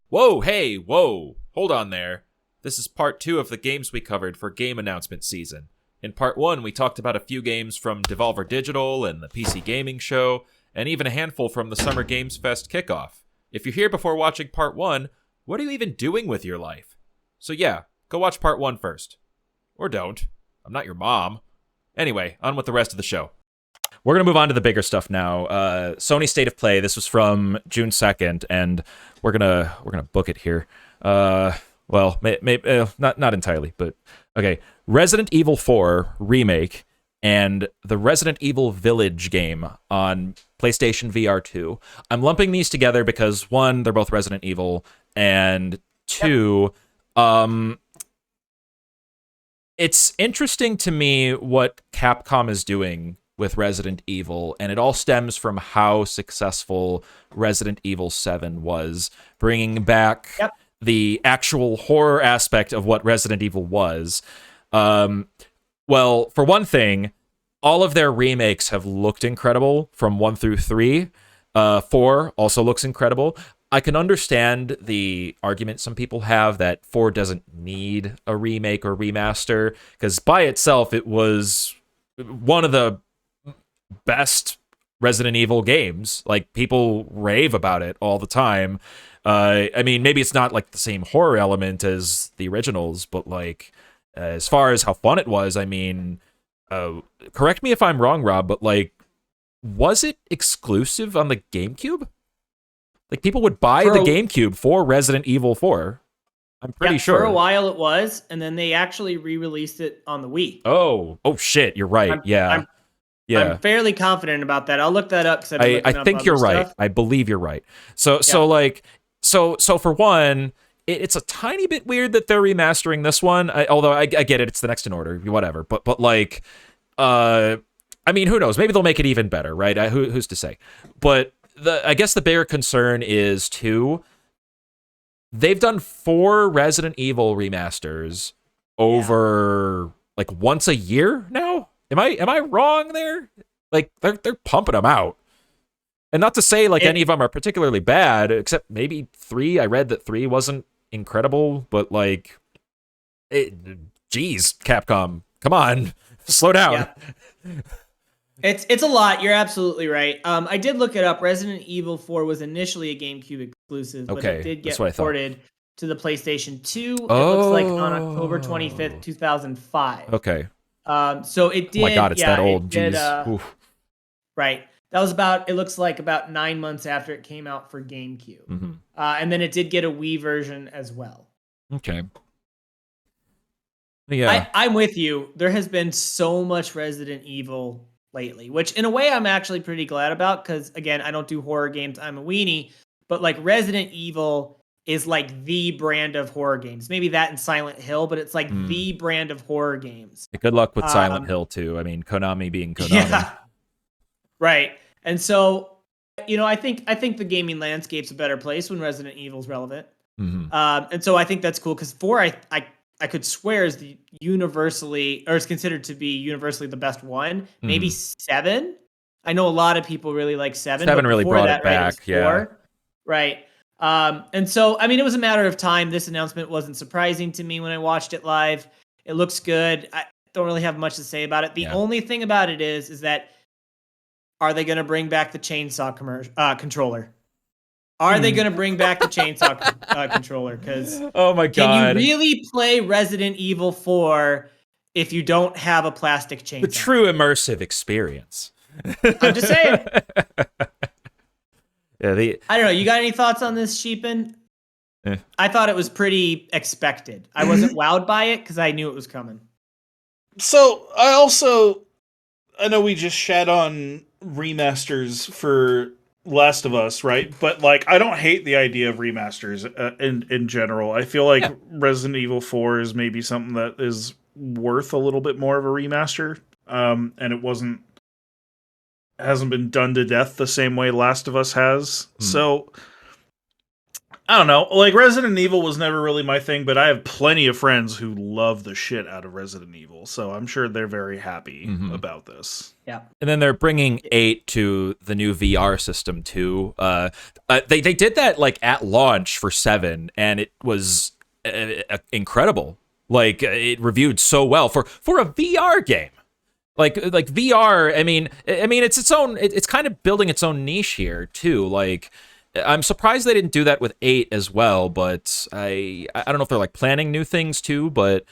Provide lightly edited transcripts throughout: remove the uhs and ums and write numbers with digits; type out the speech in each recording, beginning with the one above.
Whoa, hey, whoa, hold on there. This is part 2 of the games we covered for game announcement season. In part 1, we talked about a few games from Devolver Digital and the PC Gaming Show, and even a handful from the Summer Games Fest kickoff. If you're here before watching part 1, what are you even doing with your life? So yeah, go watch part 1 first. Or don't. I'm not your mom. Anyway, on with the rest of the show. We're going to move on to the bigger stuff now. Sony State of Play. This was from June 2nd, and we're gonna book it here. Well, not entirely, but okay. Resident Evil 4 Remake and the Resident Evil Village game on PlayStation VR 2. I'm lumping these together because, one, they're both Resident Evil, and two, it's interesting to me what Capcom is doing with Resident Evil, and it all stems from how successful Resident Evil 7 was, bringing back the actual horror aspect of what Resident Evil was. Well, for one thing, all of their remakes have looked incredible from 1 through 3. 4 also looks incredible. I can understand the argument some people have that 4 doesn't need a remake or remaster, because by itself, it was one of the best Resident Evil games. Like, people rave about it all the time. I mean, maybe it's not like the same horror element as the originals, but like, as far as how fun it was, I mean, correct me if I'm wrong, Rob, but like, was it exclusive on the GameCube? Like, people would buy the GameCube for Resident Evil 4. I'm pretty sure. For a while it was, and then they actually re-released it on the Wii. Oh shit, you're right. I'm fairly confident about that. I'll look that up because I think you're right. I believe you're right. So for one, it's a tiny bit weird that they're remastering this one. Although I get it, it's the next in order, whatever. But like, I mean, who knows? Maybe they'll make it even better, right? Who's to say? But I guess the bigger concern is too, they've done 4 Resident Evil remasters over like once a year now. Am I wrong there? Like, they're pumping them out. And not to say like any of them are particularly bad, except maybe 3. I read that 3 wasn't incredible, but like, geez, Capcom, come on, slow down. Yeah. It's a lot. You're absolutely right. I did look it up. Resident Evil 4 was initially a GameCube exclusive, but it did get ported to the PlayStation 2. It looks like on October 25th, 2005. Okay. So it did. Oh my god, it's that old. Jeez. Right. That was it looks like about 9 months after it came out for GameCube. Mm-hmm. And then it did get a Wii version as well. Okay. Yeah. I'm with you. There has been so much Resident Evil lately, which in a way I'm actually pretty glad about, because again, I don't do horror games. I'm a weenie. But like, Resident Evil is like the brand of horror games. Maybe that and Silent Hill, but it's like the brand of horror games. Good luck with Silent Hill too. I mean, Konami being Konami. Yeah. Right. And so, I think the gaming landscape's a better place when Resident Evil's relevant. Mm-hmm. And so I think that's cool, because 4 I could swear is is considered to be universally the best one. Mm-hmm. Maybe 7. I know a lot of people really like 7. 7 really brought it back. Right, 4. Right. And so, I mean, it was a matter of time. This announcement wasn't surprising to me when I watched it live. It looks good. I don't really have much to say about it. The only thing about it is that, are they going to bring back the chainsaw controller? Are they going to bring back the chainsaw controller? Because oh my god, can you really play Resident Evil 4 if you don't have a plastic chainsaw? The true immersive experience. I'm just saying. Yeah, I don't know. You got any thoughts on this, Sheepin? I thought it was pretty expected. I wasn't wowed by it because I knew it was coming. So I know we just shat on remasters for Last of Us, right? But like, I don't hate the idea of remasters in general. I feel like Resident Evil 4 is maybe something that is worth a little bit more of a remaster, and it hasn't been done to death the same way Last of Us has. So I don't know. Like, Resident Evil was never really my thing, but I have plenty of friends who love the shit out of Resident Evil, so I'm sure they're very happy about this. Yeah. And then they're bringing 8 to the new VR system too. They did that like at launch for 7, and it was incredible. Like, it reviewed so well for a VR game. Like VR. I mean, it's its own. It's kind of building its own niche here too. Like, I'm surprised they didn't do that with 8 as well. But I don't know if they're like planning new things too. But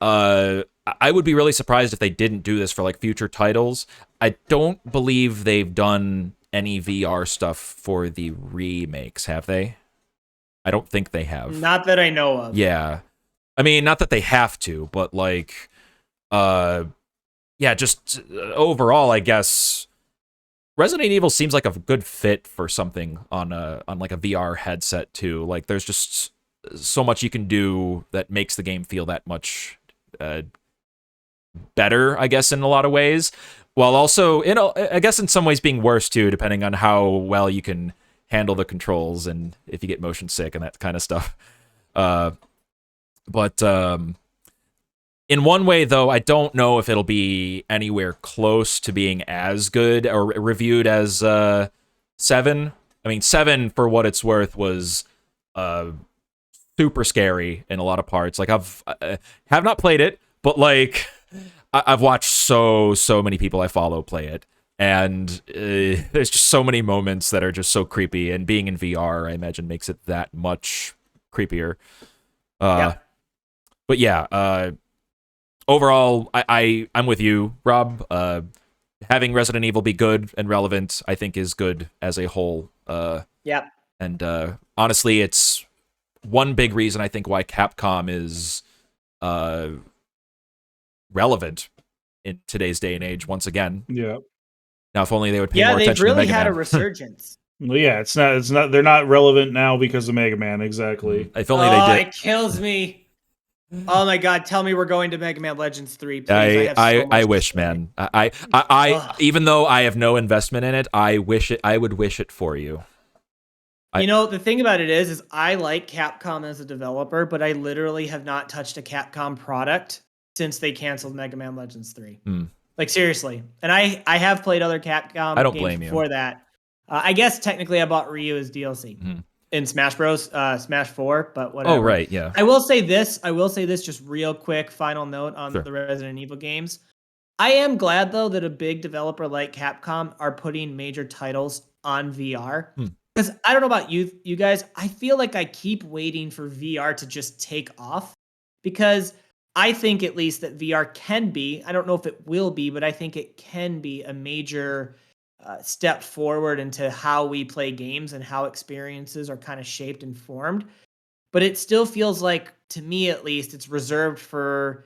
I would be really surprised if they didn't do this for like future titles. I don't believe they've done any VR stuff for the remakes, have they? I don't think they have. Not that I know of. Yeah. I mean, not that they have to, but like, yeah, just overall, I guess Resident Evil seems like a good fit for something on like a VR headset too. Like, there's just so much you can do that makes the game feel that much better, I guess, in a lot of ways, while also, I guess, in some ways being worse too, depending on how well you can handle the controls and if you get motion sick and that kind of stuff. But in one way, though, I don't know if it'll be anywhere close to being as good or reviewed as 7. I mean, 7, for what it's worth, was super scary in a lot of parts. Like, I've have not played it, but like, I've watched so many people I follow play it, and there's just so many moments that are just so creepy. And being in VR, I imagine, makes it that much creepier. Yeah. But yeah, overall, I'm with you, Rob. Having Resident Evil be good and relevant, I think, is good as a whole. Yeah. And honestly, it's one big reason I think why Capcom is relevant in today's day and age once again. Yeah. Now, if only they would pay more attention to they've really Mega had Man. a resurgence. Well, yeah, it's not. They're not relevant now because of Mega Man. Exactly. If only they did. It kills me. Oh my god! Tell me we're going to Mega Man Legends 3, please. I wish, man. I even though I have no investment in it, I would wish it for you. You know, the thing about it is I like Capcom as a developer, but I literally have not touched a Capcom product since they canceled Mega Man Legends 3. Like, seriously. And I have played other Capcom games before that. I guess technically I bought Ryu as DLC in Smash Bros. Smash 4, but whatever. Oh, right, yeah. I will say this just real quick, final note on the Resident Evil games. I am glad, though, that a big developer like Capcom are putting major titles on VR. Because I don't know about you guys, I feel like I keep waiting for VR to just take off. Because I think at least that VR can be, I don't know if it will be, but I think it can be a major step forward into how we play games and how experiences are kind of shaped and formed. But it still feels like, to me at least, it's reserved for,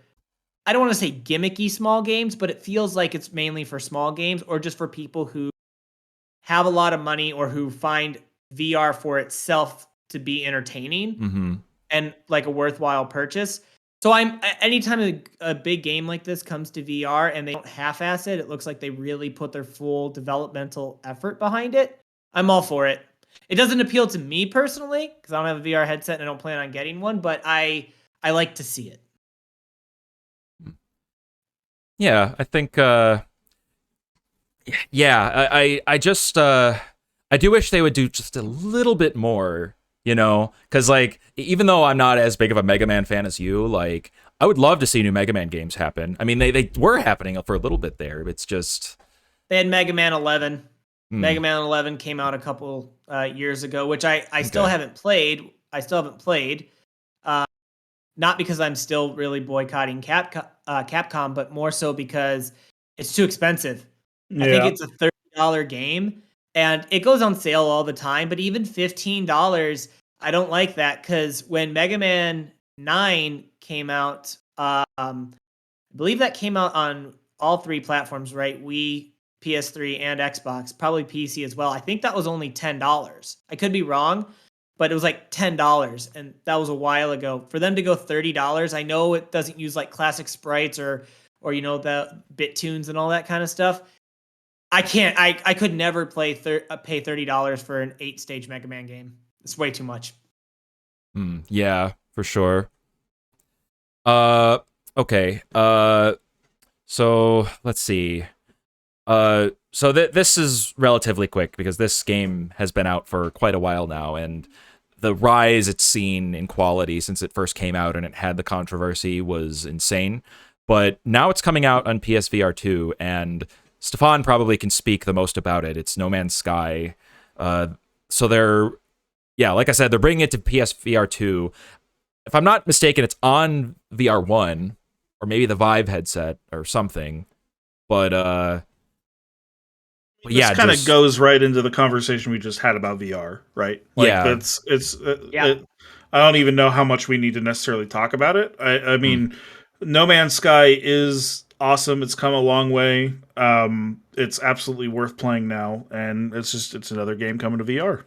I don't want to say gimmicky small games, but it feels like it's mainly for small games or just for people who have a lot of money or who find VR for itself to be entertaining and like a worthwhile purchase. So anytime a big game like this comes to VR and they don't half-ass it, it looks like they really put their full developmental effort behind it. I'm all for it. It doesn't appeal to me personally because I don't have a VR headset and I don't plan on getting one, but I like to see it. Yeah, I think I just I do wish they would do just a little bit more, you know, because like, even though I'm not as big of a Mega Man fan as you, like, I would love to see new Mega Man games happen. I mean, they were happening for a little bit there. It's just, they had Mega Man 11. Mega Man 11 came out a couple years ago, which I still haven't played. Not because I'm still really boycotting Capcom, but more so because it's too expensive. I think it's a $30 game, and it goes on sale all the time. But even $15, I don't like that, because when Mega Man 9 came out, I believe that came out on all 3 platforms, right? Wii, PS3, and Xbox, probably PC as well. I think that was only $10. I could be wrong, but it was like $10, and that was a while ago. For them to go $30, I know it doesn't use like classic sprites or you know, the bit tunes and all that kind of stuff. I can't. I could never pay $30 for an 8-stage Mega Man game. It's way too much. Yeah, for sure. Okay. So let's see. So this is relatively quick because this game has been out for quite a while now, and the rise it's seen in quality since it first came out and it had the controversy was insane. But now it's coming out on PSVR 2, and Stefan probably can speak the most about it. It's No Man's Sky. So yeah, like I said, they're bringing it to PSVR 2. If I'm not mistaken, it's on VR 1, or maybe the Vive headset or something. But yeah, this kind of goes right into the conversation we just had about VR, right? Like, yeah, I don't even know how much we need to necessarily talk about it. I mean, No Man's Sky is awesome. It's come a long way. It's absolutely worth playing now, and it's another game coming to VR.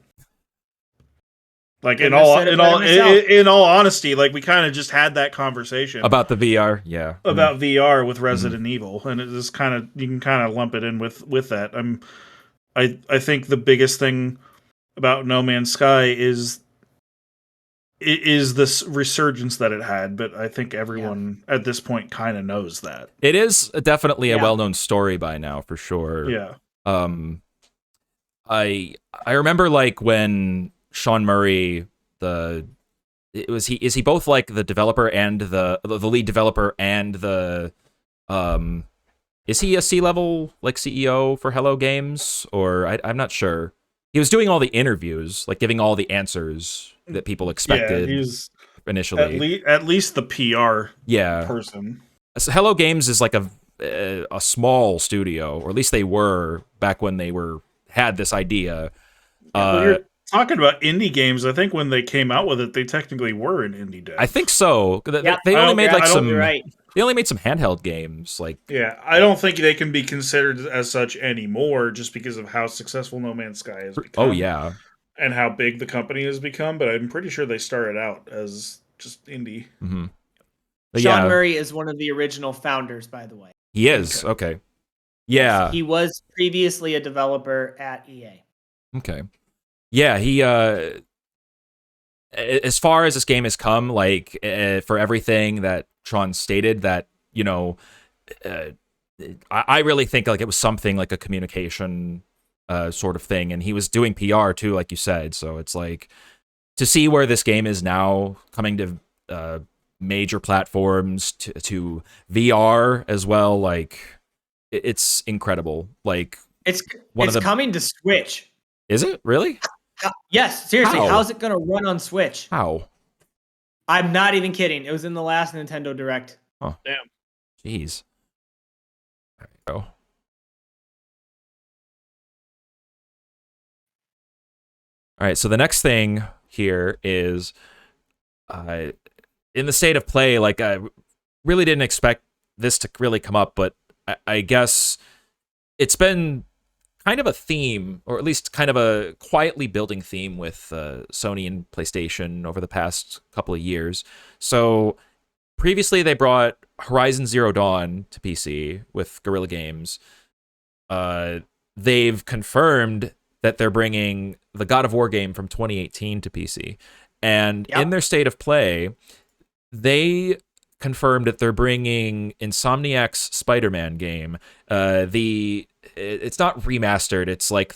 Like, in all honesty, like, we kind of just had that conversation about the VR, yeah, about VR with Resident Evil, and it is kind of, you can kind of lump it in with that. I think the biggest thing about No Man's Sky is this resurgence that it had, but I think everyone at this point kind of knows that. It is definitely a well-known story by now, for sure. Yeah. I remember, like, when Sean Murray, is he both like the developer and the lead developer and the is he a C-level like CEO for Hello Games, or I'm not sure. He was doing all the interviews, like giving all the answers that people expected. Yeah, he's initially at least the PR yeah person. So Hello Games is like a small studio, or at least they were back when they had this idea. You're talking about indie games. I think when they came out with it, they technically were an indie dev. I think so. They only made right. They only made some handheld games. Like, yeah, I don't think they can be considered as such anymore, just because of how successful No Man's Sky has become. Oh yeah, and how big the company has become. But I'm pretty sure they started out as just indie. Mm-hmm. Sean Murray is one of the original founders, by the way. He is. Okay. Yeah. Yes, he was previously a developer at EA. Okay. Yeah, he as far as this game has come, like, for everything that Sean stated, that, you know, I really think, like, it was something like a communication sort of thing, and he was doing PR too, like you said. So it's like, to see where this game is now, coming to major platforms, to VR as well, like, it's incredible. Like, it's coming to Switch. Is it really? Yes, seriously. How's it going to run on Switch? How? I'm not even kidding. It was in the last Nintendo Direct. Oh, damn. Jeez. There you go. All right, so the next thing here is, in the state of play, like, I really didn't expect this to really come up, but I guess it's been kind of a theme, or at least kind of a quietly building theme with Sony and PlayStation over the past couple of years. So previously they brought Horizon Zero Dawn to PC with Guerrilla Games. They've confirmed that they're bringing the God of War game from 2018 to PC. And in their state of play, they confirmed that they're bringing Insomniac's Spider-Man game. It's not remastered. It's like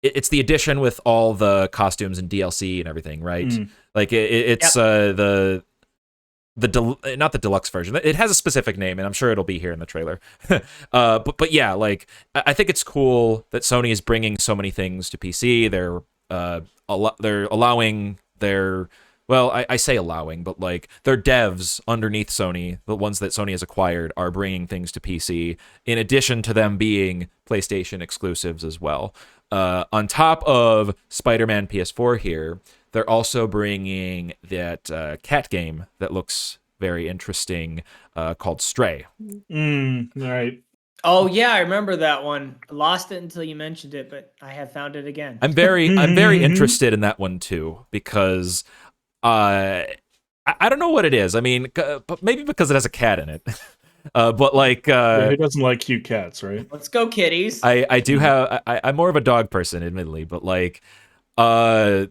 it's the edition with all the costumes and DLC and everything, right? Like, it's not the deluxe version. It has a specific name, and I'm sure it'll be here in the trailer. But yeah, like, I think it's cool that Sony is bringing so many things to PC. They're allowing their, well, I say allowing, but, like, their devs underneath Sony, the ones that Sony has acquired, are bringing things to PC, in addition to them being PlayStation exclusives as well. On top of Spider-Man PS4 here, they're also bringing that cat game that looks very interesting, called Stray. Right. Oh yeah, I remember that one. I lost it until you mentioned it, but I have found it again. I'm very interested in that one too, because I don't know what it is. I mean, but maybe because it has a cat in it. But, like, who doesn't like cute cats, right? Let's go, kitties. I do have. I'm more of a dog person, admittedly, but, like, I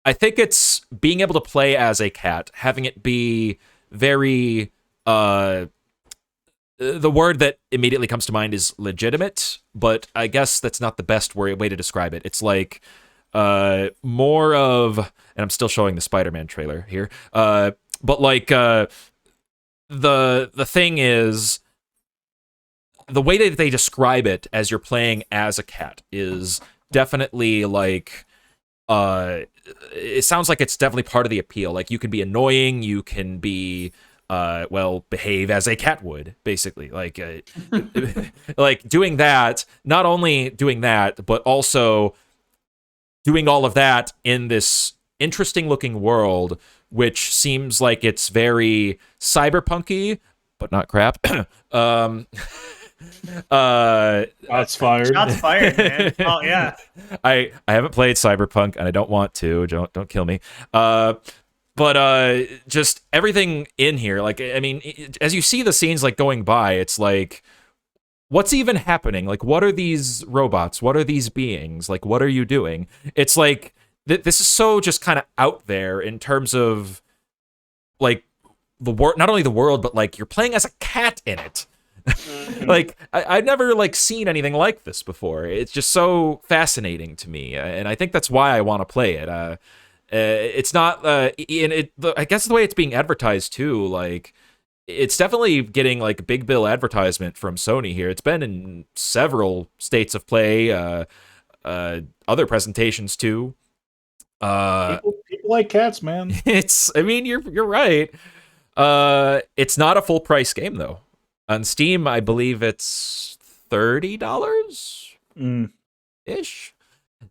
I think it's being able to play as a cat, having it be very the word that immediately comes to mind is legitimate, but I guess that's not the best way to describe it. It's like more of, and I'm still showing the Spider-Man trailer here, but like the thing is, the way that they describe it as you're playing as a cat is definitely like it sounds like it's definitely part of the appeal. Like you can be annoying, you can be behave as a cat would, basically. Like like doing that, not only doing that, but also doing all of that in this interesting looking world, which seems like it's very cyberpunky, but not crap. Shots fired. Shots fired, man. Oh yeah. I haven't played Cyberpunk and I don't want to. Don't kill me. But just everything in here, like, I mean, as you see the scenes like going by, it's like, what's even happening? Like, what are these robots? What are these beings? Like, what are you doing? It's like this is so just kind of out there in terms of like the world, not only the world, but like you're playing as a cat in it. Like I've never like seen anything like this before. It's just so fascinating to me, and I think that's why I want to play it. It's not I guess the way it's being advertised too, like it's definitely getting like big bill advertisement from Sony here. It's been in several states of play, other presentations too. People like cats, man. I mean, you're right. It's not a full price game though. On Steam, I believe it's $30 ish.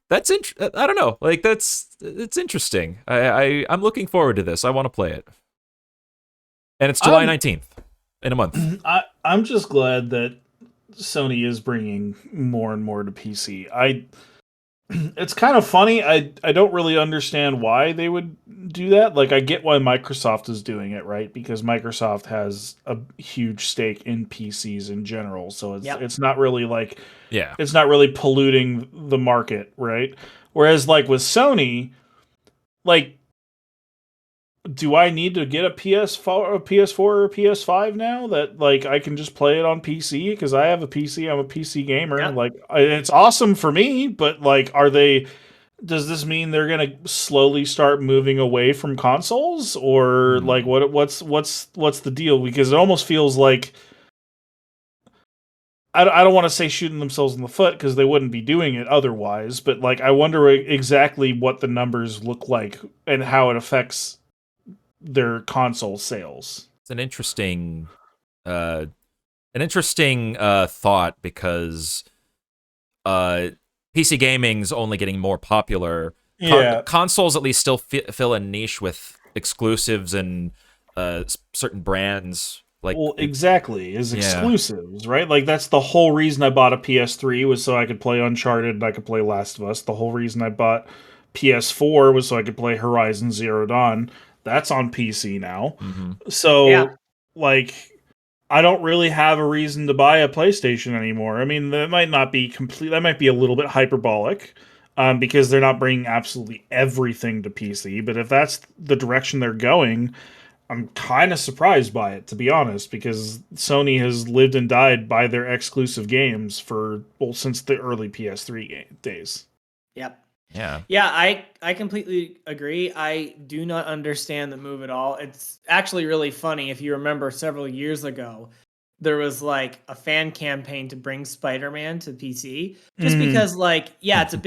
That's I don't know. Like it's interesting. I'm looking forward to this. I want to play it, and it's July 19th in a month. I'm just glad that Sony is bringing more and more to PC. It's kind of funny. I don't really understand why they would do that. Like, I get why Microsoft is doing it, right? Because Microsoft has a huge stake in PCs in general, so it's not really like it's not really polluting the market, right? Whereas like with Sony, like, do I need to get a PS4 or a PS5 now that like I can just play it on PC because I have a PC? I'm a PC gamer. Yeah. Like, it's awesome for me, but like, does this mean they're gonna slowly start moving away from consoles, or like what's the deal? Because it almost feels like I don't want to say shooting themselves in the foot because they wouldn't be doing it otherwise, but like I wonder exactly what the numbers look like and how it affects their console sales. It's an interesting thought, because PC gaming's only getting more popular. Consoles at least still fill a niche with exclusives and certain brands. Like, well, exactly, is exclusives, right? Like, that's the whole reason I bought a PS3 was so I could play Uncharted and I could play Last of Us. The whole reason I bought PS4 was so I could play Horizon Zero Dawn. That's on PC now. So, like, I don't really have a reason to buy a PlayStation anymore. I mean, that might not be complete. That might be a little bit hyperbolic, because they're not bringing absolutely everything to PC. But if that's the direction they're going, I'm kind of surprised by it, to be honest, because Sony has lived and died by their exclusive games since the early PS3 days. Yep. Yeah, I completely agree. I do not understand the move at all. It's actually really funny. If you remember, several years ago, there was like a fan campaign to bring Spider-Man to PC, just because, like, it's a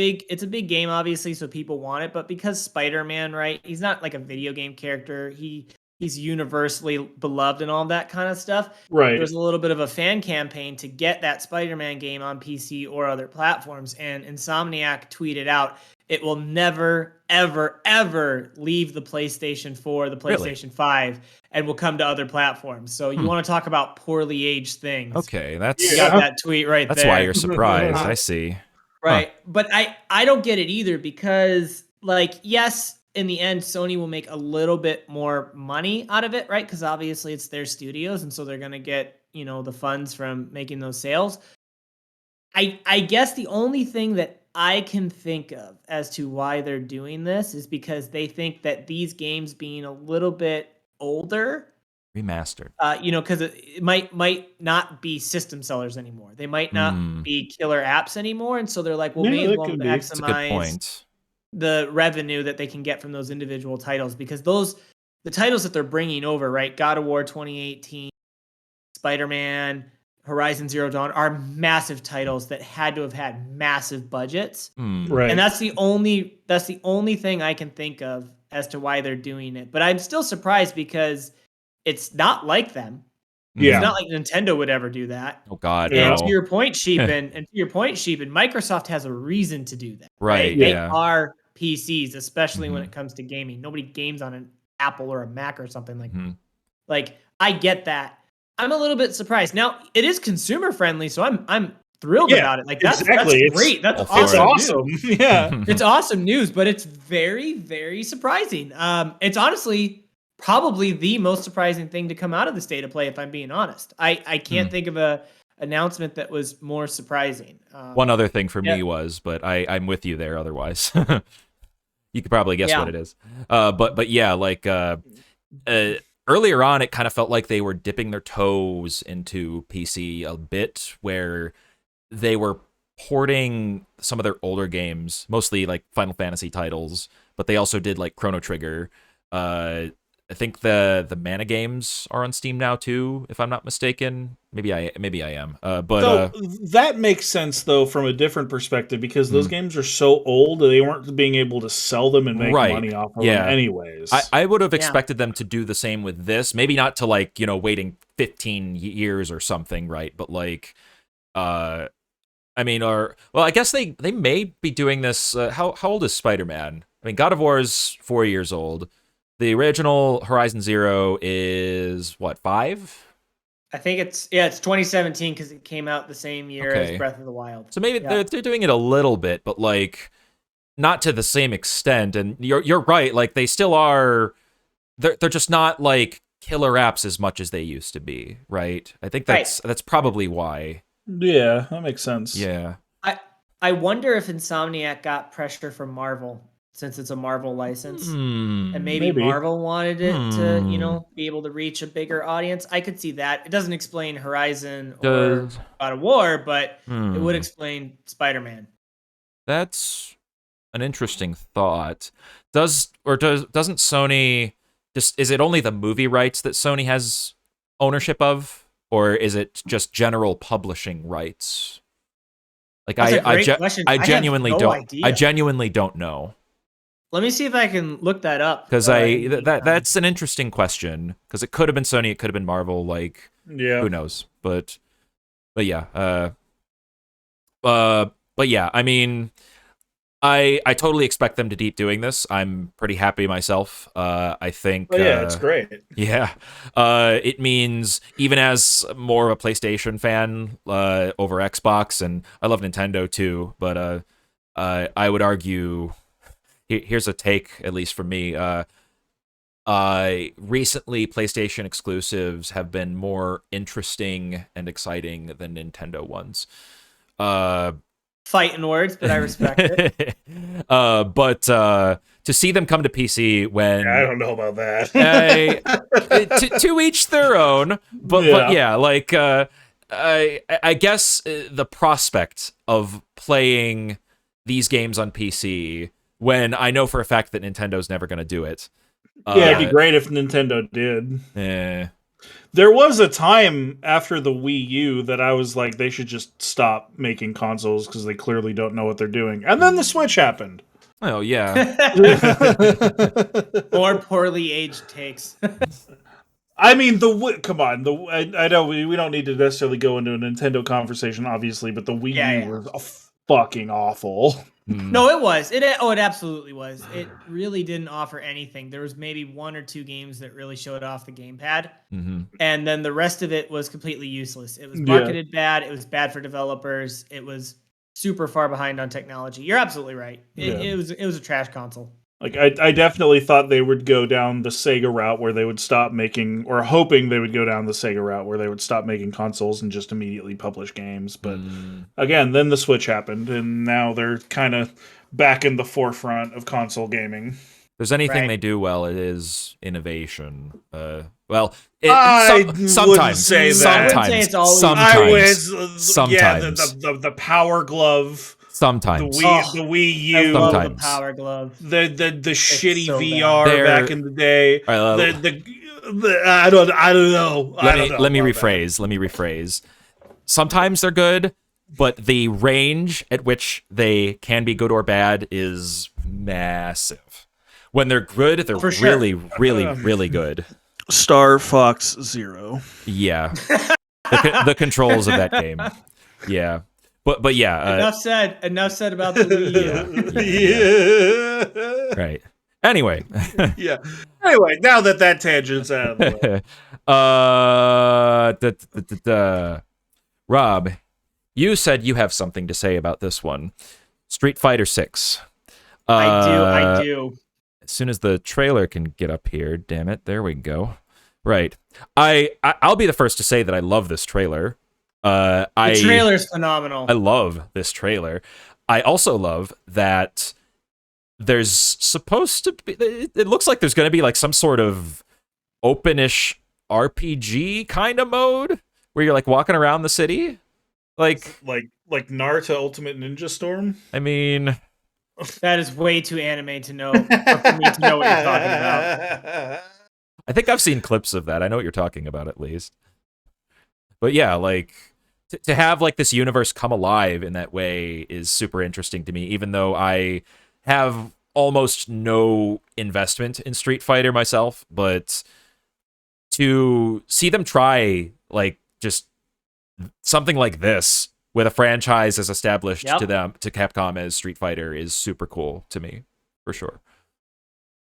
big game, obviously, so people want it. But because Spider-Man, right, he's not like a video game character. He's universally beloved and all that kind of stuff. Right. There was a little bit of a fan campaign to get that Spider-Man game on PC or other platforms, and Insomniac tweeted out, it will never, ever, ever leave the PlayStation 4, the PlayStation 5, and will come to other platforms. So you want to talk about poorly aged things. Okay, you got that tweet right that's there. why you're surprised. I see. Right. But I don't get it either, because, like, yes, in the end, Sony will make a little bit more money out of it, right? Because obviously it's their studios, and so they're going to get, the funds from making those sales. I guess the only thing that I can think of as to why they're doing this is because they think that these games being a little bit older, Remastered. because it might not be system sellers anymore. They might not be killer apps anymore, and so they're like, well, may as well That's a good maximize point. the revenue that they can get from those individual titles, because the titles that they're bringing over, right? God of War 2018, Spider-Man, Horizon Zero Dawn are massive titles that had to have had massive budgets. Right. And that's the only thing I can think of as to why they're doing it. But I'm still surprised because it's not like them. Yeah. It's not like Nintendo would ever do that. Oh God, And no. to your point, Sheepin, Microsoft has a reason to do that. Right, They yeah. are PCs, especially when it comes to gaming. Nobody games on an Apple or a Mac or something like that. Like, I get that. I'm a little bit surprised. Now, it is consumer friendly, so I'm thrilled about it. Like, that's great. That's awesome. Yeah. It's awesome news, but it's very, very surprising. It's honestly probably the most surprising thing to come out of the state of play, if I'm being honest. I can't think of a announcement that was more surprising. One other thing for me was, but I'm with you there otherwise. You could probably guess what it is. But yeah, like earlier on, it kind of felt like they were dipping their toes into PC a bit, where they were porting some of their older games, mostly like Final Fantasy titles, but they also did like Chrono Trigger. I think the Mana games are on Steam now too, if I'm not mistaken. Maybe I am. But that makes sense though from a different perspective, because those games are so old they weren't being able to sell them and make money off of them anyways. I would have expected them to do the same with this. Maybe not to like, waiting 15 years or something, right? But like I guess they may be doing this. How old is Spider-Man? I mean, God of War is 4 years old. The original Horizon Zero is what, 5? I think it's 2017 because it came out the same year as Breath of the Wild. So maybe they're doing it a little bit, but like not to the same extent. And you're right, like they still are. They're just not like killer apps as much as they used to be, right? I think that's probably why. Yeah, that makes sense. Yeah. I wonder if Insomniac got pressure from Marvel, since it's a Marvel license, and maybe Marvel wanted it to, be able to reach a bigger audience. I could see that. It doesn't explain Horizon or God of War, but it would explain Spider-Man. That's an interesting thought. Doesn't Sony is it only the movie rights that Sony has ownership of, or is it just general publishing rights? Like I genuinely don't know. Let me see if I can look that up. Because that's an interesting question. Because it could have been Sony, it could have been Marvel. Like, who knows? But yeah. But yeah. I mean, I totally expect them to keep doing this. I'm pretty happy myself. I think. It's great. Yeah. It means, even as more of a PlayStation fan over Xbox, and I love Nintendo too, but I would argue. Here's a take, at least for me. Recently, PlayStation exclusives have been more interesting and exciting than Nintendo ones. Fighting words, but I respect it. But to see them come to PC when... I don't know about that. To each their own. But yeah, like, I guess the prospect of playing these games on PC... when I know for a fact that Nintendo's never going to do it. It'd be great if Nintendo did. There was a time after the Wii U that I was like, they should just stop making consoles because they clearly don't know what they're doing. And then the Switch happened. Oh, yeah. Or poorly aged takes. I mean, come on. I know we don't need to necessarily go into a Nintendo conversation, obviously, but the Wii U was fucking awful. No, it was. It absolutely was. It really didn't offer anything. There was maybe 1 or 2 games that really showed off the gamepad, and then the rest of it was completely useless. It was marketed bad. It was bad for developers. It was super far behind on technology. You're absolutely right. It was a trash console. Like I definitely thought they would go down the Sega route where they would stop making, or hoping they would go down the Sega route where they would stop making consoles and just immediately publish games. But again, then the Switch happened, and now they're kind of back in the forefront of console gaming. If there's anything they do well, it is innovation. Well, I sometimes, wouldn't say that. I wouldn't say it's always. Sometimes. Yeah, the Power Glove. Sometimes. The Wii U. I love the Sometimes. Power Glove. The shitty so VR back in the day. I don't know. Let me rephrase. Sometimes they're good, but the range at which they can be good or bad is massive. When they're good, they're really, really, really good. Star Fox Zero. Yeah. The controls of that game. Yeah. But yeah. Enough said about the Wii U. Yeah. Right. Anyway. Yeah. Anyway, now that tangent's out of the way. Rob, you said you have something to say about this one. Street Fighter 6. I do. As soon as the trailer can get up here, damn it, there we go. Right. I'll be the first to say that I love this trailer. The trailer's phenomenal. I love this trailer. I also love that there's supposed to be, it looks like there's going to be like some sort of openish RPG kind of mode where you're like walking around the city. Like Naruto Ultimate Ninja Storm? I mean, that is way too anime to know, or for me to know what you're talking about. I think I've seen clips of that. I know what you're talking about at least. But yeah, like to have like this universe come alive in that way is super interesting to me, even though I have almost no investment in Street Fighter myself. But to see them try like just something like this with a franchise as established to Capcom as Street Fighter is super cool to me, for sure.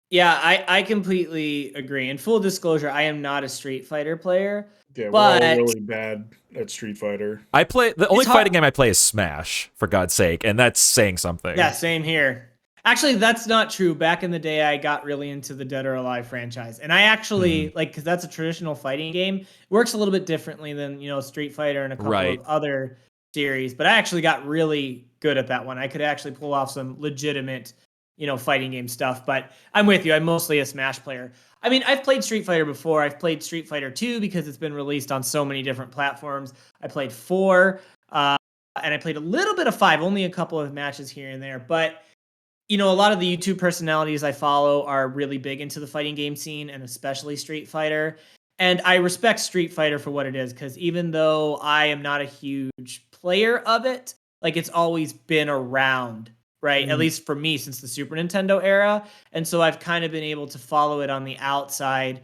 Yeah, I completely agree. In full disclosure, I am not a Street Fighter player. Yeah, but we're all really bad at Street Fighter. The only fighting game I play is Smash, for God's sake, and that's saying something. Yeah, same here. Actually, that's not true. Back in the day, I got really into the Dead or Alive franchise, and I actually because that's a traditional fighting game. It works a little bit differently than Street Fighter and a couple of other series, but I actually got really good at that one. I could actually pull off some legitimate fighting game stuff, but I'm with you. I'm mostly a Smash player. I mean, I've played Street Fighter before. I've played Street Fighter 2 because it's been released on so many different platforms. I played 4, and I played a little bit of 5, only a couple of matches here and there. But, a lot of the YouTube personalities I follow are really big into the fighting game scene, and especially Street Fighter. And I respect Street Fighter for what it is, because even though I am not a huge player of it, like it's always been around. Right, at least for me, since the Super Nintendo era. And so I've kind of been able to follow it on the outside,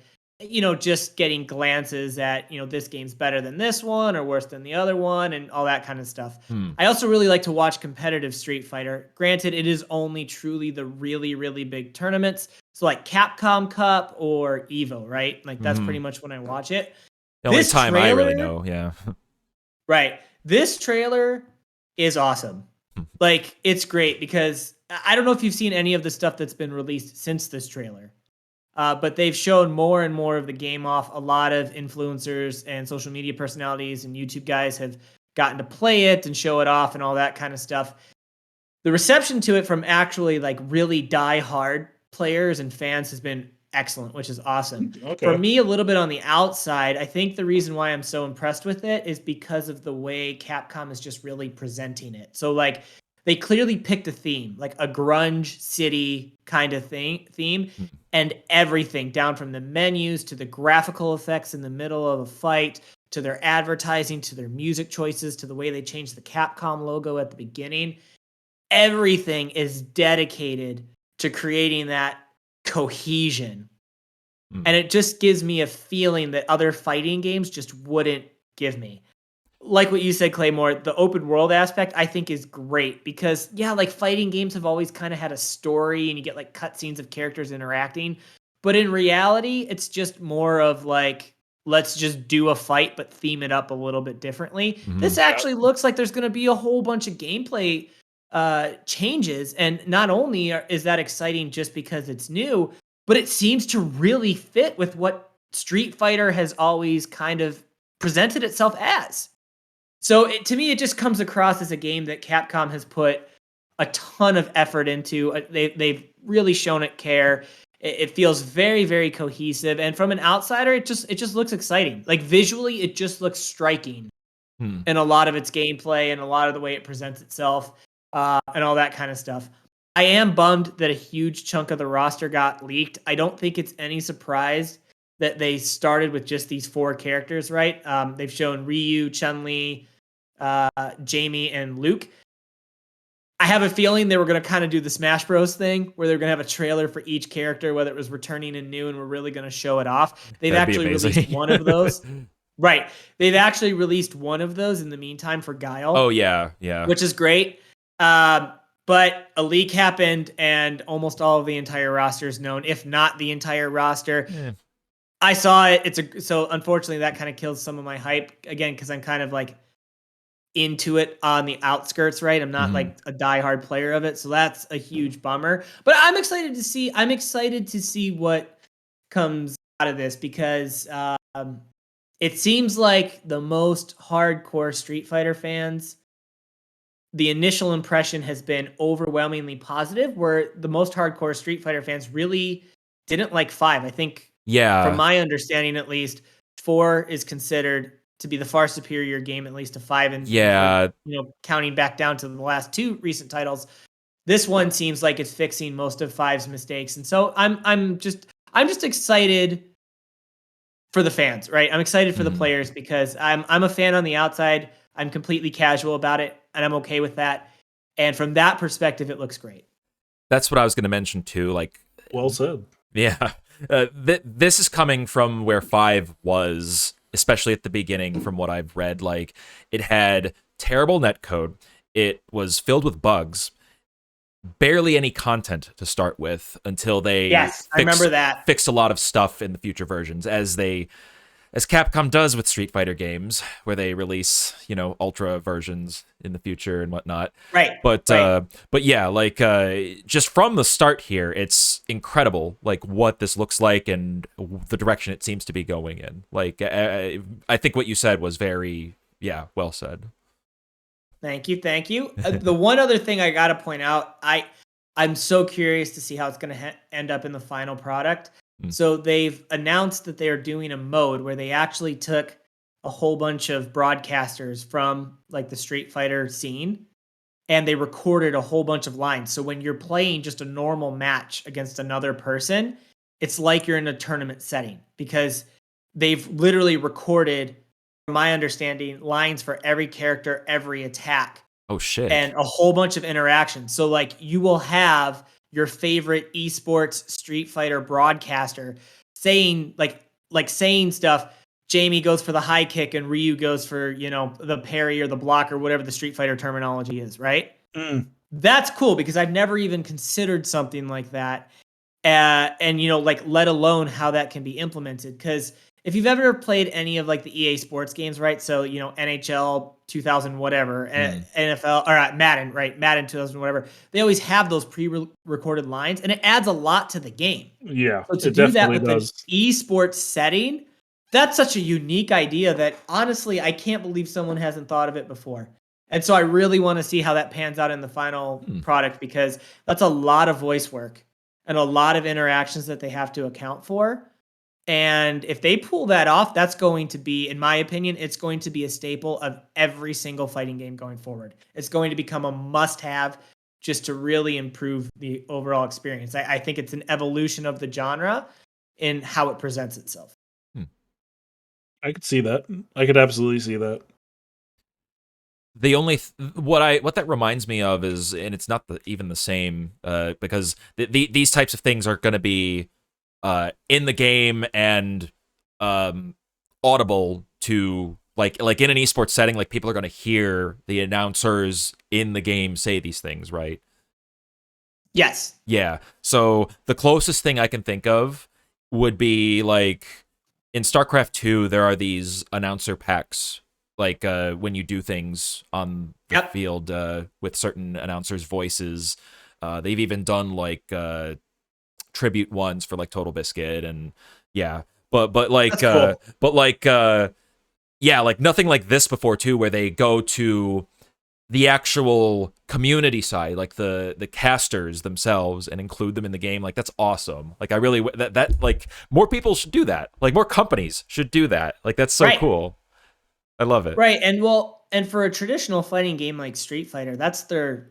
just getting glances at, this game's better than this one or worse than the other one and all that kind of stuff. I also really like to watch competitive Street Fighter. Granted, it is only truly the really, really big tournaments. So like Capcom Cup or EVO, right? Like that's pretty much when I watch it. The only time I really know, yeah. Right. This trailer is awesome. Like, it's great because I don't know if you've seen any of the stuff that's been released since this trailer, but they've shown more and more of the game off. A lot of influencers and social media personalities and YouTube guys have gotten to play it and show it off and all that kind of stuff. The reception to it from actually like really die-hard players and fans has been excellent, which is awesome. Okay. For me, a little bit on the outside, I think the reason why I'm so impressed with it is because of the way Capcom is just really presenting it. So like they clearly picked a theme, like a grunge city kind of theme, and everything down from the menus to the graphical effects in the middle of a fight to their advertising, to their music choices, to the way they changed the Capcom logo at the beginning. Everything is dedicated to creating that cohesion. And it just gives me a feeling that other fighting games just wouldn't give me. Like what you said, Claymore, the open world aspect I think is great because like fighting games have always kind of had a story and you get like cutscenes of characters interacting. But in reality, it's just more of like, let's just do a fight, but theme it up a little bit differently. This actually looks like there's going to be a whole bunch of gameplay changes. And not only is that exciting just because it's new, but it seems to really fit with what Street Fighter has always kind of presented itself as. So to me, it just comes across as a game that Capcom has put a ton of effort into. They've really shown it care. It feels very, very cohesive. And from an outsider, it just looks exciting. Like visually, it just looks striking in a lot of its gameplay and a lot of the way it presents itself and all that kind of stuff. I am bummed that a huge chunk of the roster got leaked. I don't think it's any surprise that they started with just these 4 characters, right? They've shown Ryu, Chun-Li, Jamie, and Luke. I have a feeling they were going to kind of do the Smash Bros thing where they're going to have a trailer for each character, whether it was returning and new, and we're really going to show it off. They've actually released one of those. Right. They've actually released one of those in the meantime for Guile. Oh, yeah. Which is great. But a leak happened, and almost all of the entire roster is known, if not the entire roster. Yeah. I saw it. So unfortunately, that kind of kills some of my hype again because I'm kind of like into it on the outskirts, right? I'm not like a diehard player of it, so that's a huge bummer. But I'm excited to see. I'm excited to see what comes out of this because it seems like the most hardcore Street Fighter fans, the initial impression has been overwhelmingly positive, where the most hardcore Street Fighter fans really didn't like 5. I think, from my understanding at least, 4 is considered to be the far superior game, at least to 5. And counting back down to the last 2 recent titles, this one seems like it's fixing most of 5's mistakes. And so I'm just excited for the fans, right? I'm excited for the players because I'm a fan on the outside. I'm completely casual about it, and I'm okay with that. And from that perspective, it looks great. That's what I was going to mention too. Like, well said. Yeah, this is coming from where 5 was, especially at the beginning. From what I've read, like it had terrible netcode. It was filled with bugs. Barely any content to start with until they I remember that fixed a lot of stuff in the future versions, as Capcom does with Street Fighter games, where they release, ultra versions in the future and whatnot. Right. But yeah, like just from the start here, it's incredible, like what this looks like and the direction it seems to be going in. Like I think what you said was very, well said. Thank you. The one other thing I got to point out, I'm so curious to see how it's going to end up in the final product. So they've announced that they are doing a mode where they actually took a whole bunch of broadcasters from like the Street Fighter scene and they recorded a whole bunch of lines. So when you're playing just a normal match against another person, it's like you're in a tournament setting because they've literally recorded, from my understanding, lines for every character, every attack. Oh, shit. And a whole bunch of interactions. So like you will have your favorite eSports Street Fighter broadcaster saying saying stuff. Jamie goes for the high kick and Ryu goes for, the parry or the block or whatever the Street Fighter terminology is, right? That's cool because I've never even considered something like that. And let alone how that can be implemented. Because if you've ever played any of like the EA Sports games, right? So, NHL 2000 whatever, NFL or Madden, right? Madden 2000 whatever. They always have those pre-recorded lines, and it adds a lot to the game. Yeah, so to do that with an esports setting, that's such a unique idea that honestly, I can't believe someone hasn't thought of it before. And so I really want to see how that pans out in the final product because that's a lot of voice work and a lot of interactions that they have to account for. And if they pull that off, that's going to be, in my opinion, it's going to be a staple of every single fighting game going forward. It's going to become a must-have just to really improve the overall experience. I think it's an evolution of the genre in how it presents itself. I could see that. I could absolutely see that. The only what that reminds me of is, and it's not even the same, because these types of things are going to be in the game and audible to like in an esports setting. Like people are going to hear the announcers in the game say these things, right? Yes. Yeah. So the closest thing I can think of would be like in StarCraft 2, there are these announcer packs when you do things on the field with certain announcers' voices. They've even done like tribute ones for like Total Biscuit and like nothing like this before too, where they go to the actual community side, like the casters themselves, and include them in the game. Like, that's awesome. Like, I really that like more people should do that. Like, more companies should do that. Like, that's so cool. I love it. Right, and for a traditional fighting game like Street Fighter, that's their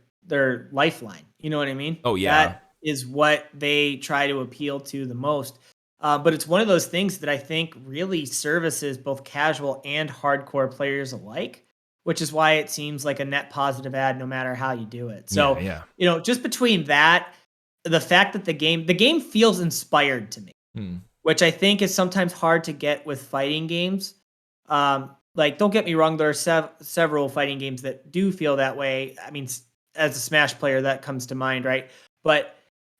lifeline. You know what I mean? Oh yeah, that is what they try to appeal to the most. But it's one of those things that I think really services both casual and hardcore players alike, which is why it seems like a net positive ad no matter how you do it. So, just between that, the fact that the game feels inspired to me, which I think is sometimes hard to get with fighting games. Like, don't get me wrong, there are several fighting games that do feel that way. I mean, as a Smash player, that comes to mind, right? But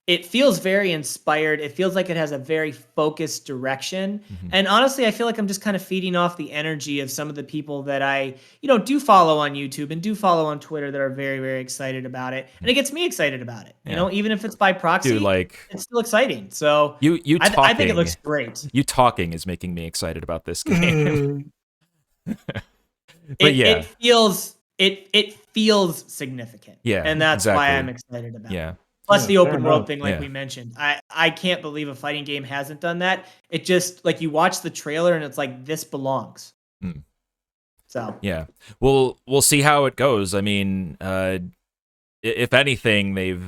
it feels very inspired. It feels like it has a very focused direction. And honestly, I feel like I'm just kind of feeding off the energy of some of the people that I, do follow on YouTube and do follow on Twitter that are very, very excited about it. And it gets me excited about it. Even if it's by proxy, it's still exciting. So I think it looks great. You talking is making me excited about this game. But it feels significant. Yeah. And that's why I'm excited about it. Plus the open world thing, like we mentioned. I can't believe a fighting game hasn't done that. It just, like, you watch the trailer and it's like, this belongs. So yeah, we'll see how it goes. I mean, if anything, they've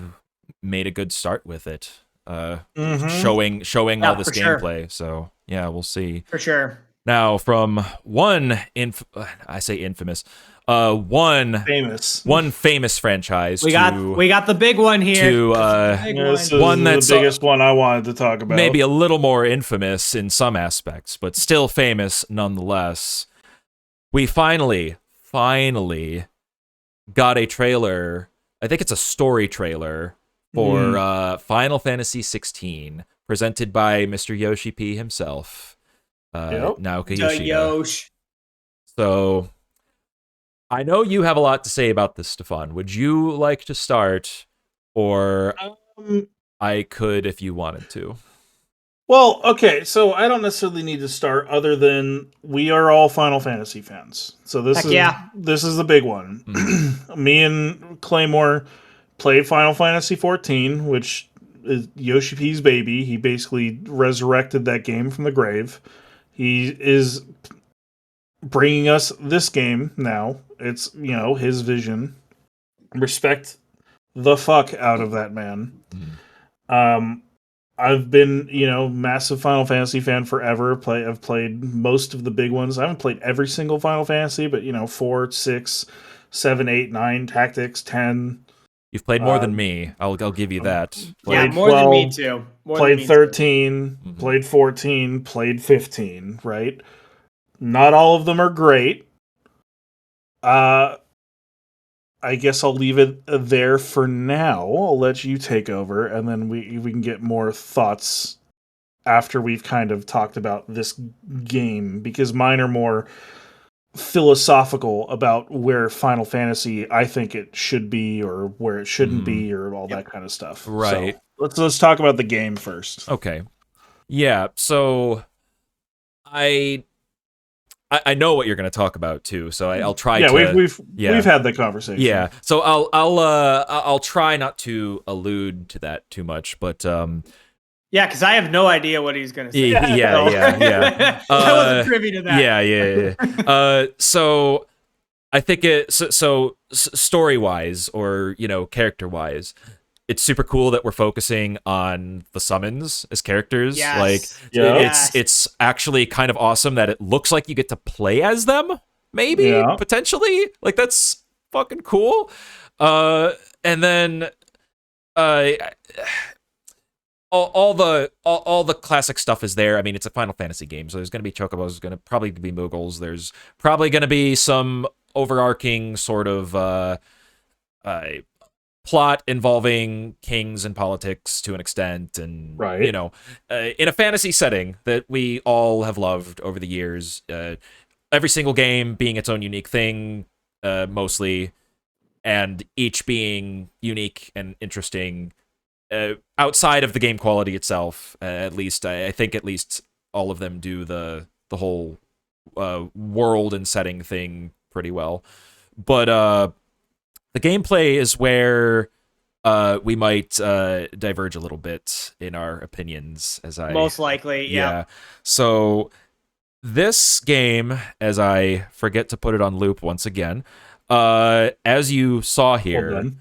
made a good start with it, showing all this gameplay. Sure. So yeah, we'll see for sure. Now, from one famous franchise. We got the big one here. This is one that's the biggest one I wanted to talk about. Maybe a little more infamous in some aspects, but still famous nonetheless. We finally got a trailer. I think it's a story trailer for Final Fantasy XVI, presented by Mr. Yoshi P himself. Naoki Yoshida. So, I know you have a lot to say about this, Stefan. Would you like to start, or I could if you wanted to? Well, okay, so I don't necessarily need to start, other than we are all Final Fantasy fans. So this is the big one. Me and Claymore played Final Fantasy XIV, which is Yoshi P's baby. He basically resurrected that game from the grave. He is bringing us this game now. It's, his vision. Respect the fuck out of that man. I've been, massive Final Fantasy fan forever. I've played most of the big ones. I haven't played every single Final Fantasy, but, 4, 6, 7, 8, 9, Tactics, 10. You've played more than me. I'll give you that. Yeah, more 12, than me too. Played 13, played 14, played 15, right? Not all of them are great. I guess I'll leave it there for now. I'll let you take over, and then we can get more thoughts after we've kind of talked about this game, because mine are more philosophical about where Final Fantasy I think it should be, or where it shouldn't be, or all that kind of stuff. Right. So let's talk about the game first. Okay. Yeah. So I know what you're going to talk about too, so I'll try. We've had the conversation. Yeah. So I'll try not to allude to that too much, but yeah, because I have no idea what he's going to say. Yeah. I wasn't privy to that. Yeah. So I think story-wise, or character-wise, it's super cool that we're focusing on the summons as characters. Yes. It's actually kind of awesome that it looks like you get to play as them. Maybe potentially, like, that's fucking cool. And then all the classic stuff is there. I mean, it's a Final Fantasy game, so there's going to be chocobos, there's going to probably be Moogles, there's probably going to be some overarching sort of plot involving kings and politics to an extent, and in a fantasy setting that we all have loved over the years. every single game being its own unique thing, mostly, and each being unique and interesting outside of the game quality itself. At least I think at least all of them do the whole world and setting thing pretty well. But the gameplay is where we might diverge a little bit in our opinions, most likely, yeah. So this game, as I forget to put it on loop once again, as you saw here,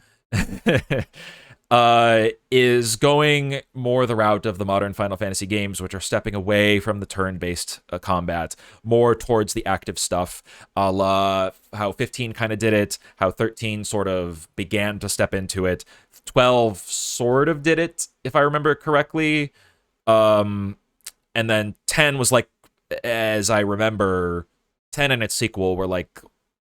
is going more the route of the modern Final Fantasy games, which are stepping away from the turn-based combat, more towards the active stuff, a la how 15 kind of did it, how 13 sort of began to step into it, 12 sort of did it, if I remember correctly, and then 10 was like, as I remember, 10 and its sequel were like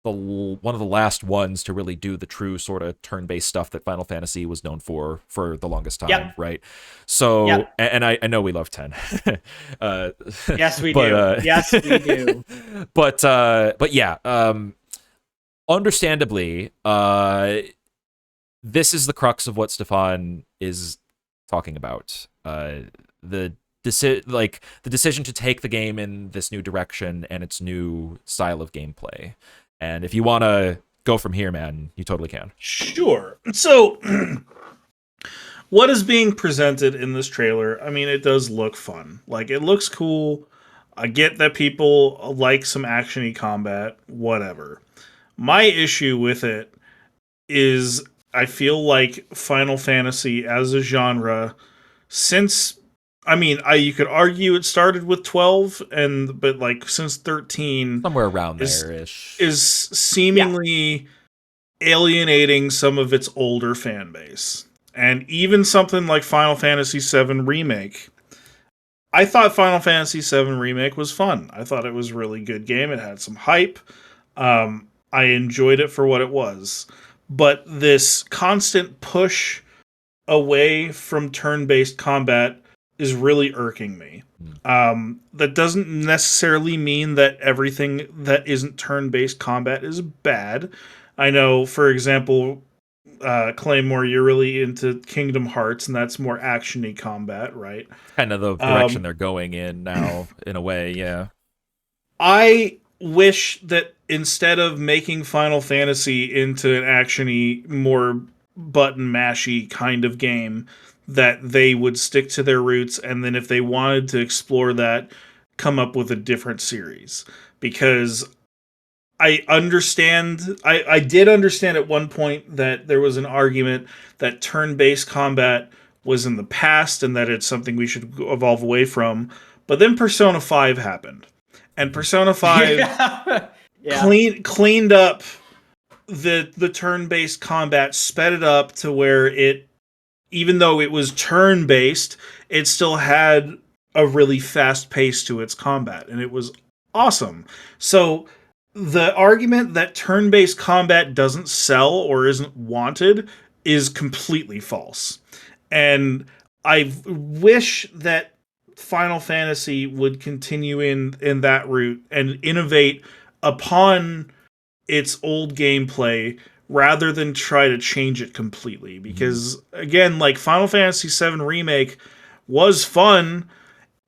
one of the last ones to really do the true sort of turn-based stuff that Final Fantasy was known for the longest time, right? So, and I know we love 10. Yes, we do. Yes, we do. But yeah, understandably, this is the crux of what Stefan is talking about. The decision to take the game in this new direction and its new style of gameplay. And if you want to go from here, man, you totally can. Sure. So, what is being presented in this trailer, I mean, it does look fun. Like, it looks cool. I get that people like some action-y combat, whatever. My issue with it is I feel like Final Fantasy as a genre, since... I mean, you could argue it started with 12, but like since 13, somewhere around there-ish, is seemingly alienating some of its older fan base. And even something like Final Fantasy VII Remake, I thought Final Fantasy VII Remake was fun. I thought it was a really good game. It had some hype. I enjoyed it for what it was. But this constant push away from turn-based combat is really irking me. That doesn't necessarily mean that everything that isn't turn-based combat is bad. I know, for example, Claymore, you're really into Kingdom Hearts, and that's more action-y combat, right? Kind of the direction they're going in now, in a way, yeah. I wish that instead of making Final Fantasy into an action-y, more button-mashy kind of game, that they would stick to their roots, and then if they wanted to explore that, come up with a different series. Because I did understand at one point that there was an argument that turn-based combat was in the past and that it's something we should evolve away from. But then Persona 5 happened. And Persona 5 cleaned up the turn-based combat, sped it up to where it, even though it was turn-based, it still had a really fast pace to its combat, and it was awesome. So the argument that turn-based combat doesn't sell or isn't wanted is completely false. And I wish that Final Fantasy would continue in that route and innovate upon its old gameplay rather than try to change it completely. Because, again, like Final Fantasy VII Remake was fun,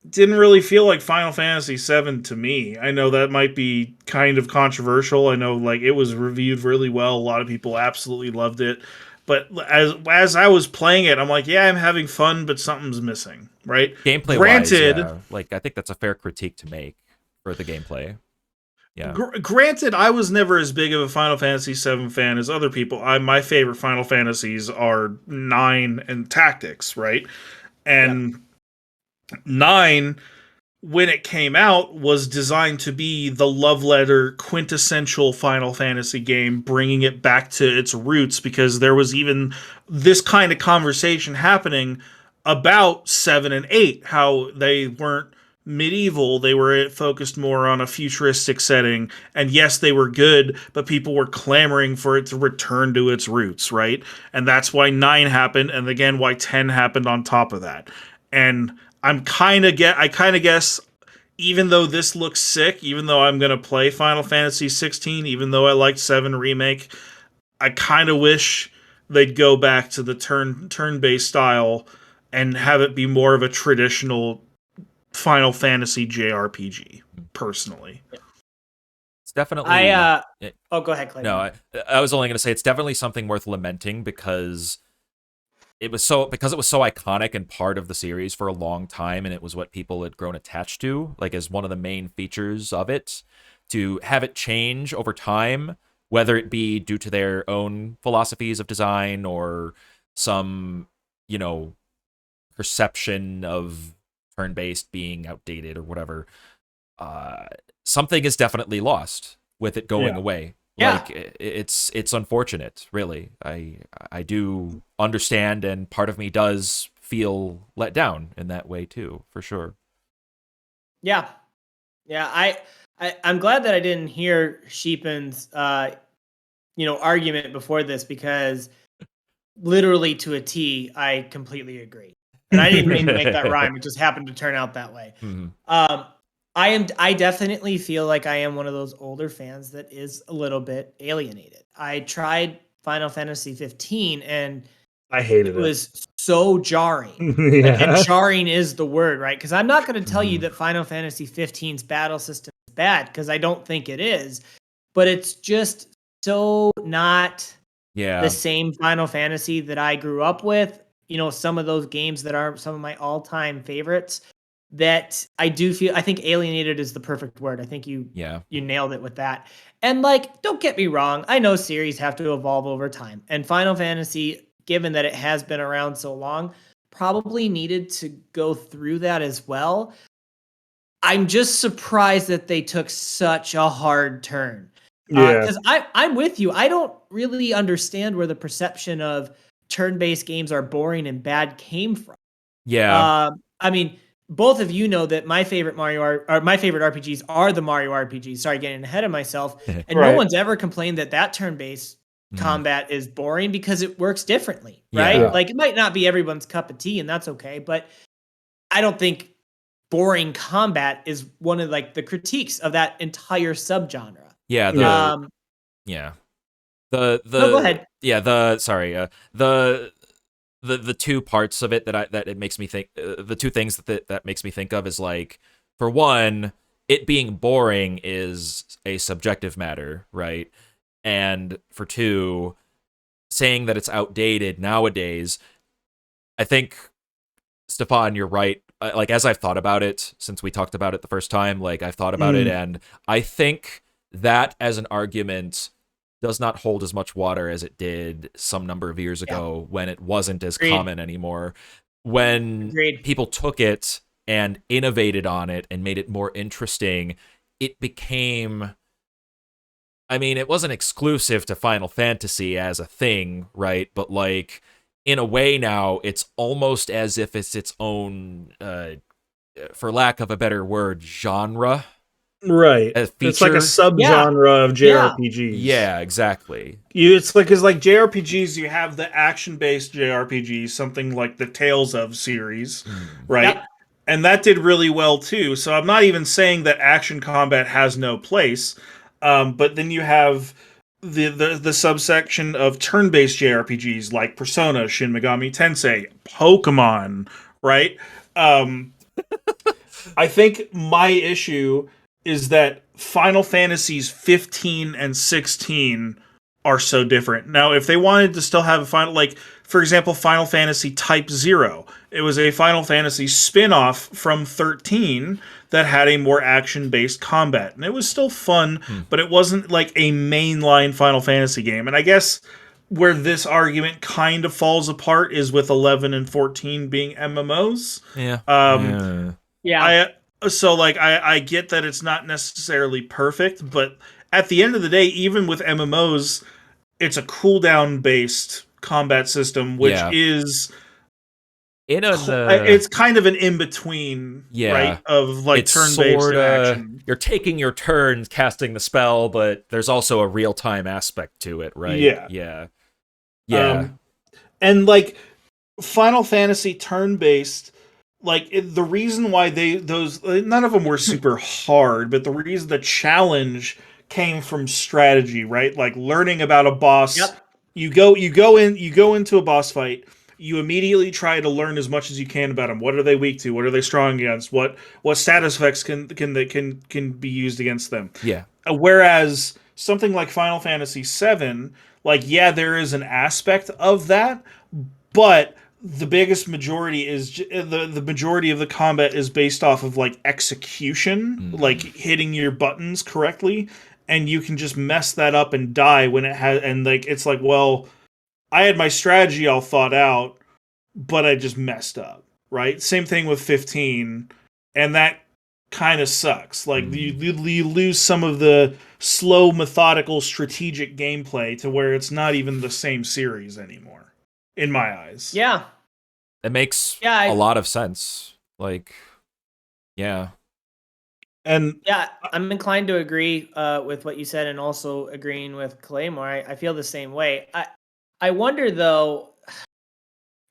didn't really feel like Final Fantasy VII to me. I know that might be kind of controversial. I know like it was reviewed really well. A lot of people absolutely loved it. But as I was playing it, I'm like, yeah, I'm having fun, but something's missing, right? Gameplay Granted, wise, yeah. Like I think that's a fair critique to make for the gameplay. Yeah. Granted, I was never as big of a Final Fantasy VII fan as other people. My favorite Final Fantasies are 9 and Tactics, right? And 9, when it came out, was designed to be the love letter quintessential Final Fantasy game, bringing it back to its roots, because there was even this kind of conversation happening about 7 and 8, how they weren't medieval, they were focused more on a futuristic setting, and yes, they were good, but people were clamoring for it to return to its roots, right? And that's why 9 happened, and again, why 10 happened on top of that. And I kind of guess even though this looks sick, even though I'm gonna play Final Fantasy 16, even though I liked 7 Remake, I kind of wish they'd go back to the turn-based style and have it be more of a traditional Final Fantasy JRPG. Personally, It's definitely. Oh, go ahead, Clay. No, I was only going to say it's definitely something worth lamenting because it was so iconic and part of the series for a long time, and it was what people had grown attached to, like as one of the main features of it. To have it change over time, whether it be due to their own philosophies of design or some, perception of turn-based being outdated or whatever, something is definitely lost with it going away. Yeah. Like it's unfortunate, really. I do understand, and part of me does feel let down in that way too, for sure. Yeah. I'm glad that I didn't hear Sheepan's argument before this, because literally to a T, I completely agree. And I didn't mean to make that rhyme. It just happened to turn out that way. Mm-hmm. I definitely feel like I am one of those older fans that is a little bit alienated. I tried Final Fantasy 15 and I hated it. It was so jarring. Yeah. And jarring is the word, right? Because I'm not going to tell you that Final Fantasy 15's battle system is bad, because I don't think it is. But it's just so not the same Final Fantasy that I grew up with. Some of those games that are some of my all-time favorites, that I think alienated is the perfect word. I think you nailed it with that. And don't get me wrong, I know series have to evolve over time. And Final Fantasy, given that it has been around so long, probably needed to go through that as well. I'm just surprised that they took such a hard turn. Because I'm with you. I don't really understand where the perception of turn-based games are boring and bad came from. Yeah. I mean, both of you know that my favorite my favorite RPGs are the Mario RPGs. Sorry, getting ahead of myself. And no one's ever complained that turn-based combat is boring, because it works differently, right? Yeah. Like, it might not be everyone's cup of tea, and that's okay. But I don't think boring combat is one of the critiques of that entire subgenre. Yeah. No, go ahead. Yeah. The two parts of it that it makes me think, the two things that makes me think of is, like, for one, it being boring is a subjective matter, right? And for two, saying that it's outdated nowadays, I think, Stefan, you're right. Like, as I've thought about it since we talked about it the first time, like, I've thought about it, and I think that as an argument does not hold as much water as it did some number of years ago, when it wasn't as common anymore. When people took it and innovated on it and made it more interesting, it became... I mean, it wasn't exclusive to Final Fantasy as a thing, right? But, like, in a way now, it's almost as if it's its own, for lack of a better word, genre. Right. It's like a subgenre of JRPGs. Yeah, exactly. It's like, because like JRPGs, you have the action-based JRPGs, something like the Tales of series, right? Yep. And that did really well too. So I'm not even saying that action combat has no place, but then you have the subsection of turn-based JRPGs like Persona, Shin Megami Tensei, Pokemon, right? I think my issue is that Final Fantasies 15 and 16 are so different. Now, if they wanted to still have a final, like, for example, Final Fantasy Type 0, it was a Final Fantasy spin-off from 13 that had a more action-based combat. And it was still fun, but it wasn't like a mainline Final Fantasy game. And I guess where this argument kind of falls apart is with 11 and 14 being MMOs. So, like, I get that it's not necessarily perfect, but at the end of the day, even with MMOs, it's a cooldown-based combat system, which is... it's kind of an in-between, right, of, like, turn-based and action. You're taking your turns casting the spell, but there's also a real-time aspect to it, right? Yeah. And, like, Final Fantasy turn-based... like the reason why those none of them were super hard, but the challenge came from strategy, right? Like learning about a boss. Yep. You go into a boss fight. You immediately try to learn as much as you can about them. What are they weak to? What are they strong against? What status effects can be used against them? Yeah. Whereas something like Final Fantasy VII, like yeah, there is an aspect of that, but the biggest majority is the majority of the combat is based off of like execution, like hitting your buttons correctly, and you can just mess that up and die when it has. And like it's like, well, I had my strategy all thought out, but I just messed up. Right? Same thing with 15, and that kind of sucks. Like you lose some of the slow, methodical, strategic gameplay to where it's not even the same series anymore, in my eyes. Yeah. It makes a lot of sense. Like, yeah. And yeah, I'm inclined to agree with what you said, and also agreeing with Claymore. I feel the same way. I wonder though,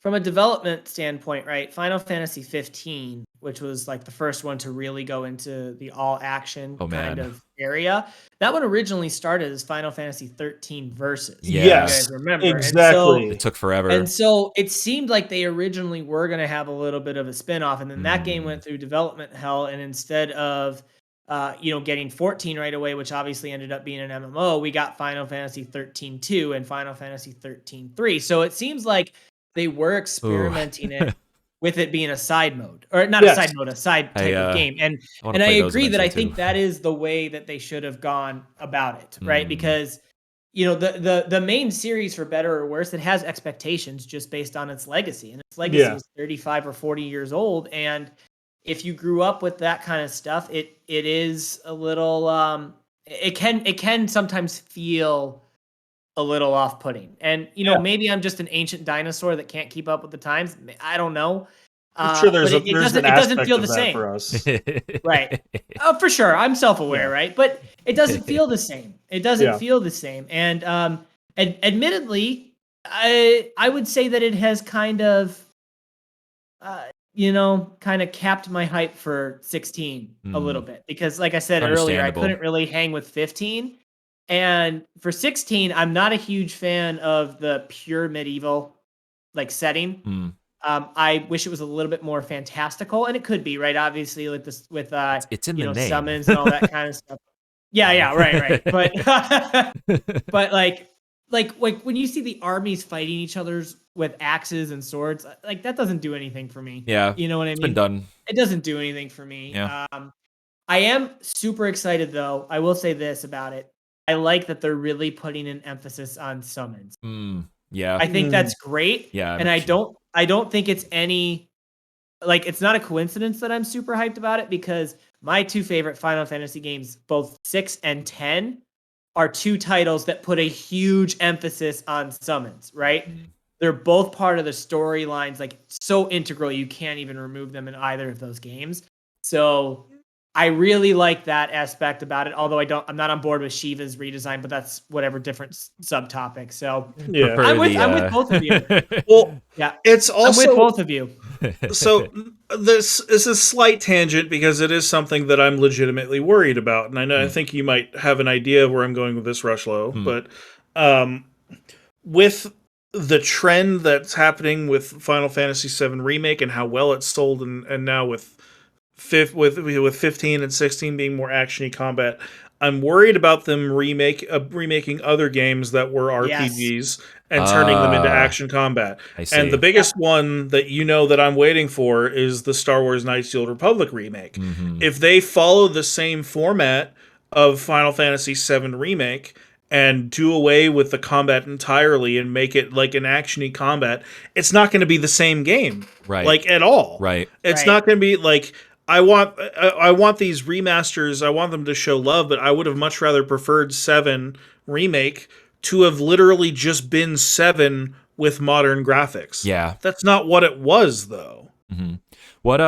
from a development standpoint, right? Final Fantasy 15, which was like the first one to really go into the all action kind of area, that one originally started as Final Fantasy 13 Versus. yes, you guys remember exactly. And so, it took forever, and so it seemed like they originally were going to have a little bit of a spin-off, and then that game went through development hell, and instead of getting 14 right away, which obviously ended up being an MMO, we got Final Fantasy 13 2 and Final Fantasy 13 3. So it seems like they were experimenting it with it being a side mode, or not a side mode, a side type of game. And I agree that I think that is the way that they should have gone about it, right? Because the main series, for better or worse, it has expectations just based on its legacy, and its legacy is 35 or 40 years old. And if you grew up with that kind of stuff, it is a little it can sometimes feel a little off-putting. And maybe I'm just an ancient dinosaur that can't keep up with the times. I don't know. I'm sure there's it doesn't feel the same for us. Right. Oh, for sure. I'm self-aware, right? But it doesn't feel the same. It doesn't feel the same. And admittedly, I would say that it has kind of capped my hype for 16 a little bit, because like I said earlier, I couldn't really hang with 15. And for 16, I'm not a huge fan of the pure medieval like setting. I wish it was a little bit more fantastical, and it could be, right? Obviously, with this, with it's in the name. Summons and all that kind of stuff. Yeah, right. But like when you see the armies fighting each other's with axes and swords, like that doesn't do anything for me. Yeah, you know what I mean? It's been done. It doesn't do anything for me. Yeah. I am super excited though. I will say this about it. I like that they're really putting an emphasis on summons. Yeah. I think that's great. Yeah. And I don't think it's it's not a coincidence that I'm super hyped about it, because my two favorite Final Fantasy games, both 6 and 10, are two titles that put a huge emphasis on summons, right? They're both part of the storylines, like so integral you can't even remove them in either of those games. So I really like that aspect about it, although I'm not on board with Shiva's redesign, but that's whatever, different subtopic. So yeah, I'm with both of you. Well, yeah, it's also I'm with both of you. So this is a slight tangent, because it is something that I'm legitimately worried about, and I think you might have an idea of where I'm going with this, Rushlow. But with the trend that's happening with Final Fantasy VII Remake and how well it's sold, and now with 15 and 16 being more actiony combat, I'm worried about them remaking other games that were RPGs and turning them into action combat. And the biggest one that that I'm waiting for is the Star Wars Knights of the Old Republic remake. If they follow the same format of Final Fantasy VII Remake and do away with the combat entirely and make it like an actiony combat, it's not going to be the same game, right? Like at all, right? It's not going to be like. I want these remasters. I want them to show love, but I would have much rather preferred 7 Remake to have literally just been 7 with modern graphics. Yeah, that's not what it was, though. What?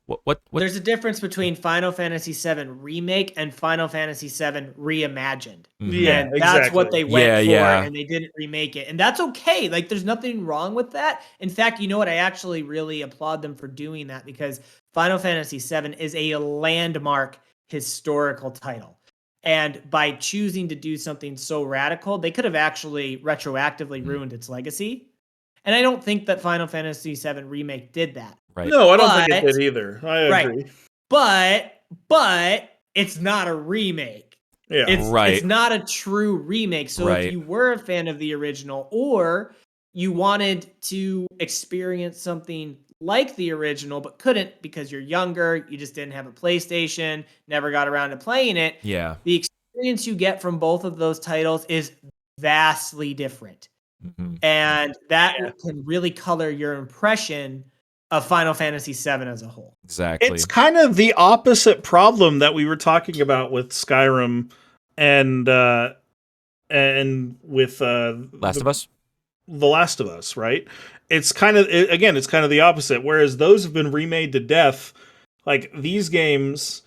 What? There's a difference between Final Fantasy VII Remake and Final Fantasy VII Reimagined. Yeah, And that's what they went for, and they didn't remake it. And that's okay. Like, there's nothing wrong with that. In fact, you know what? I actually really applaud them for doing that, because Final Fantasy VII is a landmark historical title. And by choosing to do something so radical, they could have actually retroactively ruined its legacy. And I don't think that Final Fantasy VII Remake did that. Right. No, I don't think it did either. I agree. But it's not a remake. Yeah. It's not a true remake. So if you were a fan of the original, or you wanted to experience something like the original but couldn't because you're younger, you just didn't have a PlayStation, never got around to playing it. Yeah. The experience you get from both of those titles is vastly different. And that can really color your impression of Final Fantasy VII as a whole. Exactly. It's kind of the opposite problem that we were talking about with Skyrim and with Last of Us? The Last of Us, right? It's kind of the opposite. Whereas those have been remade to death, like these games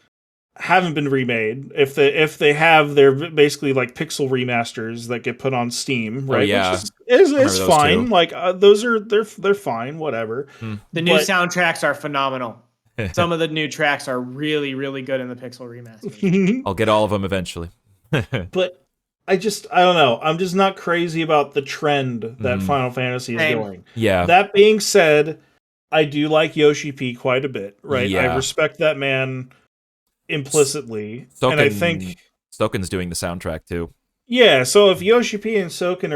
haven't been remade. If they have, they're basically like pixel remasters that get put on Steam, right? Oh, yeah. Which is fine. Like they're fine, whatever. The new soundtracks are phenomenal. Some of the new tracks are really, really good in the pixel remaster. I'll get all of them eventually. But I don't know. I'm just not crazy about the trend that Final Fantasy is going. Yeah. That being said, I do like Yoshi P quite a bit, right? Yeah. I respect that man implicitly, and I think Soken's doing the soundtrack too. Yeah, so if Yoshi P and Soken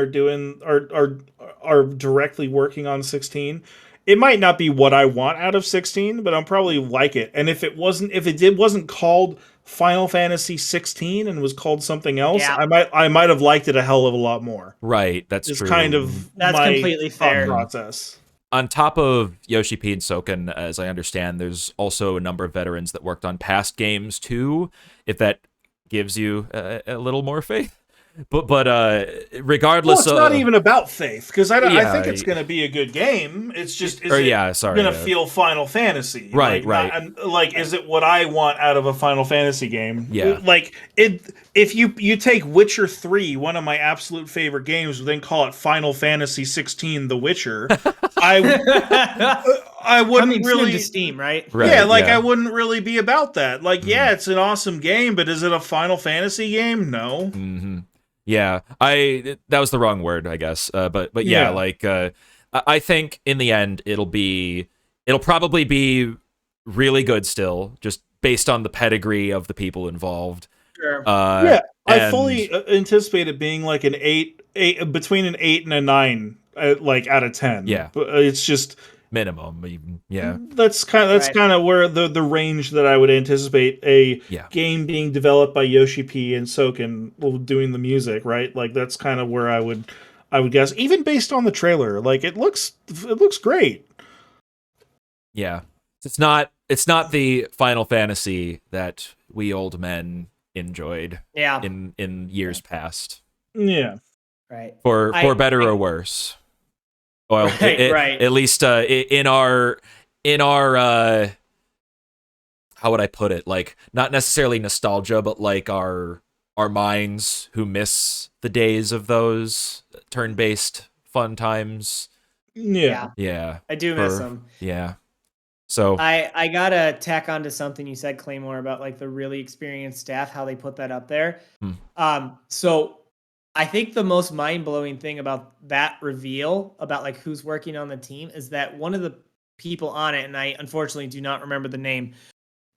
are directly working on 16, it might not be what I want out of 16, but I'll probably like it. And if it wasn't called Final Fantasy 16 and was called something else, I might have liked it a hell of a lot more. Right, that's It's true. kind of that's my completely fair process. On top of Yoshi P and Soken, as I understand, there's also a number of veterans that worked on past games too, if that gives you a little more faith. But regardless, it's not even about faith, because I think it's going to be a good game. It's just going to feel Final Fantasy, right? Is it what I want out of a Final Fantasy game? Yeah, like if you take Witcher 3, one of my absolute favorite games, then call it Final Fantasy 16: The Witcher, I wouldn't really to Steam, right? Yeah, I wouldn't really be about that. Like, it's an awesome game, but is it a Final Fantasy game? No. Yeah, that was the wrong word, I guess. But yeah, I think in the end it'll probably be really good still, just based on the pedigree of the people involved. Sure. I fully anticipate it being like an 8 between an 8 and a 9, out of 10. Yeah, but it's just minimum even. Yeah, that's kind of where the range that I would anticipate a game being developed by Yoshi P and Soken doing the music, right? Like that's kind of where I would guess, even based on the trailer. Like it looks great. Yeah, it's not the Final Fantasy that we old men enjoyed in years past. Yeah, right. For better or worse. Well, right. At least in our how would I put it? Like, not necessarily nostalgia, but like our minds who miss the days of those turn-based fun times. Yeah. I do miss them. Yeah. So I gotta tack on to something you said, Claymore, about like the really experienced staff, how they put that up there. So I think the most mind-blowing thing about that reveal about like who's working on the team is that one of the people on it, and I unfortunately do not remember the name,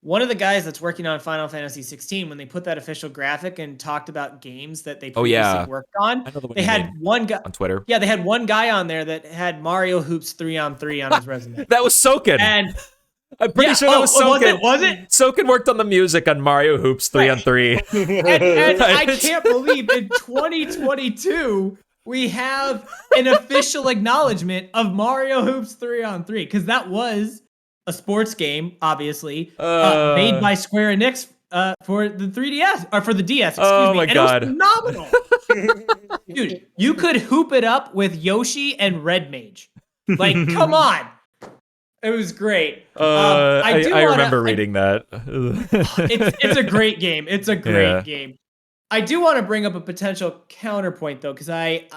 one of the guys that's working on Final Fantasy 16, when they put that official graphic and talked about games that they previously worked on, they had one guy on Twitter. Yeah, they had one guy on there that had Mario Hoops 3-on-3 on his resume. That was Soken. And I'm pretty sure that was Soken. Was it? Soken worked on the music on Mario Hoops 3-on-3. And I can't believe in 2022 we have an official acknowledgement of Mario Hoops 3-on-3, because that was a sports game, obviously, made by Square Enix for the 3DS or for the DS. Excuse me. My God! It was phenomenal, dude. You could hoop it up with Yoshi and Red Mage. Like, come on. It was great. I remember reading that. It's a great game. It's a great Yeah. game. I do want to bring up a potential counterpoint though, because I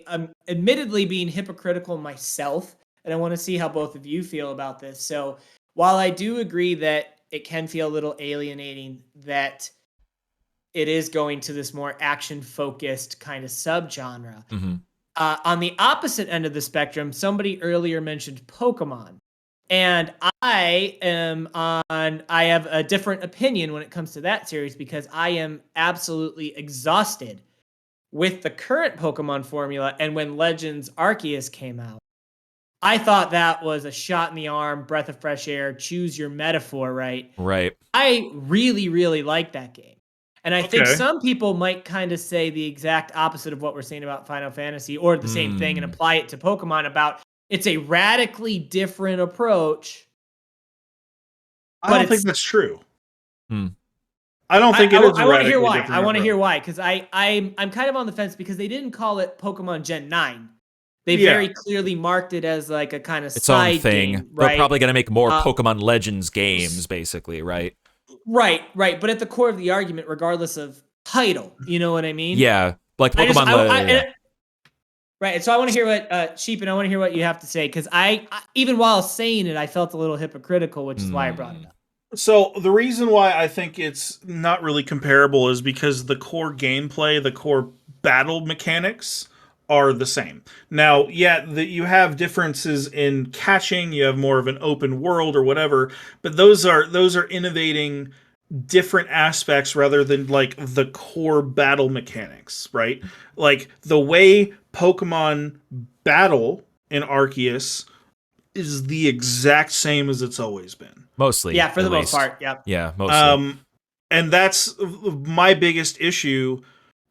am admittedly being hypocritical myself, and I want to see how both of you feel about this. So while I do agree that it can feel a little alienating that it is going to this more action-focused kind of subgenre, on the opposite end of the spectrum, somebody earlier mentioned Pokemon. And I have a different opinion when it comes to that series because I am absolutely exhausted with the current Pokemon formula. And when Legends Arceus came out, I thought that was a shot in the arm, breath of fresh air, choose your metaphor, right? Right. I really, really like that game. And I think some people might kind of say the exact opposite of what we're saying about Final Fantasy, or the same thing and apply it to Pokemon about it's a radically different approach. I don't think that's true. I don't think it is. I want to hear why. I want to hear why, because I'm kind of on the fence because they didn't call it Pokemon Gen 9. They very clearly marked it as like a kind of side own thing. Game, right? They're probably going to make more Pokemon Legends games, basically, right? Right. But at the core of the argument, regardless of title, you know what I mean? Yeah, like Pokemon. Right, and so I want to hear what Sheep, and I want to hear what you have to say, because I even while saying it, I felt a little hypocritical, which is why I brought it up. So the reason why I think it's not really comparable is because the core gameplay, the core battle mechanics are the same. Now, you have differences in catching, you have more of an open world or whatever, but those are innovating different aspects rather than like the core battle mechanics, right? Like the way Pokemon battle in Arceus is the exact same as it's always been. Mostly. Yeah, for the most part. Yeah. Yeah, mostly. And that's my biggest issue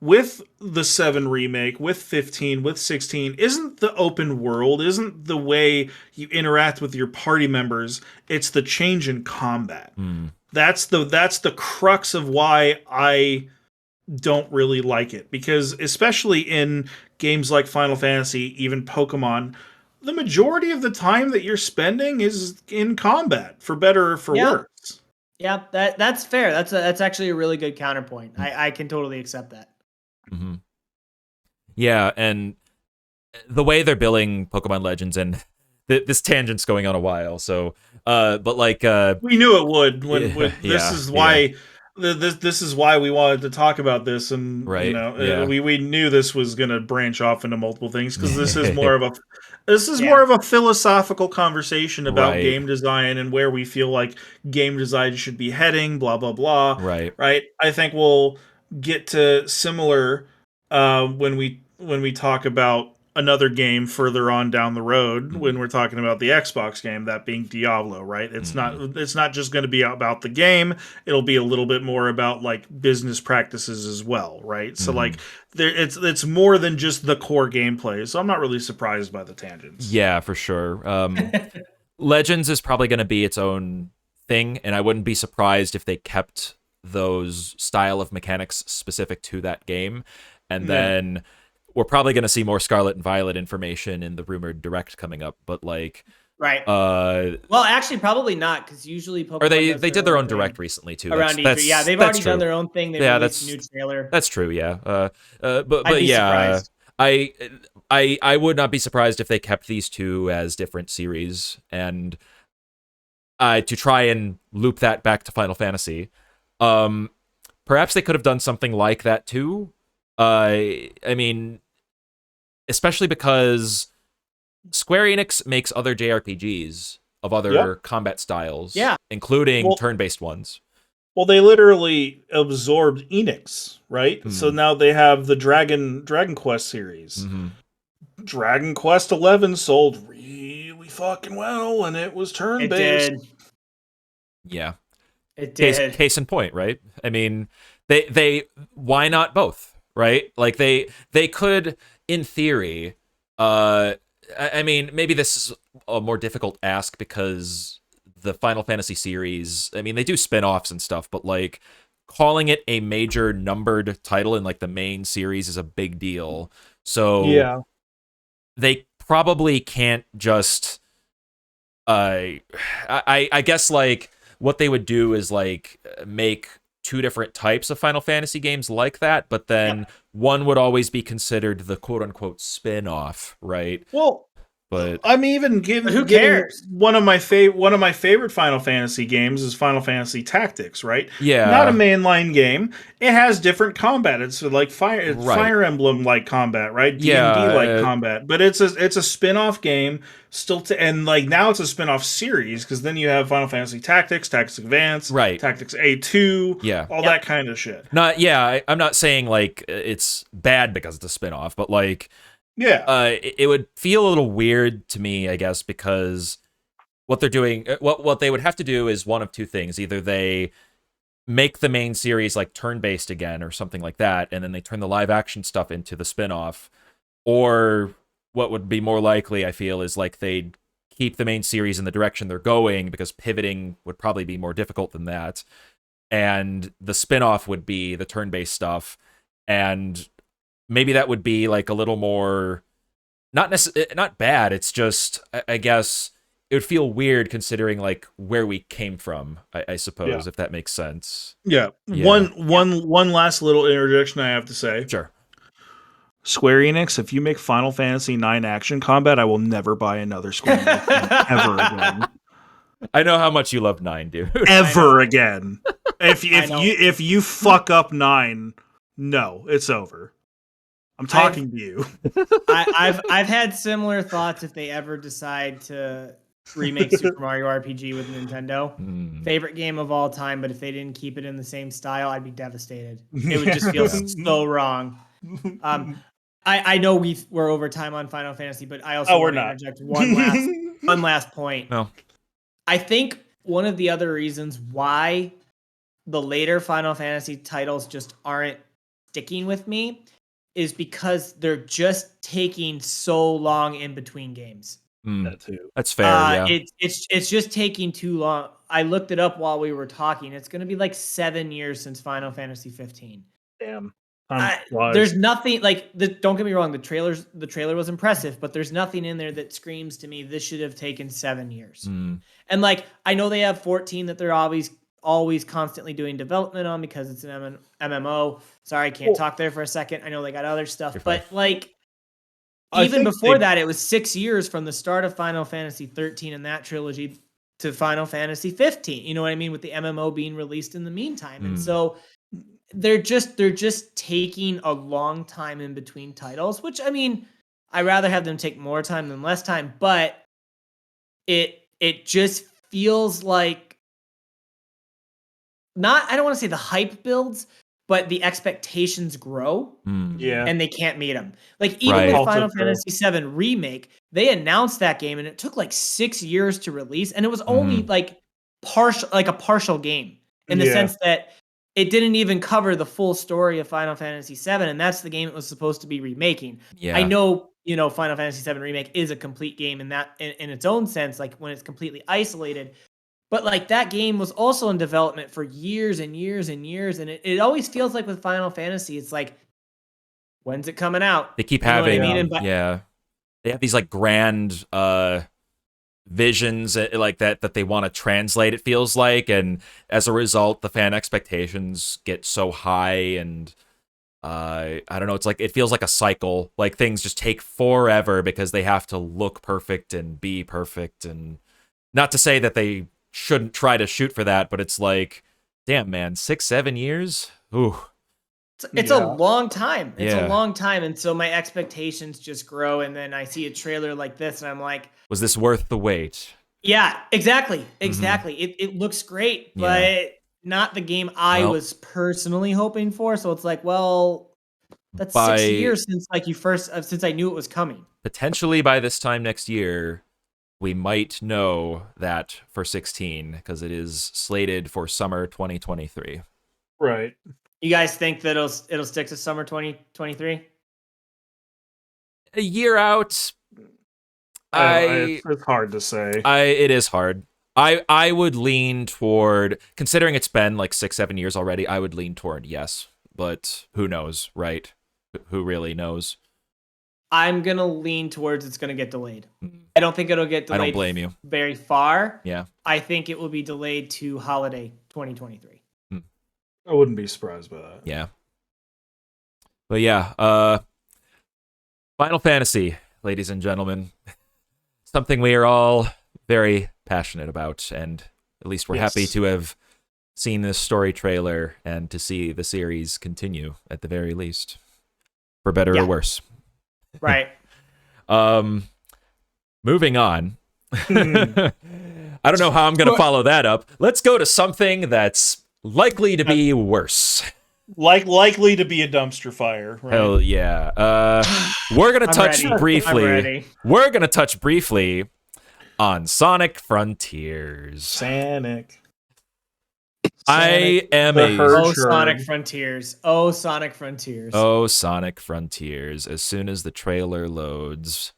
with the 7 remake, with 15, with 16, isn't the open world, isn't the way you interact with your party members, it's the change in combat. That's the crux of why I don't really like it, because especially in games like Final Fantasy, even Pokemon, the majority of the time that you're spending is in combat, for better or for worse. Yeah, that's fair. That's actually a really good counterpoint. I can totally accept that. Yeah, and the way they're billing Pokemon Legends, and this tangent's going on a while, so but like we knew it would this is why this is why we wanted to talk about this, and we knew this was going to branch off into multiple things, because this is more of a philosophical conversation about game design and where we feel like game design should be heading, blah blah blah. Right. I think we'll get to similar when we talk about another game further on down the road, when we're talking about the Xbox game, that being Diablo, right? It's not just going to be about the game, it'll be a little bit more about like business practices as well, right? So like it's more than just the core gameplay, so I'm not really surprised by the tangents. Yeah, for sure. Legends is probably going to be its own thing, and I wouldn't be surprised if they kept those style of mechanics specific to that game, and then we're probably going to see more Scarlet and Violet information in the rumored Direct coming up, but like... well, actually, probably not, because usually Pokemon... Or they did their own Direct recently, too. Around E3. Yeah, they've already done their own thing. They've released a new trailer. That's true, yeah. But yeah, surprised. I would not be surprised if they kept these two as different series, and to try and loop that back to Final Fantasy. Perhaps they could have done something like that, too. I mean, especially because Square Enix makes other JRPGs of other combat styles, including turn-based ones. Well, they literally absorbed Enix, right? So now they have the Dragon Quest series. Dragon Quest XI sold really fucking well, and it was turn-based. It did. Yeah. It did. Case in point, right? I mean, they why not both? Right? Like they could, in theory, I mean, maybe this is a more difficult ask because the Final Fantasy series, I mean, they do spin-offs and stuff, but like calling it a major numbered title in like the main series is a big deal. So they probably can't just I guess like what they would do is like make two different types of Final Fantasy games like that, but then one would always be considered the quote unquote spin-off, right? Well, But I'm even Who giving cares? one of my favorite Final Fantasy games is Final Fantasy Tactics, right? yeah, Not a mainline game. It has different combat. It's like right. Fire Emblem like combat, right? D&D Yeah, like combat. But it's a spin-off game still and like now it's a spin-off series because then you have Final Fantasy Tactics, Tactics Advance, right. Tactics A2, Yeah. all that kind of shit. I'm not saying like it's bad because it's a spin-off, but like Yeah. it would feel a little weird to me, I guess, because what they're doing, what they would have to do is one of two things. Either they make the main series like turn-based again or something like that, and then they turn the live action stuff into the spin-off, or what would be more likely, I feel, is like they'd keep the main series in the direction they're going because pivoting would probably be more difficult than that, and the spin-off would be the turn-based stuff, and maybe that would be like a little more not bad. It's just I guess it would feel weird considering like where we came from. I suppose if that makes sense. Yeah. Yeah. One last little interjection I have to say. Sure. Square Enix, if you make Final Fantasy IX action combat, I will never buy another Square Enix game ever again. I know how much you love 9, dude. Ever again. If you fuck up 9, no, it's over. I'm talking to you. I've had similar thoughts if they ever decide to remake Super Mario RPG with Nintendo. Favorite game of all time, but if they didn't keep it in the same style, I'd be devastated. It would just feel so wrong. I know we're over time on Final Fantasy, but I also want to interject one last point. No. I think one of the other reasons why the later Final Fantasy titles just aren't sticking with me is because they're just taking so long in between games. That too. That's fair. Yeah. It's just taking too long. I looked it up while we were talking. It's going to be like 7 years since Final Fantasy 15. Damn. There's nothing like don't get me wrong. The trailer was impressive, but there's nothing in there that screams to me this should have taken 7 years. And like I know they have 14 that they're always constantly doing development on because it's an MMO. Sorry, I can't talk there for a second. I know they got other stuff, but like even before that, it was 6 years from the start of Final Fantasy 13 and that trilogy to Final Fantasy 15. You know what I mean? With the MMO being released in the meantime, and so they're just taking a long time in between titles. Which I mean, I'd rather have them take more time than less time, but it just feels like I don't want to say the hype builds, but the expectations grow. Yeah. And they can't meet them. Like even with Final Fantasy VII Remake, they announced that game and it took like 6 years to release, and it was only like a partial game in the sense that it didn't even cover the full story of Final Fantasy VII, and that's the game it was supposed to be remaking. Yeah. I know, Final Fantasy VII Remake is a complete game in its own sense, like when it's completely isolated. But like that game was also in development for years and years and years, and it always feels like with Final Fantasy, it's like, when's it coming out? They keep having, they have these like grand visions like that they want to translate, it feels like, and as a result the fan expectations get so high, and I don't know, it's like it feels like a cycle, like things just take forever because they have to look perfect and be perfect, and not to say that they shouldn't try to shoot for that, but it's like, damn man, 6-7 years, ooh, it's a long time. It's a long time. And so my expectations just grow. And then I see a trailer like this and I'm like, was this worth the wait? Yeah, exactly. Exactly. It looks great, but not the game I was personally hoping for. So it's like, well, that's 6 years since since I knew it was coming. Potentially by this time next year, we might know that for 16, because it is slated for summer 2023. Right. You guys think that it'll stick to summer 2023? A year out. It's hard to say. It is hard. I would lean toward, considering it's been like 6-7 years already, I would lean toward yes, but who knows, right? Who really knows? I'm gonna lean towards it's gonna get delayed. I don't think it'll get delayed. I don't blame you. Very far. Yeah. I think it will be delayed to holiday 2023. I wouldn't be surprised by that. Yeah. But yeah, Final Fantasy, ladies and gentlemen, something we are all very passionate about, and at least we're happy to have seen this story trailer and to see the series continue at the very least, for better or worse. Right. Moving on. I don't know how I'm going to follow that up. Let's go to something that's likely to be worse. Likely to be a dumpster fire. Right? Hell yeah. We're gonna touch briefly. We're gonna touch briefly on Sonic Frontiers. Sonic. I am Sonic Frontiers. Oh, Sonic Frontiers. Oh, Sonic Frontiers. As soon as the trailer loads.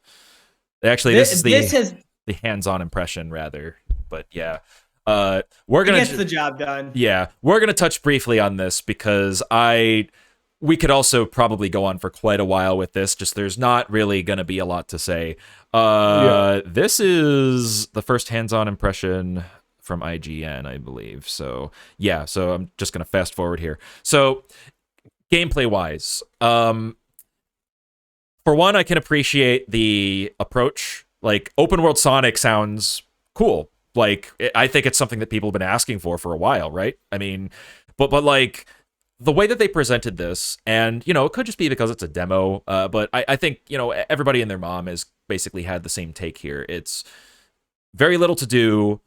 Actually, this is the hands-on impression, rather. But yeah. We're gonna get the job done. Yeah, we're gonna touch briefly on this because we could also probably go on for quite a while with this. Just there's not really gonna be a lot to say. This is the first hands-on impression from IGN, I believe. So yeah, so I'm just gonna fast forward here. So gameplay-wise, for one, I can appreciate the approach. Like open world Sonic sounds cool. Like, I think it's something that people have been asking for a while, right? I mean, but like, the way that they presented this, and, you know, it could just be because it's a demo, but I think, you know, everybody and their mom has basically had the same take here. It's very little to do,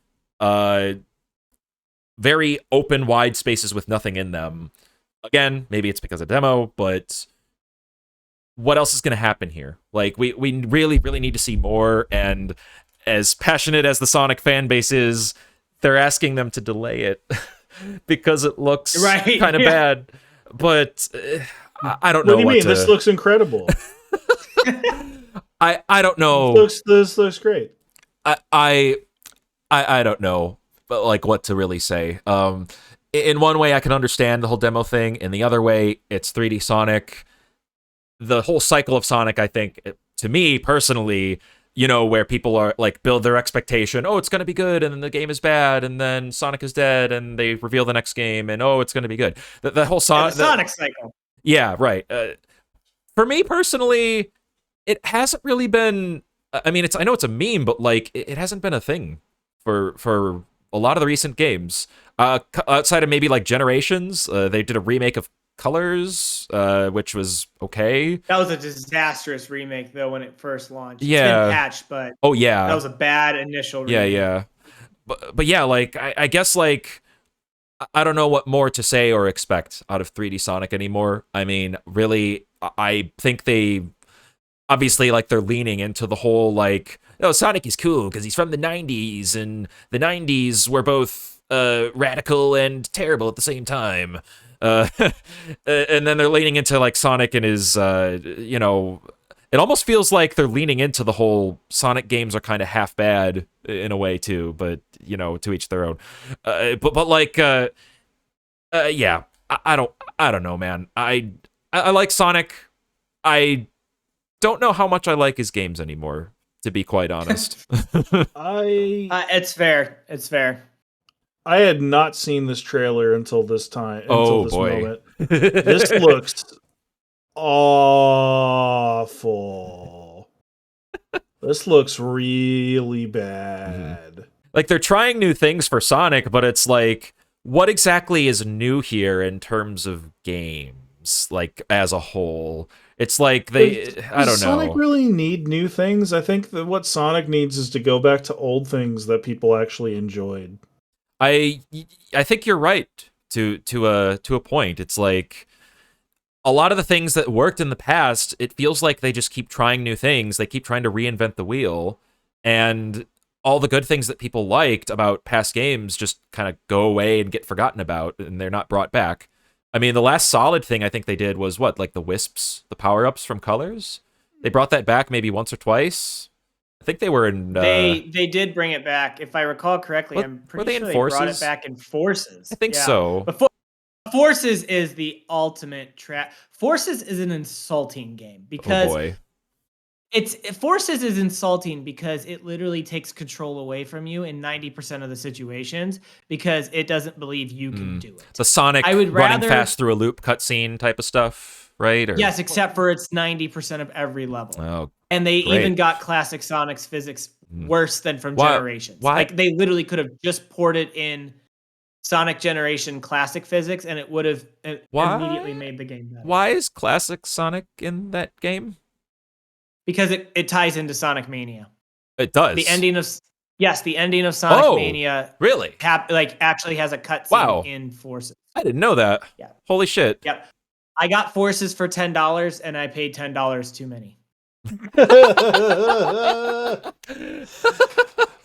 very open, wide spaces with nothing in them. Again, maybe it's because of demo, but what else is going to happen here? Like, we really, really need to see more, and as passionate as the Sonic fan base is, they're asking them to delay it because it looks kind of bad. But I don't know. What do you mean? This looks incredible. I don't know. This looks great. I don't know, but like what to really say. In one way, I can understand the whole demo thing. In the other way, it's 3D Sonic. The whole cycle of Sonic, I think, to me personally, you know, where people are like build their expectation, oh, it's going to be good, and then the game is bad, and then Sonic is dead, and they reveal the next game, and oh, it's going to be good. The whole Sonic cycle. Yeah, right. For me personally, it hasn't really been. I mean, I know it's a meme, but like, it hasn't been a thing for a lot of the recent games. Outside of maybe like Generations, they did a remake of Colors, which was okay. That was a disastrous remake though when it first launched. Yeah, it's been patched, but that was a bad initial remake. Yeah. But yeah, like I guess like I don't know what more to say or expect out of 3D Sonic anymore. I mean, really, I think they obviously like they're leaning into the whole like, oh, Sonic is cool because he's from the 90s, and the 90s were both radical and terrible at the same time. And then they're leaning into like Sonic and his, you know, it almost feels like they're leaning into the whole Sonic games are kind of half bad in a way too, but you know, to each their own. But like, yeah, I don't know, man. I like Sonic. I don't know how much I like his games anymore, to be quite honest. It's fair. It's fair. I had not seen this trailer until this time. Until this boy. moment. This looks awful. This looks really bad. Like, they're trying new things for Sonic, but it's like, what exactly is new here in terms of games? Like, as a whole, it's like I don't know. Does Sonic really need new things? I think that what Sonic needs is to go back to old things that people actually enjoyed. I think you're right to a point. It's like a lot of the things that worked in the past, it feels like they just keep trying new things. They keep trying to reinvent the wheel, and all the good things that people liked about past games just kind of go away and get forgotten about, and they're not brought back. I mean, the last solid thing I think they did was what, like the Wisps, the power-ups from Colors? They brought that back maybe once or twice. I think they were in. They did bring it back, if I recall correctly. I'm pretty sure they brought it back in Forces. I think so. But Forces is the ultimate trap. Forces is an insulting game because Forces is insulting because it literally takes control away from you in 90% of the situations because it doesn't believe you can do it. The Sonic I would running rather, fast through a loop cutscene type of stuff, right? Or, yes, except for it's 90% of every level. oh, And they great. even got classic Sonic's physics worse than from Why- Generations. why- Like they literally could have just ported in Sonic Generation classic physics and it would have immediately made the game better. Why is classic Sonic in that game? Because it ties into Sonic Mania. It does. The ending of Sonic Mania really? Actually has a cutscene in Forces. I didn't know that. Yeah. Holy shit. Yep. I got Forces for $10 and I paid $10 too many.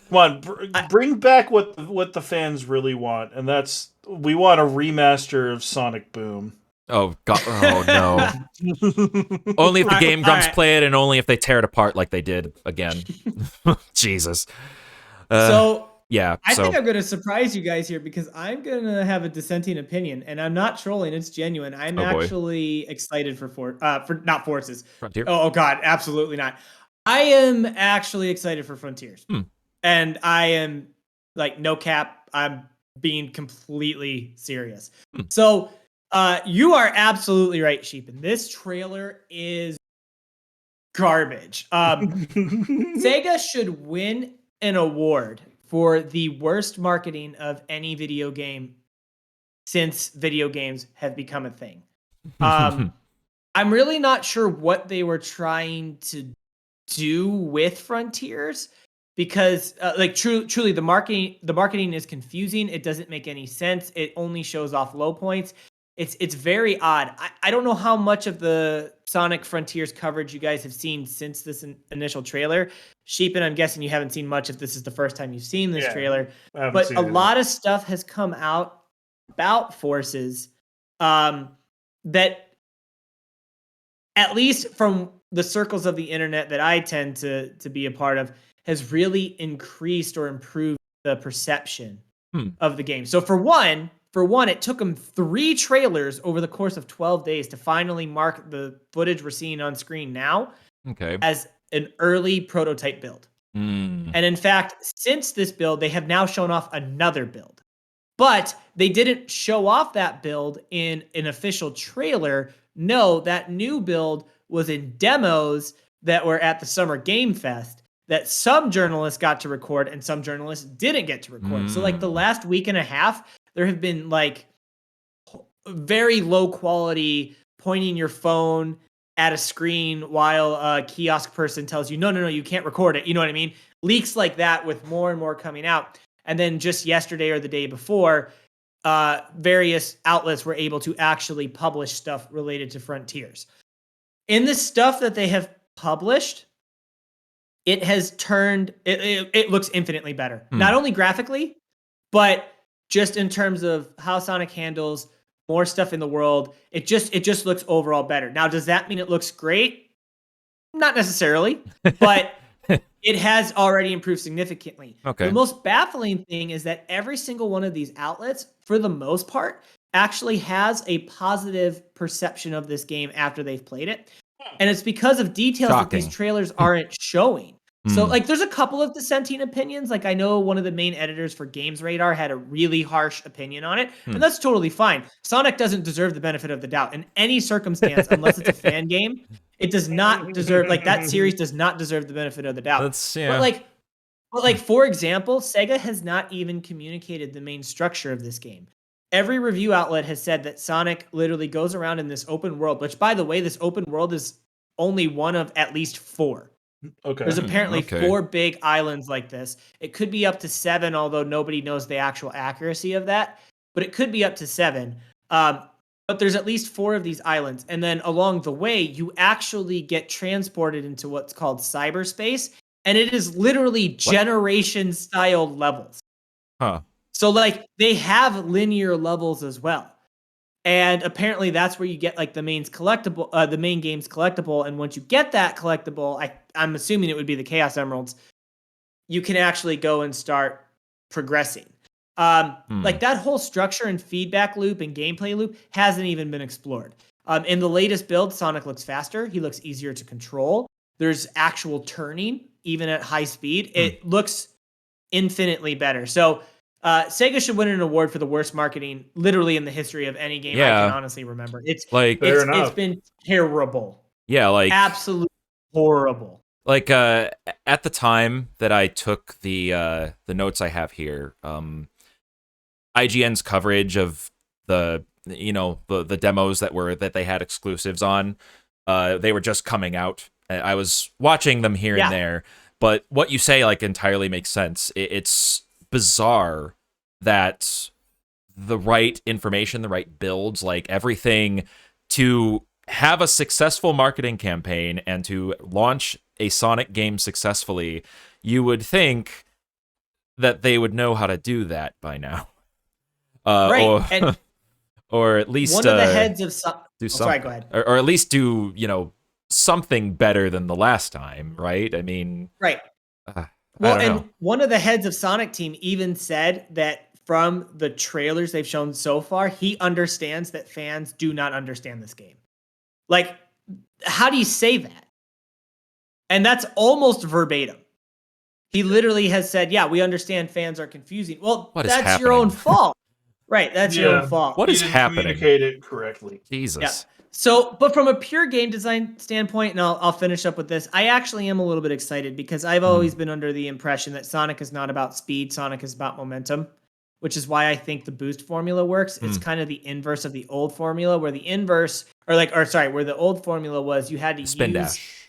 Come on, bring back what the fans really want, and that's we want a remaster of Sonic Boom. Oh god! Oh no! Only if the Game Grumps play it, and only if they tear it apart like they did again. Jesus. Yeah. I think I'm going to surprise you guys here because I'm going to have a dissenting opinion, and I'm not trolling. It's genuine. I'm actually excited for not Forces. Frontier. Oh god, absolutely not. I am actually excited for Frontiers, and I am like no cap. I'm being completely serious. So. You are absolutely right, Sheepin. This trailer is garbage. Sega should win an award for the worst marketing of any video game since video games have become a thing. I'm really not sure what they were trying to do with Frontiers because truly the marketing is confusing. It doesn't make any sense. It only shows off low points. It's very odd. I don't know how much of the Sonic Frontiers coverage you guys have seen since this initial trailer. Sheepin, I'm guessing you haven't seen much if this is the first time you've seen this trailer. But a lot of stuff has come out about Forces that, at least from the circles of the internet that I tend to be a part of, has really increased or improved the perception of the game. So for one, it took them 3 trailers over the course of 12 days to finally mark the footage we're seeing on screen now as an early prototype build. And in fact, since this build, they have now shown off another build. But they didn't show off that build in an official trailer. No, that new build was in demos that were at the Summer Game Fest that some journalists got to record and some journalists didn't get to record. So like the last week and a half, there have been like very low quality pointing your phone at a screen while a kiosk person tells you, no, you can't record it. You know what I mean? Leaks like that with more and more coming out. And then just yesterday or the day before, various outlets were able to actually publish stuff related to Frontiers. In the stuff that they have published, it has turned, it looks infinitely better. Not only graphically, but just in terms of how Sonic handles more stuff in the world. It just looks overall better. Now, does that mean it looks great? Not necessarily, but it has already improved significantly. Okay. The most baffling thing is that every single one of these outlets, for the most part, actually has a positive perception of this game after they've played it. And it's because of details that these trailers aren't showing. So, like, there's a couple of dissenting opinions. Like, I know one of the main editors for Games Radar had a really harsh opinion on it, and that's totally fine. Sonic doesn't deserve the benefit of the doubt in any circumstance, unless it's a fan game. It does not deserve, like, that series does not deserve the benefit of the doubt. But like, for example, Sega has not even communicated the main structure of this game. Every review outlet has said that Sonic literally goes around in this open world, which, by the way, this open world is only one of at least 4. Okay. There's apparently 4 big islands like this. It could be up to 7, although nobody knows the actual accuracy of that. But it could be up to 7. But there's at least 4 of these islands. And then along the way, you actually get transported into what's called cyberspace. And it is literally generation-style levels. So, like, they have linear levels as well. And apparently that's where you get like the main game's collectible. And once you get that collectible, I'm assuming it would be the Chaos Emeralds, you can actually go and start progressing. Like that whole structure and feedback loop and gameplay loop hasn't even been explored. In the latest build, Sonic looks faster. He looks easier to control. there's actual turning, even at high speed. It looks infinitely better. So Sega should win an award for the worst marketing literally in the history of any game I can honestly remember. It's been terrible. Yeah, like absolutely horrible. Like at the time that I took the notes I have here, IGN's coverage of the demos that they had exclusives on, they were just coming out. I was watching them here and there, but what you say like entirely makes sense. It's bizarre that the right information, the right builds, like everything to have a successful marketing campaign and to launch a Sonic game successfully, you would think that they would know how to do that by now. Right. Or at least one of the heads of do something. Sorry, go ahead. Or at least do, something better than the last time, right? I mean, right. Well, and one of the heads of Sonic team even said that from the trailers they've shown so far, he understands that fans do not understand this game. Like, how do you say that? And that's almost verbatim. He literally has said, yeah, we understand fans are confusing. Well, that's your own fault. Right, that's your own fault. What is happening? Communicate it correctly. Jesus. Yeah. So, but from a pure game design standpoint, and I'll finish up with this, I actually am a little bit excited because I've always been under the impression that Sonic is not about speed, Sonic is about momentum, which is why I think the boost formula works. It's kind of the inverse of the old formula, where where the old formula was you had to spin dash.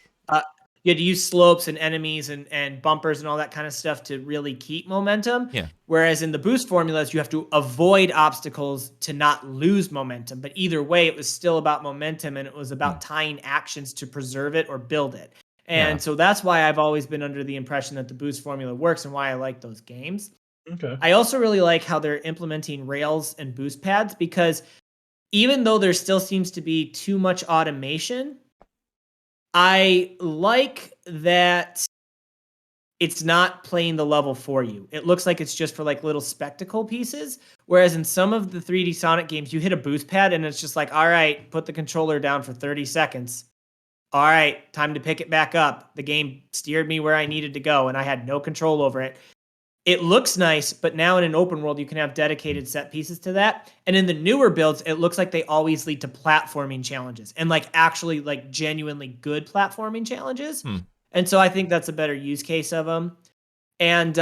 You had to use slopes and enemies and bumpers and all that kind of stuff to really keep momentum. Yeah. Whereas in the boost formulas, you have to avoid obstacles to not lose momentum. But either way, it was still about momentum, and it was about tying actions to preserve it or build it. And so that's why I've always been under the impression that the boost formula works and why I like those games. Okay. I also really like how they're implementing rails and boost pads, because even though there still seems to be too much automation, I like that it's not playing the level for you. It looks like it's just for like little spectacle pieces. Whereas in some of the 3D Sonic games, you hit a boost pad and it's just like, all right, put the controller down for 30 seconds. All right, time to pick it back up. The game steered me where I needed to go and I had no control over it. It looks nice, but now in an open world, you can have dedicated set pieces to that. And in the newer builds, it looks like they always lead to platforming challenges and like actually like genuinely good platforming challenges. And so I think that's a better use case of them. And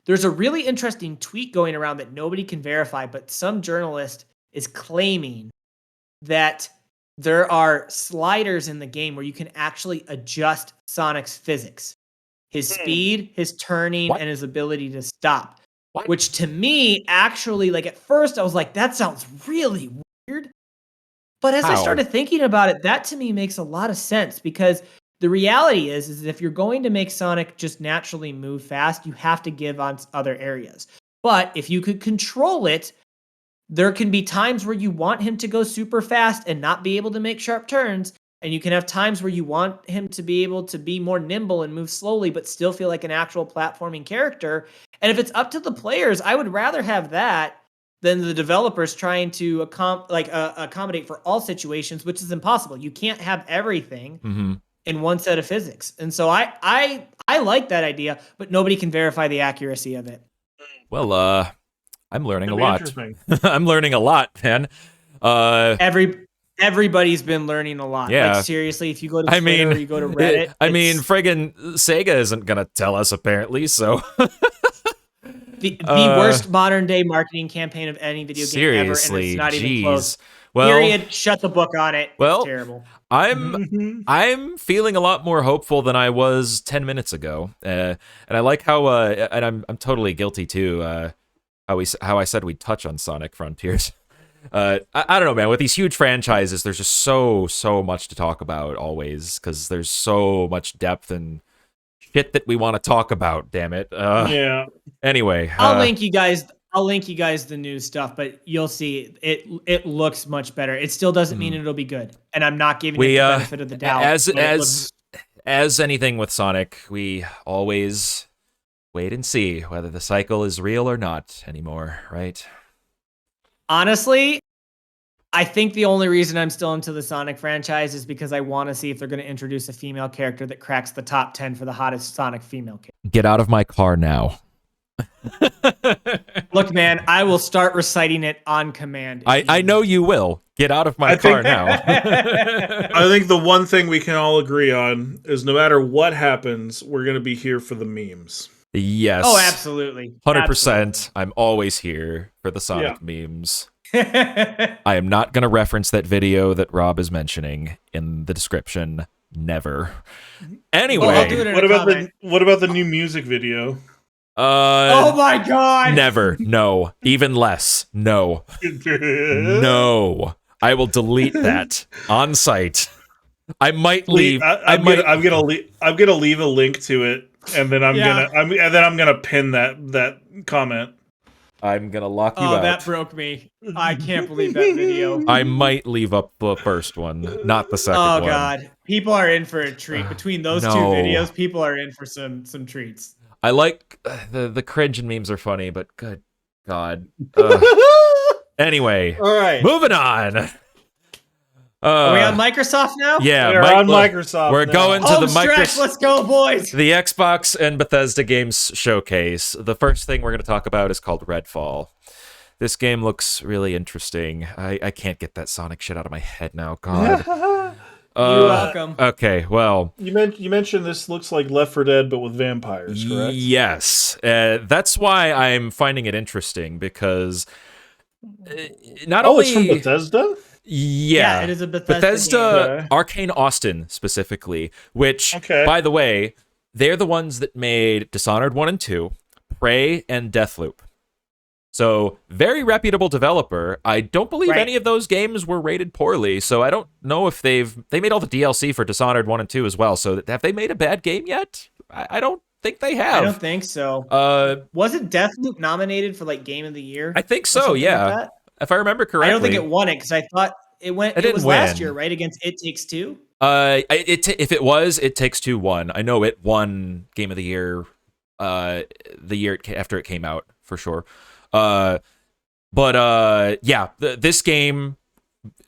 there's a really interesting tweet going around that nobody can verify, but some journalist is claiming that there are sliders in the game where you can actually adjust Sonic's physics. His speed, his turning, and his ability to stop. Which to me, actually, like at first I was like, that sounds really weird. But as I started thinking about it, that to me makes a lot of sense, because the reality is if you're going to make Sonic just naturally move fast, you have to give on other areas. But if you could control it, there can be times where you want him to go super fast and not be able to make sharp turns. And you can have times where you want him to be able to be more nimble and move slowly, but still feel like an actual platforming character. And if it's up to the players, I would rather have that than the developers trying to accommodate for all situations, which is impossible. You can't have everything in one set of physics. And so I like that idea, but nobody can verify the accuracy of it. Well, I'm learning a lot. I'm learning a lot, man. Everybody's been learning a lot. Yeah. Like, seriously, if you go to Twitter or you go to Reddit. Friggin' Sega isn't going to tell us, apparently, so. the worst modern day marketing campaign of any video game ever, and it's not even close. Well, period. Shut the book on it. Well, it's terrible. I'm feeling a lot more hopeful than I was 10 minutes ago. And I like how, and I'm totally guilty too, how I said we'd touch on Sonic Frontiers. I don't know, man. With these huge franchises, there's just so much to talk about always, because there's so much depth and shit that we want to talk about. Damn it. Yeah. Anyway, I'll link you guys the new stuff, but you'll see it looks much better. It still doesn't mean it'll be good, and I'm not giving it the benefit of the doubt. As anything with Sonic, we always wait and see whether the cycle is real or not anymore, right? Honestly, I think the only reason I'm still into the Sonic franchise is because I want to see if they're going to introduce a female character that cracks the top 10 for the hottest Sonic female character. Get out of my car now. Look, man, I will start reciting it on command. I know you will. Get out of my car now. I think the one thing we can all agree on is no matter what happens, we're going to be here for the memes. Yes. Oh, absolutely. 100%. Absolutely. I'm always here for the Sonic memes. I am not going to reference that video that Rob is mentioning in the description. Never. Anyway. Well, I'll do it in what about the new music video? Oh my god! Never. No. Even less. No. No. I will delete that on site. I might leave. I'm gonna leave a link to it, and then I'm gonna pin that comment. I'm gonna lock you out. Oh, that broke me. I can't believe that video. I might leave up the first one, not the second one. Oh god, people are in for a treat. Between those two videos, people are in for some treats. I like the cringe and memes are funny, but good god. Anyway, all right, moving on. Are we on Microsoft now? Yeah, we're on Microsoft. We're going to the Microsoft. Let's go, boys. The Xbox and Bethesda Games Showcase. The first thing we're going to talk about is called Redfall. This game looks really interesting. I can't get that Sonic shit out of my head now. God. You're welcome. Okay, well, you mentioned this looks like Left 4 Dead but with vampires, correct? Yes, that's why I'm finding it interesting because not only it's from Bethesda. Yeah, it is a Bethesda game. Arcane Austin specifically, which, by the way, they're the ones that made Dishonored 1 and 2, Prey, and Deathloop. So, very reputable developer. I don't believe any of those games were rated poorly, so I don't know if they made all the DLC for Dishonored 1 and 2 as well, so have they made a bad game yet? I don't think they have. I don't think so. Wasn't Deathloop nominated for, like, Game of the Year? I think so, yeah. Like if I remember correctly. I don't think it won it, because I thought it was last year, right? Against It Takes Two? If it was, It Takes Two won. I know it won Game of the Year the year after it came out, for sure. This game,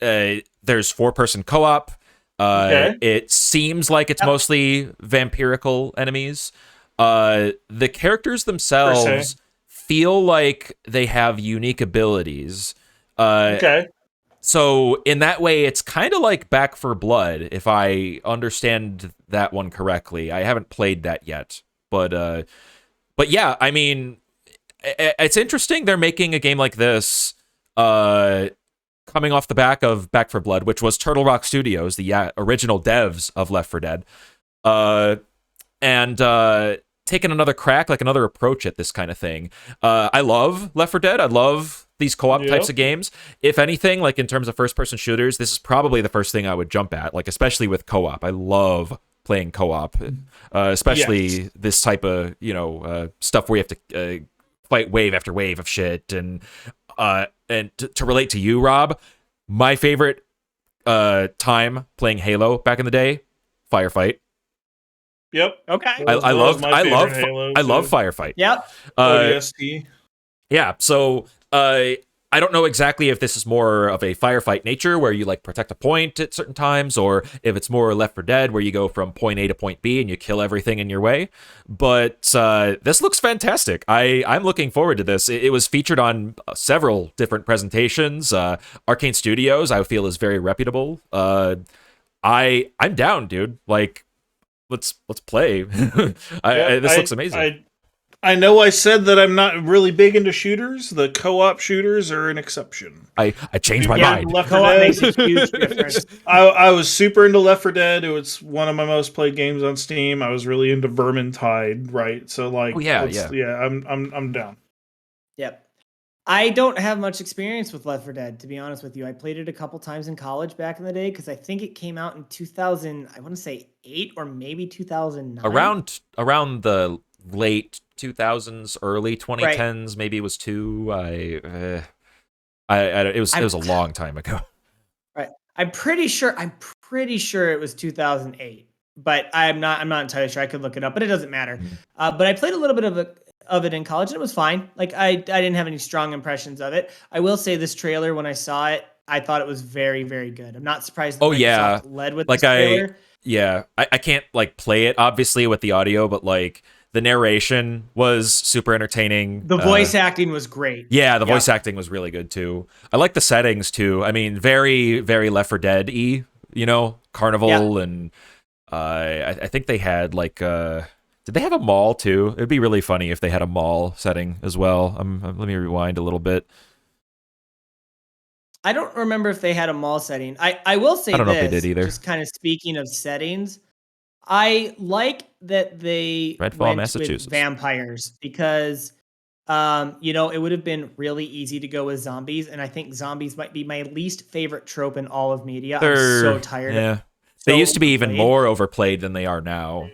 there's 4-person co-op. It seems like it's mostly vampirical enemies. The characters themselves feel like they have unique abilities. So in that way, it's kind of like Back 4 Blood, if I understand that one correctly. I haven't played that yet, but yeah, I mean, it's interesting they're making a game like this coming off the back of Back 4 Blood, which was Turtle Rock Studios, the original devs of Left 4 Dead, and taking another crack, like another approach at this kind of thing. I love Left 4 Dead. I love these co-op types of games. If anything, like in terms of first-person shooters, this is probably the first thing I would jump at, like especially with co-op. I love playing co-op, especially this type of stuff where you have to fight wave after wave of shit, and to relate to you, Rob, my favorite time playing Halo back in the day, firefight. Yep. Okay. I love firefight. Yep. ODST. Yeah. So I don't know exactly if this is more of a firefight nature where you like protect a point at certain times, or if it's more Left 4 Dead where you go from point A to point B and you kill everything in your way. But this looks fantastic. I'm looking forward to this. It was featured on several different presentations. Arcane Studios, I feel, is very reputable. I'm down, dude. Like, let's play. This looks amazing. I know I said that I'm not really big into shooters. The co-op shooters are an exception. I changed my mind. Co-op makes a huge difference. I was super into Left 4 Dead. It was one of my most played games on Steam. I was really into Vermintide, right? So like, I'm down. Yep. I don't have much experience with Left 4 Dead, to be honest with you. I played it a couple times in college back in the day because I think it came out in 2000. I want to say 8 or maybe 2009. Around the late 2000s, early 2010s, maybe it was 2. It was a long time ago. Right. I'm pretty sure it was 2008, but I'm not entirely sure. I could look it up, but it doesn't matter. But I played a little bit of it in college, and it was fine. Like I didn't have any strong impressions of it. I will say this trailer, when I saw it, I thought it was very, very good. I'm not surprised that Oh, Microsoft yeah. led with Like, this trailer. I can't, like, play it, obviously, with the audio, but, like, the narration was super entertaining. The voice acting was great. Yeah, the voice acting was really good, too. I like the settings, too. I mean, very, very Left 4 Dead-y, you know? Carnival, and I think they had, like, did they have a mall, too? It'd be really funny if they had a mall setting as well. Let me rewind a little bit. I don't remember if they had a mall setting. I will say I don't know this, if they did either. just kind of speaking of settings, I like that they Redfall, went Massachusetts. with vampires because, you know, it would have been really easy to go with zombies, and I think zombies might be my least favorite trope in all of media. I'm so tired of it. They used to be even more overplayed than they are now,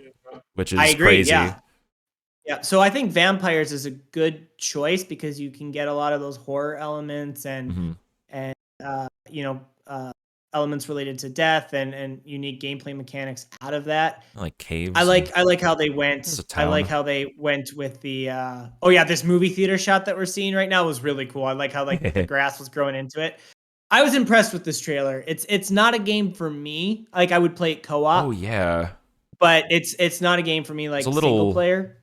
which is crazy. Yeah, so I think vampires is a good choice because you can get a lot of those horror elements and you know, elements related to death and unique gameplay mechanics out of that. Like caves. I like how they went. I like how they went with the this movie theater shot that we're seeing right now was really cool. I like how like the grass was growing into it. I was impressed with this trailer. It's not a game for me. Like I would play it co-op. Oh yeah. But it's not a game for me like it's a little... single player.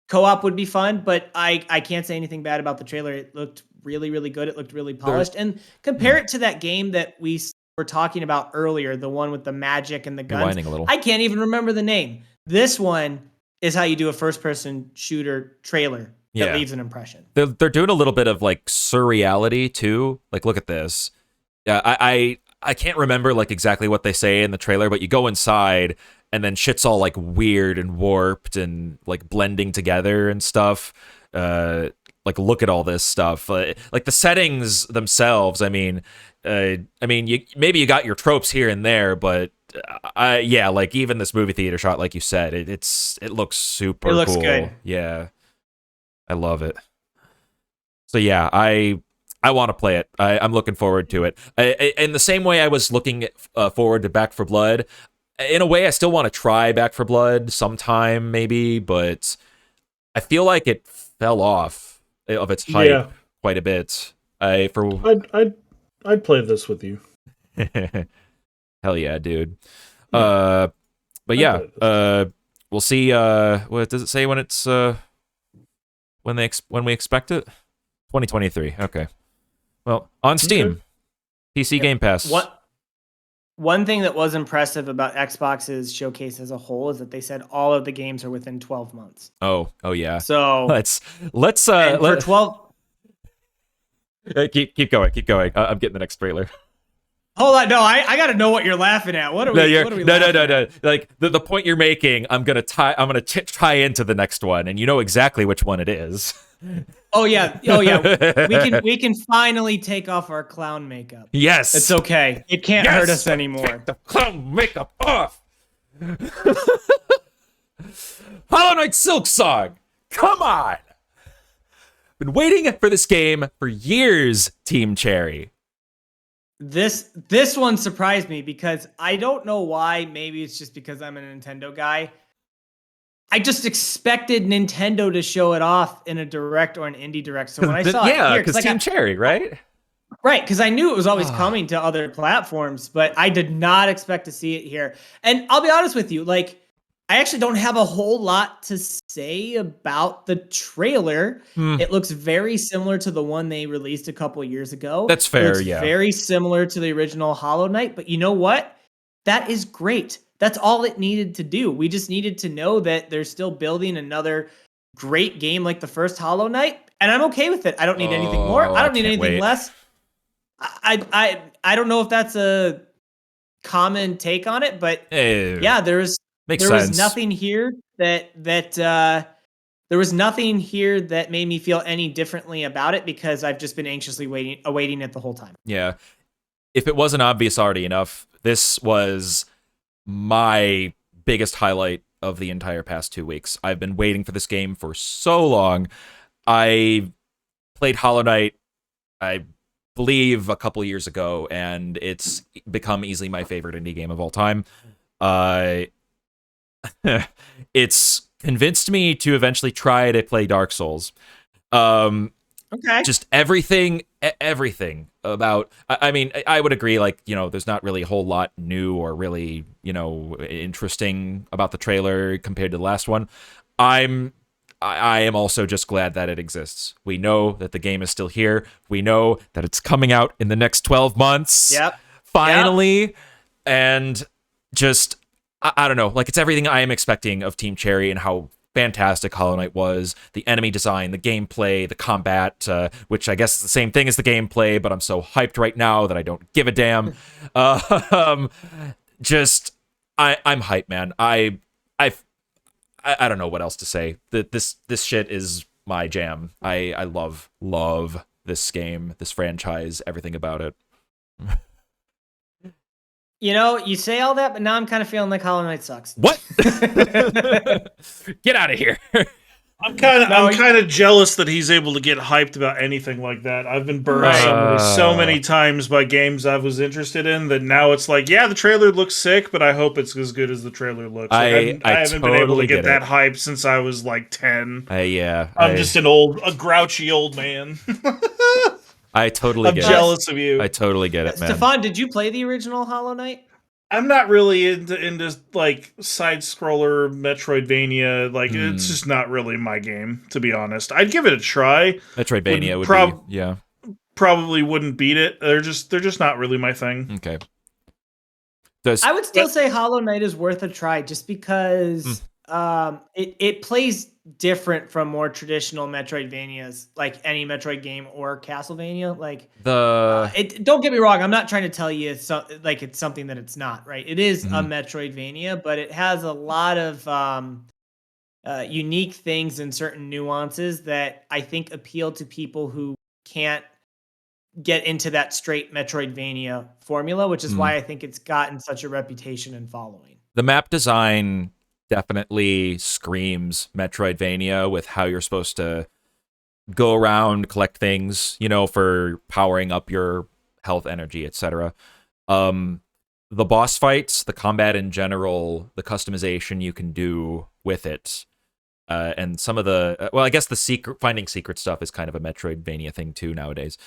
Co-op would be fun, but I can't say anything bad about the trailer. It looked really, really good. It looked really polished. And compare it to that game that we were talking about earlier, the one with the magic and the guns. A little. I can't even remember the name. This one is how you do a first-person shooter trailer that leaves an impression. They're doing a little bit of like surreality too. Like, look at this. Yeah, I can't remember like exactly what they say in the trailer, but you go inside and then shit's all like weird and warped and like blending together and stuff. Like, look at all this stuff. Like the settings themselves. I mean, you got your tropes here and there, but like even this movie theater shot, like you said, it looks super cool. It looks good. Yeah, I love it. So yeah, I want to play it. I'm looking forward to it. In the same way I was looking forward to Back 4 Blood, in a way I still want to try Back 4 Blood sometime maybe, but I feel like it fell off of its hype quite a bit. I'd play this with you. Hell yeah, dude. But yeah, we'll see. What does it say when it's when we expect it? 2023. Okay. Well, on Steam, PC Game Pass. One thing that was impressive about Xbox's showcase as a whole is that they said all of the games are within 12 months. Oh yeah. So let's for 12. Keep going. I'm getting the next trailer. Hold on, no, I got to know what you're laughing at. What are we? No. Like the point you're making, I'm gonna tie into the next one, and you know exactly which one it is. Oh yeah. We can finally take off our clown makeup. Yes, it's okay. It can't hurt us anymore. Take the clown makeup off. Hollow Knight Silksong. Come on. Been waiting for this game for years, Team Cherry. This one surprised me because I don't know why. Maybe it's just because I'm a Nintendo guy. I just expected Nintendo to show it off in a direct or an indie direct. So when I saw it here, because Team Cherry, right? Right, because I knew it was always coming to other platforms, but I did not expect to see it here. And I'll be honest with you, like, I actually don't have a whole lot to say about the trailer. It looks very similar to the one they released a couple years ago. That's fair, it looks very similar to the original Hollow Knight, but you know what? That is great. That's all it needed to do. We just needed to know that they're still building another great game like the first Hollow Knight, and I'm okay with it. I don't need anything more. I don't need anything less. I don't know if that's a common take on it, but yeah, there was nothing here that there was nothing here that made me feel any differently about it because I've just been anxiously awaiting it the whole time. Yeah. If it wasn't obvious already enough, this was my biggest highlight of the entire past 2 weeks. I've been waiting for this game for so long. I played Hollow Knight, I believe, a couple years ago, and it's become easily my favorite indie game of all time. It's convinced me to eventually try to play Dark Souls. Okay. Just everything about. I mean, I would agree. Like, there's not really a whole lot new or really interesting about the trailer compared to the last one. I am also just glad that it exists. We know that the game is still here. We know that it's coming out in the next 12 months. Yep. Finally. Yep. And just, I don't know. Like, it's everything I am expecting of Team Cherry and how fantastic Hollow Knight was. The enemy design, the gameplay, the combat, which I guess is the same thing as the gameplay, but I'm so hyped right now that I don't give a damn. Just, I'm hyped, man. I don't know what else to say. This shit is my jam. I love this game, this franchise, everything about it. You say all that, but now I'm kind of feeling like Hollow Knight sucks. What? Get out of here. I'm kind of jealous that he's able to get hyped about anything like that. I've been burned so many times by games I was interested in that now it's like, yeah, the trailer looks sick, but I hope it's as good as the trailer looks. Like, I haven't been able to get that hype since I was like 10. I'm just a grouchy old man. I totally get it. I'm jealous of you. I totally get it, man. Stefan, did you play the original Hollow Knight? I'm not really into like side scroller Metroidvania. Like it's just not really my game, to be honest. I'd give it a try. Metroidvania would be probably wouldn't beat it. They're just not really my thing. Okay. I would still say Hollow Knight is worth a try just because it plays different from more traditional Metroidvanias, like any Metroid game or Castlevania. Like don't get me wrong, I'm not trying to tell you it's something that it's not, right? It is a Metroidvania, but it has a lot of unique things and certain nuances that I think appeal to people who can't get into that straight Metroidvania formula, which is why I think it's gotten such a reputation and following. The map design definitely screams Metroidvania with how you're supposed to go around, collect things, for powering up your health, energy, etc. The boss fights, the combat in general, the customization you can do with it, and some of the I guess the finding secret stuff is kind of a Metroidvania thing too nowadays.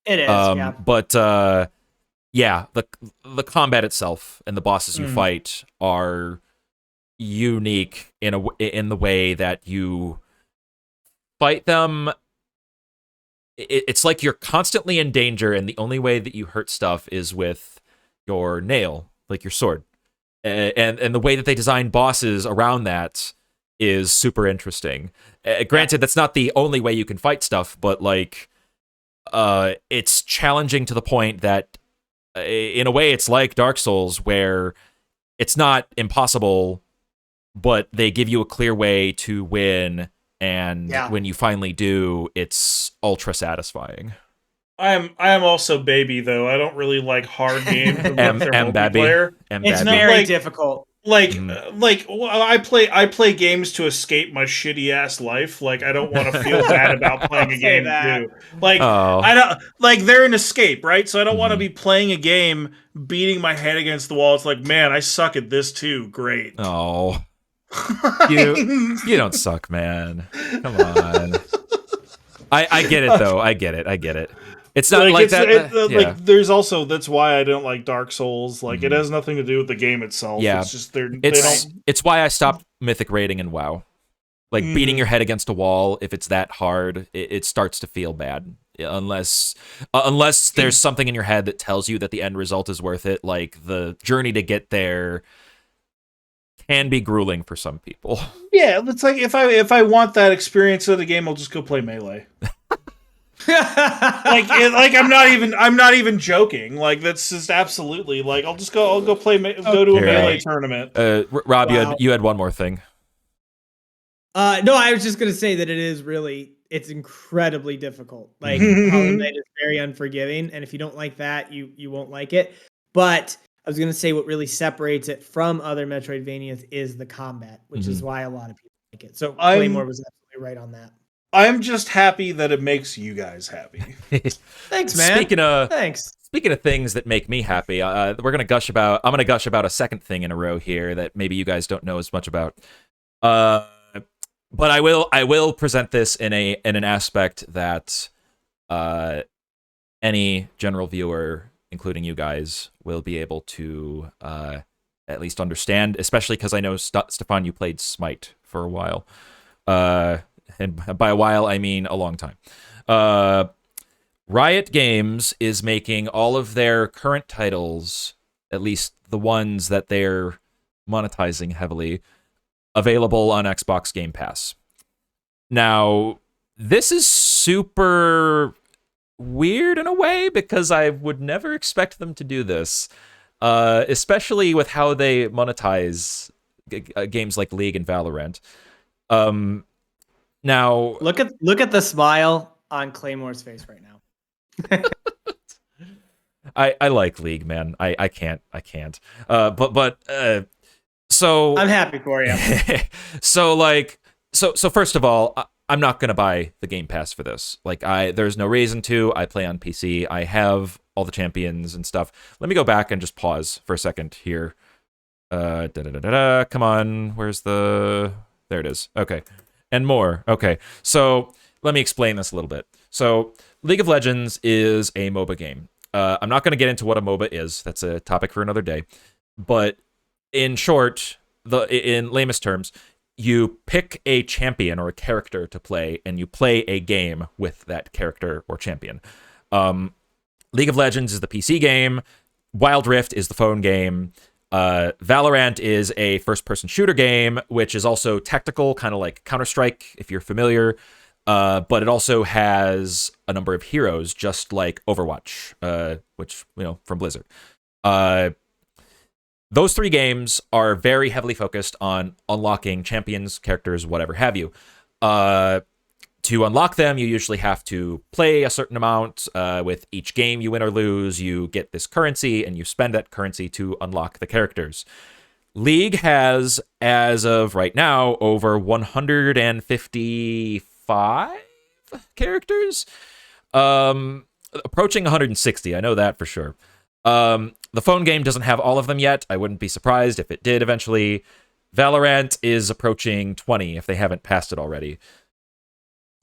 It is, yeah. But the combat itself and the bosses you fight are unique in the way that you fight them. It's like you're constantly in danger, and the only way that you hurt stuff is with your nail, like your sword. And the way that they design bosses around that is super interesting. Granted, that's not the only way you can fight stuff, but like it's challenging to the point that in a way it's like Dark Souls, where it's not impossible, but they give you a clear way to win, and when you finally do, it's ultra satisfying. I am also baby though. I don't really like hard games with their multiplayer. It's very difficult. I play games to escape my shitty ass life. Like I don't want to feel bad about playing a game too. I don't they're an escape, right? So I don't want to be playing a game, beating my head against the wall. It's like, man, I suck at this too. Great. Oh. You don't suck, man. Come on. I get it though. I get it. It's not like that. Like there's also, that's why I don't like Dark Souls. Like it has nothing to do with the game itself. Yeah. It's just it's why I stopped mythic rating in WoW. Like beating your head against a wall, if it's that hard, it starts to feel bad. Unless there's something in your head that tells you that the end result is worth it. Like the journey to get there can be grueling for some people. Yeah, it's like if I want that experience of the game, I'll just go play Melee. I'm not even joking. Like that's just absolutely like I'll go play go to a Melee tournament. Rob, wow. you had one more thing. No, I was just gonna say that it's incredibly difficult. Like Hollow Knight is very unforgiving, and if you don't like that, you won't like it. But I was gonna say what really separates it from other Metroidvanias is the combat, which is why a lot of people like it. So Claymore was absolutely right on that. I'm just happy that it makes you guys happy. Thanks, man. Speaking of things that make me happy, I'm gonna gush about a second thing in a row here that maybe you guys don't know as much about. But I will present this in an aspect that any general viewer, including you guys, will be able to at least understand, especially because I know, Stefan, you played Smite for a while. And by a while, I mean a long time. Riot Games is making all of their current titles, at least the ones that they're monetizing heavily, available on Xbox Game Pass. Now, this is super weird in a way because I would never expect them to do this, especially with how they monetize games like League and Valorant. Now, look at the smile on Claymore's face right now. I like League, man. I can't. But so I'm happy for you. So first of all, I'm not gonna buy the Game Pass for this. Like, there's no reason to. I play on PC. I have all the champions and stuff. Let me go back and just pause for a second here. Come on, where's the? There it is. Okay, and more. Okay, so let me explain this a little bit. So, League of Legends is a MOBA game. I'm not going to get into what a MOBA is. That's a topic for another day. But in short, in lamest terms, you pick a champion or a character to play, and you play a game with that character or champion. League of Legends is the PC game. Wild Rift is the phone game. Valorant is a first-person shooter game, which is also tactical, kind of like Counter-Strike, if you're familiar. But it also has a number of heroes, just like Overwatch, which, from Blizzard. Those three games are very heavily focused on unlocking champions, characters, whatever have you. To unlock them, you usually have to play a certain amount. With each game you win or lose, you get this currency, and you spend that currency to unlock the characters. League has, as of right now, over 155 characters, approaching 160. I know that for sure. The phone game doesn't have all of them yet. I wouldn't be surprised if it did eventually. Valorant is approaching 20 if they haven't passed it already.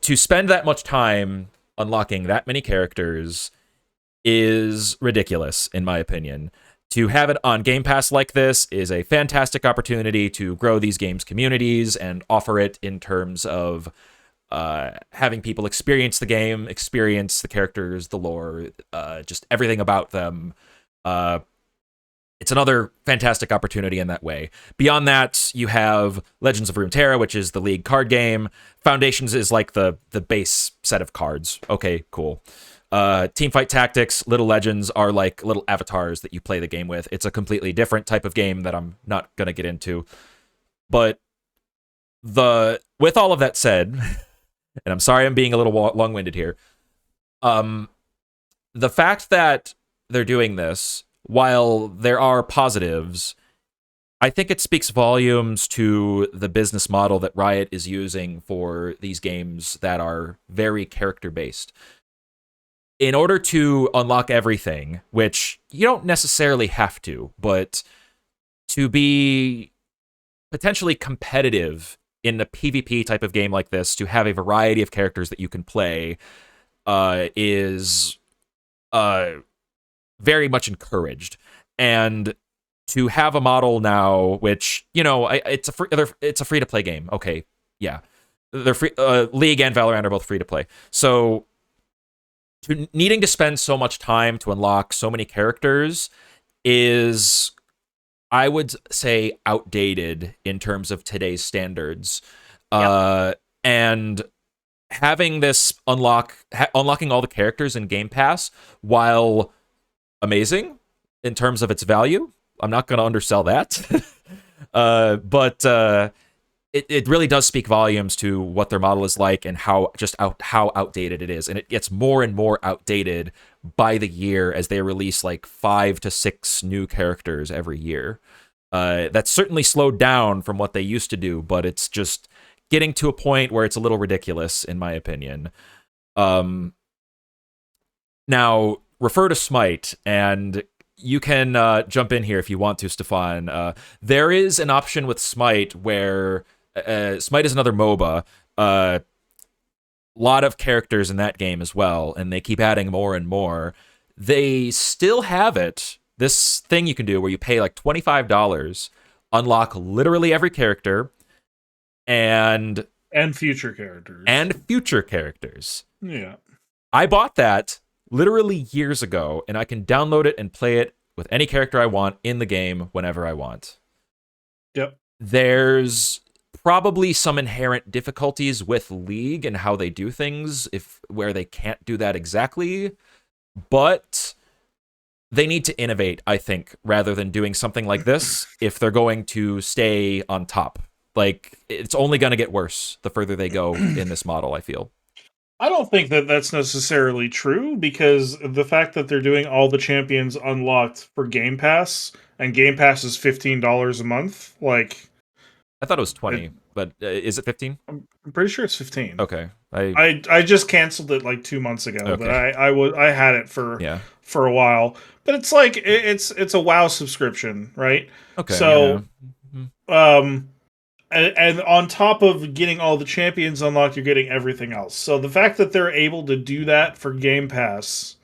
To spend that much time unlocking that many characters is ridiculous, in my opinion. To have it on Game Pass like this is a fantastic opportunity to grow these games' communities and offer it in terms of having people experience the game, experience the characters, the lore, just everything about them. It's another fantastic opportunity in that way. Beyond that, you have Legends of Runeterra, which is the League card game. Foundations is like the base set of cards. Okay, cool. Teamfight Tactics, Little Legends are like little avatars that you play the game with. It's a completely different type of game that I'm not going to get into. But with all of that said, and I'm sorry I'm being a little long-winded here, the fact that they're doing this, while there are positives, I think it speaks volumes to the business model that Riot is using for these games that are very character-based. In order to unlock everything, which you don't necessarily have to, but to be potentially competitive in a PvP type of game like this, to have a variety of characters that you can play, is very much encouraged. And to have a model now, which, it's a free to play game. Okay, yeah, they're free. League and Valorant are both free to play. So, needing to spend so much time to unlock so many characters is, I would say, outdated in terms of today's standards. Yep. And having this unlocking all the characters in Game Pass, while amazing in terms of its value, I'm not going to undersell that. But it really does speak volumes to what their model is like and how outdated it is. And it gets more and more outdated by the year as they release like 5 to 6 new characters every year. That's certainly slowed down from what they used to do, but it's just getting to a point where it's a little ridiculous, in my opinion. Now, refer to Smite, and you can jump in here if you want to, Stefan. There is an option with Smite where Smite is another MOBA, lot of characters in that game as well, and they keep adding more and more. They still have it. This thing you can do where you pay like $25, unlock literally every character, and future characters. And future characters. Yeah. I bought that literally years ago, and I can download it and play it with any character I want in the game whenever I want. Yep. There's probably some inherent difficulties with League and how they do things, where they can't do that exactly, but they need to innovate, I think, rather than doing something like this if they're going to stay on top. Like, it's only going to get worse the further they go in this model, I feel. I don't think that that's necessarily true, because the fact that they're doing all the champions unlocked for Game Pass, and Game Pass is $15 a month, like... I thought it was 20, but is it 15? I'm pretty sure it's 15. Okay. I just canceled it like 2 months ago, Okay. but I had it for a while. But it's like it's a WoW subscription, right? Okay. So and on top of getting all the champions unlocked, you're getting everything else. So the fact that they're able to do that for Game Pass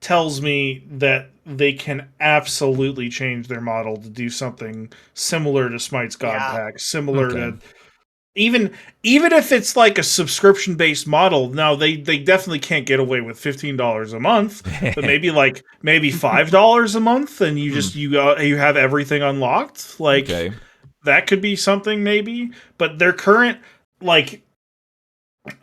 tells me that they can absolutely change their model to do something similar to Smite's God Pack, similar to even if it's like a subscription based model. Now they definitely can't get away with $15 a month, but maybe $5 a month, and you just you have everything unlocked. Like that could be something maybe. But their current, like,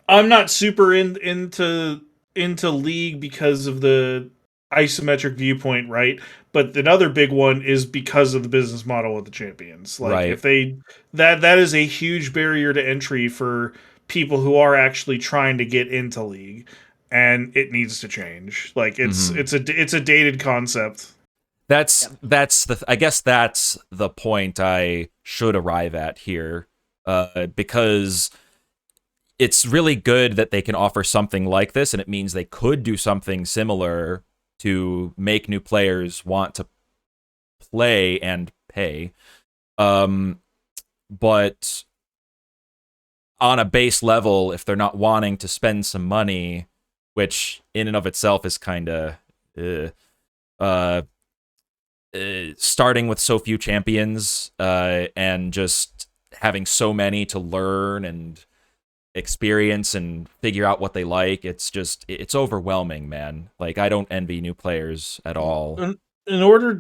I'm not super into League because of the isometric viewpoint, right? But another big one is because of the business model with the champions. Like, if they that is a huge barrier to entry for people who are actually trying to get into League, and it needs to change. Like, it's a dated concept. I guess that's the point I should arrive at here, because it's really good that they can offer something like this, and it means they could do something similar to make new players want to play and pay. But on a base level, if they're not wanting to spend some money, which in and of itself is kind of starting with so few champions and just having so many to learn and experience and figure out what they like, it's overwhelming, man. Like, I don't envy new players at all. In order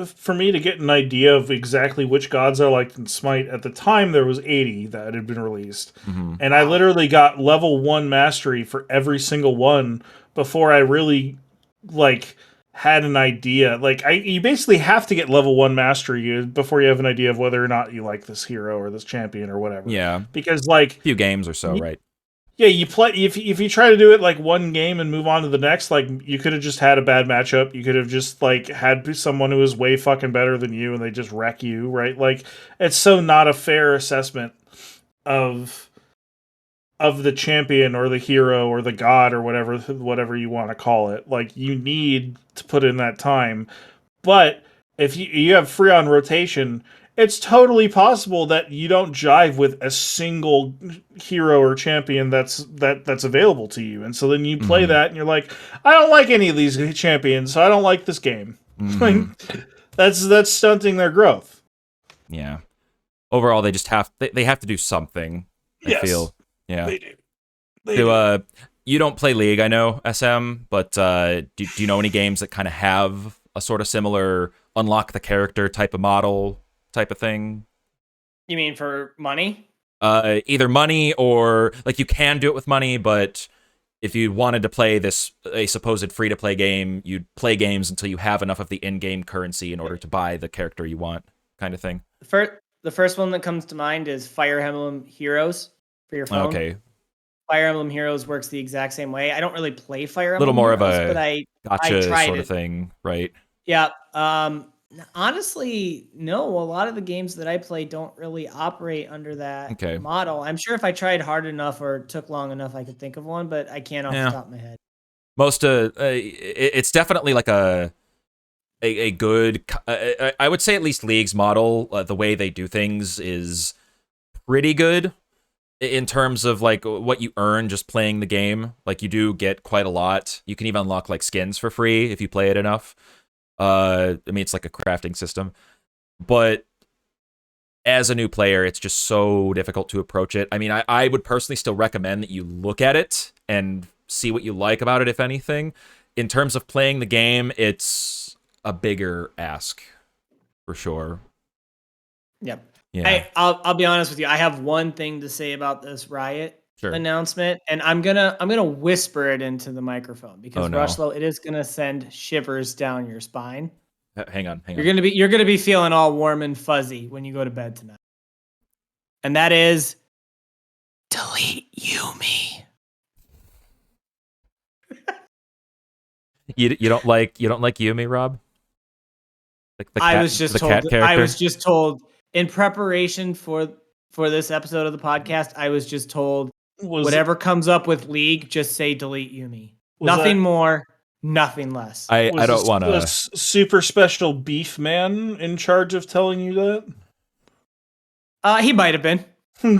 for me to get an idea of exactly which gods I liked in Smite, at the time there was 80 that had been released, and I literally got level 1 mastery for every single one before I really had an idea. Like, you basically have to get level 1 mastery before you have an idea of whether or not you like this hero or this champion or whatever. Yeah, because a few games or so, right? Yeah, you play if you try to do it like one game and move on to the next, like, you could have just had a bad matchup. You could have just had someone who was way fucking better than you and they just wreck you, right? Like, it's so not a fair assessment of the champion or the hero or the god or whatever you want to call it. Like, you need to put in that time. But if you have Freon rotation, it's totally possible that you don't jive with a single hero or champion that's available to you. And so then you play that and you're like, I don't like any of these champions, so I don't like this game. Like, that's stunting their growth. Yeah. Overall, they just have to do something, I feel. Yeah, they do. Do. You don't play League, I know, SM, but do you know any games that kind of have a sort of similar unlock the character type of model type of thing? You mean for money? Either money or, like, you can do it with money, but if you wanted to play a supposed free-to-play game, you'd play games until you have enough of the in-game currency in order to buy the character you want, kind of thing. The first one that comes to mind is Fire Emblem Heroes for your phone. Okay. Fire Emblem Heroes works the exact same way. I don't really play Fire Emblem. A little more Heroes, of a but I gotcha sort it. of thing, right? Yeah. Honestly, no. A lot of the games that I play don't really operate under that model. I'm sure if I tried hard enough or took long enough, I could think of one, but I can't off the top of my head. It's definitely like a good. I would say at least League's model, the way they do things is pretty good. in terms of like what you earn just playing the game. Like you do get quite a lot. You can even unlock like skins for free if you play it enough. I mean, it's like a crafting system, but as a new player, it's just so difficult to approach it. I mean, I would personally still recommend that you look at it and see what you like about it, if anything. In terms of playing the game, it's a bigger ask, for sure. Yep. Yeah. I'll be honest with you. I have one thing to say about this Riot announcement, and I'm gonna whisper it into the microphone because Rushlow, it is gonna send shivers down your spine. Hang on. You're gonna be feeling all warm and fuzzy when you go to bed tonight. And that is delete Yumi. You don't like Yumi, Rob? Like the cat, I was just told in preparation for this episode of the podcast, I was just told whatever comes up with League, just say delete Yumi. Nothing more, nothing less. I don't want to. Super special beef man in charge of telling you that? He might have been. He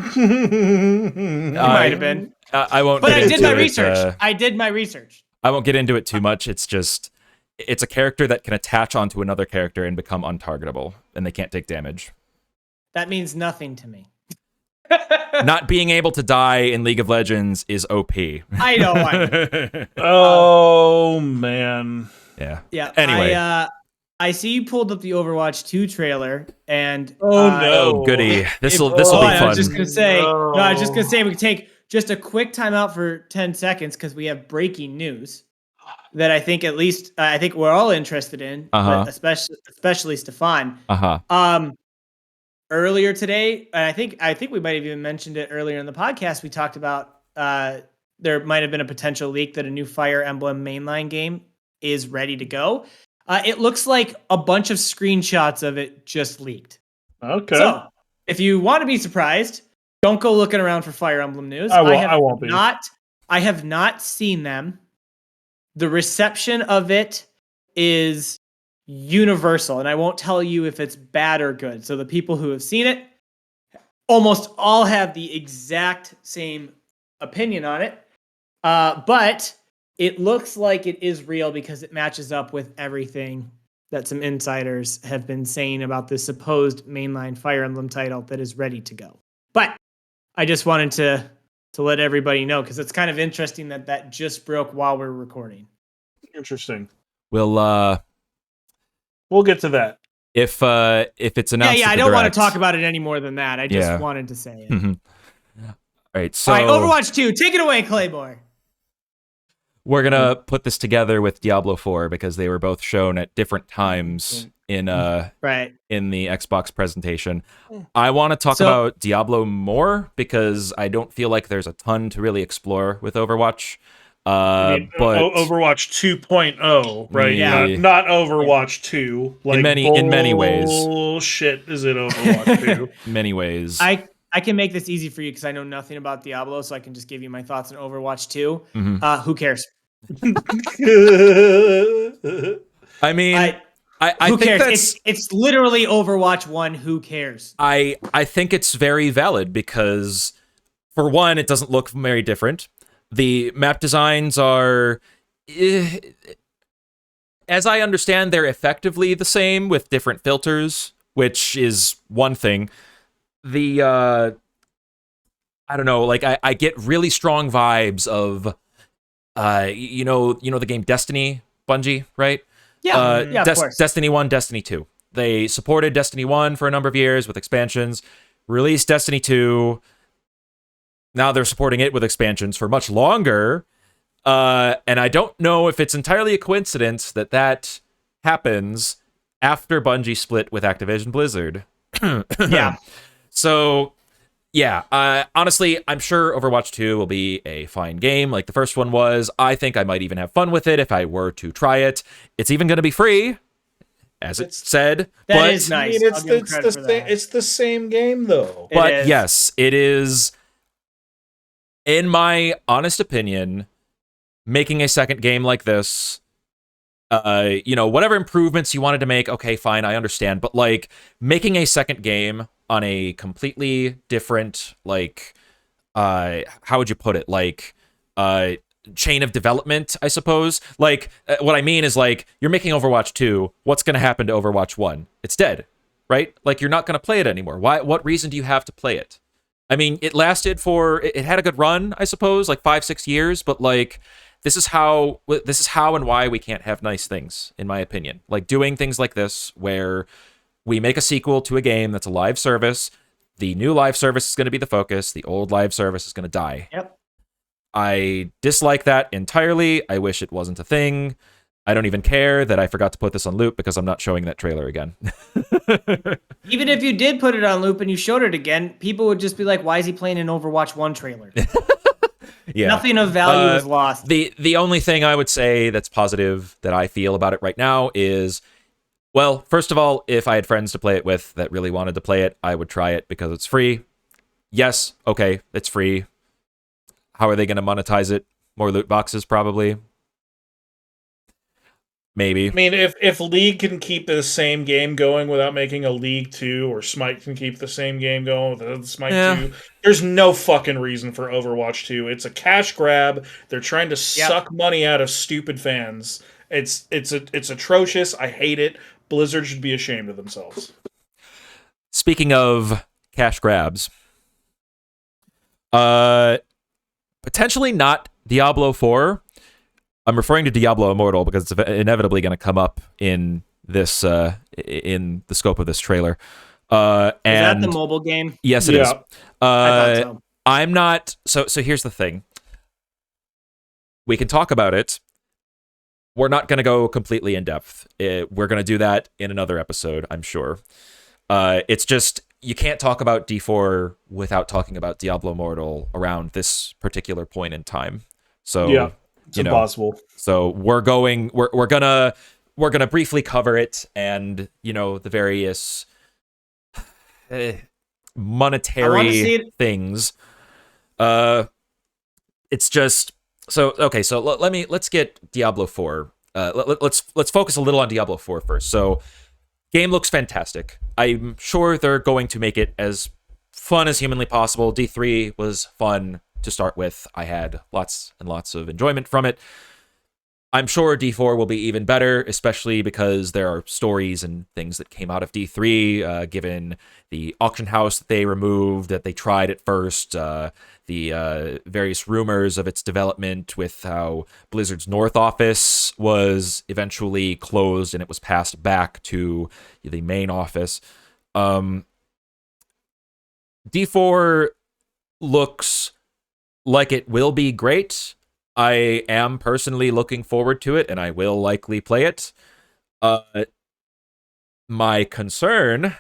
might have been. I won't. But I did my research. I did my research. I won't get into it too much. It's just, it's a character that can attach onto another character and become untargetable, and they can't take damage. That means nothing to me. Not being able to die in League of Legends is OP. I know. Oh, man. Yeah. Yeah. Anyway. I see you pulled up the Overwatch 2 trailer, and oh goody, this will be fun. I was just gonna say, we can take just a quick timeout for 10 seconds because we have breaking news that I think we're all interested in, but especially Stefan. Earlier today, and I think we might have even mentioned it earlier in the podcast. We talked about there might have been a potential leak that a new Fire Emblem mainline game is ready to go. It looks like a bunch of screenshots of it just leaked. Okay. So if you want to be surprised, don't go looking around for Fire Emblem news. I won't be. I have not seen them. The reception of it is universal, and I won't tell you if it's bad or good. So the people who have seen it almost all have the exact same opinion on it. But it looks like it is real because it matches up with everything that some insiders have been saying about the supposed mainline Fire Emblem title that is ready to go. But I just wanted to let everybody know because it's kind of interesting that just broke while we're recording. Interesting. We'll get to that. If it's announced. Yeah, I don't want to talk about it any more than that. I just wanted to say it. Mm-hmm. All right, Overwatch 2, take it away, Claymore. We're gonna put this together with Diablo 4 because they were both shown at different times in the Xbox presentation. I want to talk about Diablo more because I don't feel like there's a ton to really explore with Overwatch. But Overwatch 2.0, right? Yeah. Not Overwatch 2. Like in many ways. Bullshit is it Overwatch 2? In many ways. I can make this easy for you because I know nothing about Diablo, so I can just give you my thoughts on Overwatch 2. Mm-hmm. Who cares? I mean, I who think cares? It's literally Overwatch 1. Who cares? I think it's very valid because, for one, it doesn't look very different. The map designs are, as I understand, they're effectively the same with different filters, which is one thing. I don't know, like I get really strong vibes of, you know the game Destiny, Bungie, right? Yeah, of course. Destiny 1, Destiny 2. They supported Destiny 1 for a number of years with expansions, released Destiny 2. Now they're supporting it with expansions for much longer. And I don't know if it's entirely a coincidence that happens after Bungie split with Activision Blizzard. Yeah. So, yeah, honestly, I'm sure Overwatch 2 will be a fine game like the first one was. I think I might even have fun with it if I were to try it. It's even going to be free, as it said. That is nice. I mean, it's the same game, though. But yes, it is, in my honest opinion, making a second game like this, whatever improvements you wanted to make, okay, fine, I understand. But, like, making a second game on a completely different, like, how would you put it? Like, chain of development, I suppose. Like, what I mean is, like, you're making Overwatch 2. What's going to happen to Overwatch 1? It's dead, right? Like, you're not going to play it anymore. Why? What reason do you have to play it? I mean, it lasted for, it had a good run, I suppose, like 5-6 years, but like, this is how and why we can't have nice things, in my opinion. Like, doing things like this, where we make a sequel to a game that's a live service. The new live service is going to be the focus. The old live service is going to die. Yep. I dislike that entirely. I wish it wasn't a thing. I don't even care that I forgot to put this on loop because I'm not showing that trailer again. Even if you did put it on loop and you showed it again, people would just be like, why is he playing an Overwatch 1 trailer? Yeah. Nothing of value is lost. The only thing I would say that's positive that I feel about it right now is, well, first of all, if I had friends to play it with that really wanted to play it, I would try it because it's free. Yes, okay, it's free. How are they going to monetize it? More loot boxes, probably. Maybe. I mean, if League can keep the same game going without making a League 2, or Smite can keep the same game going without Smite 2, there's no fucking reason for Overwatch 2. It's a cash grab. They're trying to suck money out of stupid fans. It's atrocious. I hate it. Blizzard should be ashamed of themselves. Speaking of cash grabs, potentially not Diablo 4. I'm referring to Diablo Immortal because it's inevitably going to come up in this in the scope of this trailer. And is that the mobile game? Yes, it is. I thought so. I'm not. So here's the thing. We can talk about it. We're not going to go completely in depth. We're going to do that in another episode, I'm sure. It's just, you can't talk about D4 without talking about Diablo Immortal around this particular point in time. So yeah, it's impossible. So we're gonna briefly cover it, and the various monetary things. It's just so okay. So let's get Diablo 4. Let's focus a little on Diablo 4 first. So, game looks fantastic. I'm sure they're going to make it as fun as humanly possible. D3 was fun to start with. I had lots and lots of enjoyment from it. I'm sure D4 will be even better, especially because there are stories and things that came out of D3, given the auction house that they removed, that they tried at first, the various rumors of its development with how Blizzard's North office was eventually closed and it was passed back to the main office. D4 looks like it will be great. I am personally looking forward to it, and I will likely play it. My concern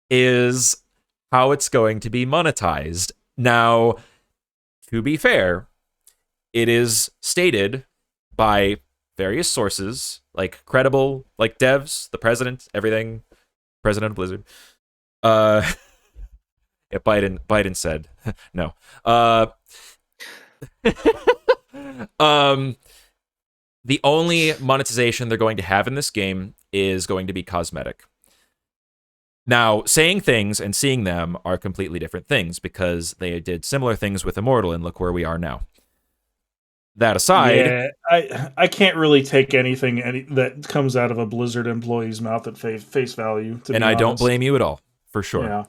is how it's going to be monetized. Now, to be fair, it is stated by various sources, like credible, like devs, the president, everything, president of Blizzard. Yeah, Biden said no. The only monetization they're going to have in this game is going to be cosmetic. Now, saying things and seeing them are completely different things, because they did similar things with Immortal, and look where we are now. That aside, I can't really take anything that comes out of a Blizzard employee's mouth at face value. To be honest. don't blame you at all, for sure. Yeah.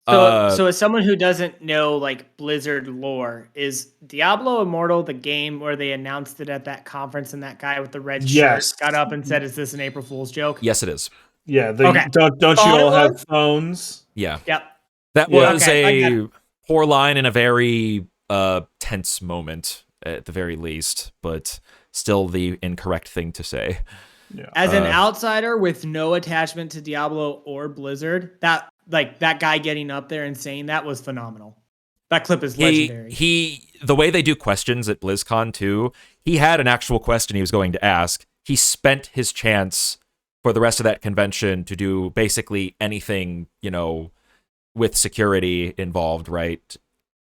So as someone who doesn't know like Blizzard lore, is Diablo Immortal the game where they announced it at that conference and that guy with the red shirt got up and said, "Is this an April Fool's joke?" Yes, it is. Yeah. Don't you all have phones? Yeah. Yep. That was a poor line in a very tense moment, at the very least, but still the incorrect thing to say. Yeah. As an outsider with no attachment to Diablo or Blizzard, that guy getting up there and saying that was phenomenal. That clip is legendary. The way they do questions at BlizzCon too, he had an actual question he was going to ask. He spent his chance for the rest of that convention to do basically anything, with security involved, right?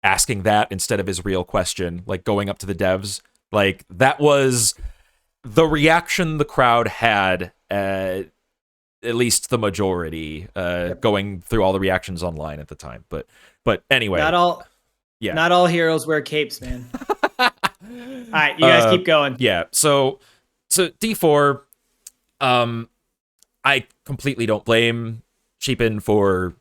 Asking that instead of his real question, like going up to the devs. Like, that was the reaction the crowd had, at least the majority, going through all the reactions online at the time. But anyway, not Yeah. Not all heroes wear capes, man. All right, you guys keep going. Yeah. So D4, I completely don't blame Sheepin for,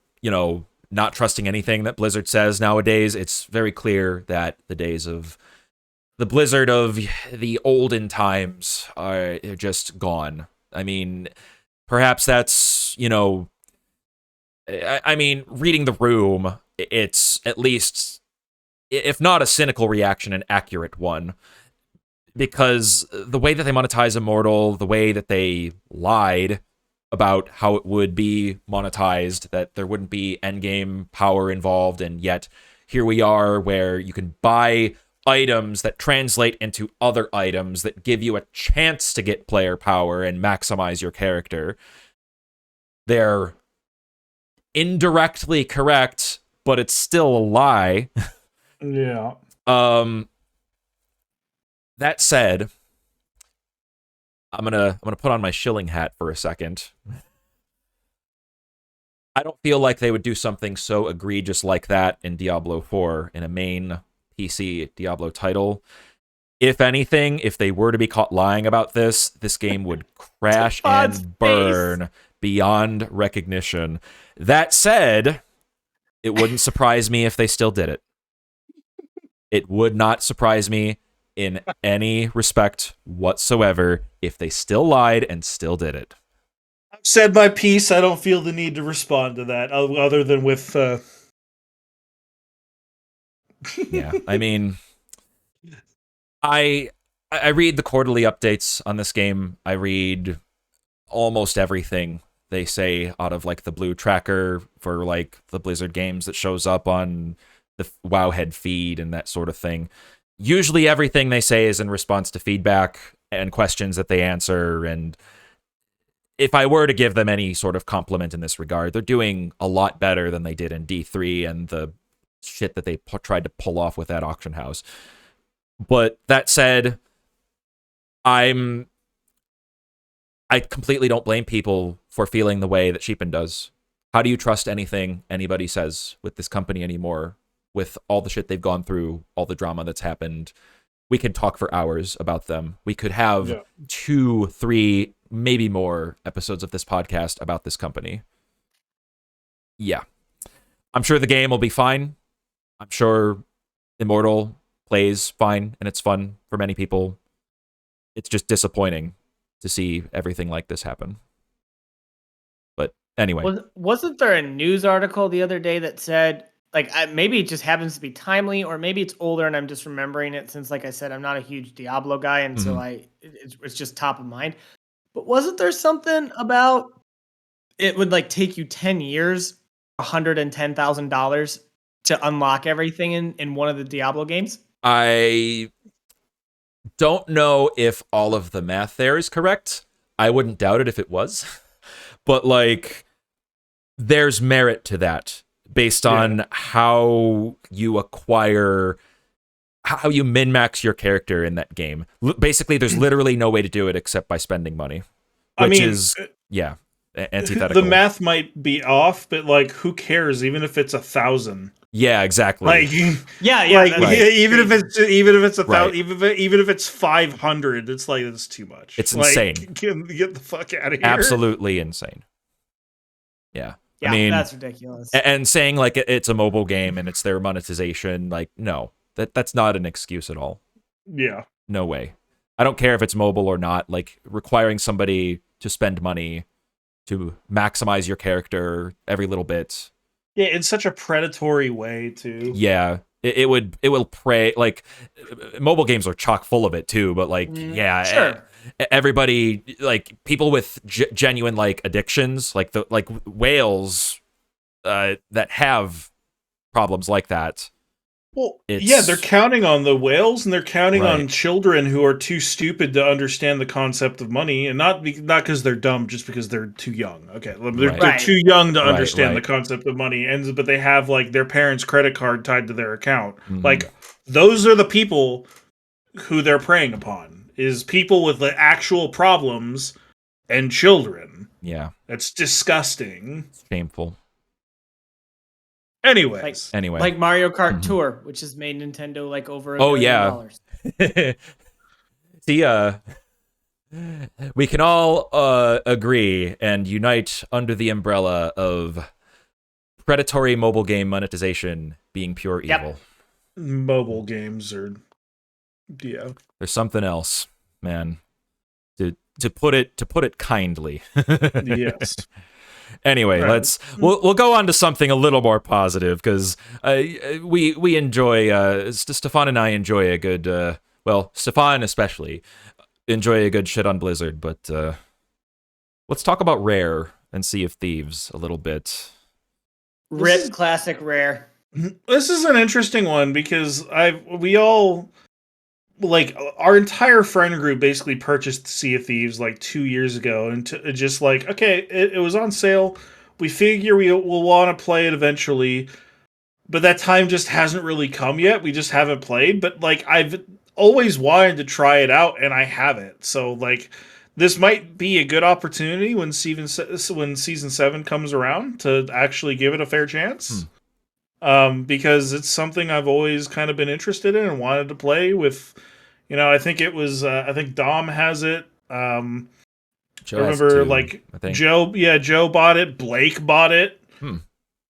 not trusting anything that Blizzard says nowadays. It's very clear that the days of the Blizzard of the olden times are just gone. I mean, perhaps that's, I mean, reading the room, it's at least, if not a cynical reaction, an accurate one. Because the way that they monetize Immortal, the way that they lied about how it would be monetized, that there wouldn't be endgame power involved, and yet here we are where you can buy items that translate into other items that give you a chance to get player power and maximize your character. They're indirectly correct, but it's still a lie. Yeah. That said, I'm gonna put on my shilling hat for a second. I don't feel like they would do something so egregious like that in Diablo 4 in a main PC Diablo title. If anything, if they were to be caught lying about this game would crash and burn beyond recognition. That said, it wouldn't surprise me if they still did it. It would not surprise me in any respect whatsoever if they still lied and still did it. I've said my piece. I don't feel the need to respond to that other than with... Yeah, I mean, I read the quarterly updates on this game. I read almost everything they say out of like the blue tracker for like the Blizzard games that shows up on the Wowhead feed and that sort of thing. Usually everything they say is in response to feedback and questions that they answer. And if I were to give them any sort of compliment in this regard, they're doing a lot better than they did in D3 and the shit that they tried to pull off with that auction house. But that said, I completely don't blame people for feeling the way that Sheepin does. How do you trust anything anybody says with this company anymore? With all the shit they've gone through, all the drama that's happened, we could talk for hours about them. We could have 2, 3, maybe more episodes of this podcast about this company. Yeah. I'm sure the game will be fine. I'm sure Immortal plays fine, and it's fun for many people. It's just disappointing to see everything like this happen. But anyway. Wasn't there a news article the other day that said, like, maybe it just happens to be timely, or maybe it's older and I'm just remembering it since, like I said, I'm not a huge Diablo guy, and so it's just top of mind. But wasn't there something about it would like take you 10 years, $110,000 to unlock everything in one of the Diablo games? I don't know if all of the math there is correct. I wouldn't doubt it if it was. But like, there's merit to that based on how you acquire, how you min-max your character in that game. Basically, there's literally no way to do it except by spending money. Which is antithetical. The math might be off, but like, who cares? Even if it's 1,000. Yeah, exactly. Like, even if it's even if it's 500, it's like it's too much. It's like, insane. Get the fuck out of here. Absolutely insane. Yeah. Yeah, I mean, that's ridiculous. And saying like it's a mobile game and it's their monetization, like no, that's not an excuse at all. Yeah. No way. I don't care if it's mobile or not. Like requiring somebody to spend money to maximize your character every little bit. Yeah, in such a predatory way too. Yeah, it will prey, like mobile games are chock full of it too. But like, sure. Everybody, like people with genuine like addictions, like the whales that have problems like that. Well, yeah, they're counting on the whales, and they're counting on children who are too stupid to understand the concept of money, and not because they're dumb, just because they're too young. Okay, they're too young to understand the concept of money, but they have like their parents' credit card tied to their account. Like those are the people who they're preying upon. Is people with the actual problems and children. Yeah, that's disgusting. It's shameful. Anyways. Anyway. Like Mario Kart Tour, which has made Nintendo like over $1 billion. See, we can all agree and unite under the umbrella of predatory mobile game monetization being pure evil. Mobile games are, yeah. There's something else, man. To put it kindly. Yes. Anyway, right. we'll go on to something a little more positive because we enjoy Stefan and I enjoy a good Stefan especially enjoy a good shit on Blizzard, but let's talk about Rare and Sea of Thieves a little bit. RIP classic Rare. This is an interesting one because we all, like, our entire friend group basically purchased Sea of Thieves like 2 years ago, and just like, okay, it was on sale. We figure we'll want to play it eventually, but that time just hasn't really come yet. We just haven't played, but like I've always wanted to try it out, and I haven't. So like, this might be a good opportunity when season 7 comes around to actually give it a fair chance. Because it's something I've always kind of been interested in and wanted to play with. I think it was. I think Dom has it. Joe I remember, like, Joe bought it. Blake bought it.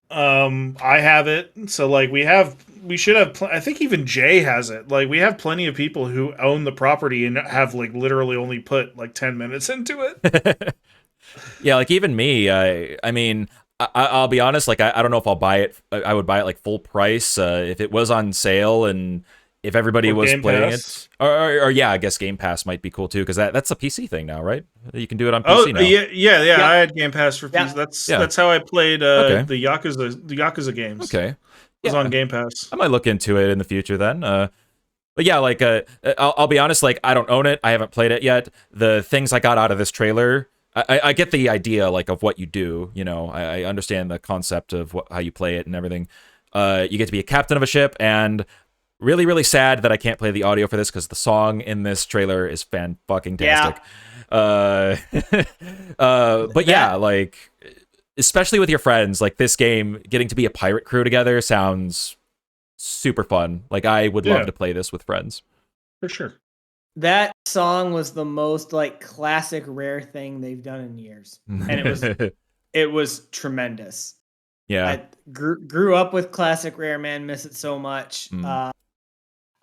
I have it. So like we should have. I think even Jay has it. Like, we have plenty of people who own the property and have like literally only put like 10 minutes into it. Yeah, like even me. I mean, I'll be honest. Like, I don't know if I'll buy it. I would buy it like full price if it was on sale and if everybody was playing it. Or yeah, I guess Game Pass might be cool too because that's a PC thing now, right? You can do it on PC now. Yeah. I had Game Pass for PC. That's how I played the Yakuza games. Okay, it was on Game Pass. I might look into it in the future then. But yeah, like I'll be honest. Like, I don't own it. I haven't played it yet. The things I got out of this trailer. I get the idea, like, of what you do. I understand the concept of how you play it and everything. You get to be a captain of a ship, and really, really sad that I can't play the audio for this because the song in this trailer is fan-fucking-tastic. But yeah, like, especially with your friends, like, this game, getting to be a pirate crew together sounds super fun. Like, I would love to play this with friends. For sure. That song was the most like classic Rare thing they've done in years, and it was tremendous. Yeah, I grew up with classic Rare, man. Miss it so much.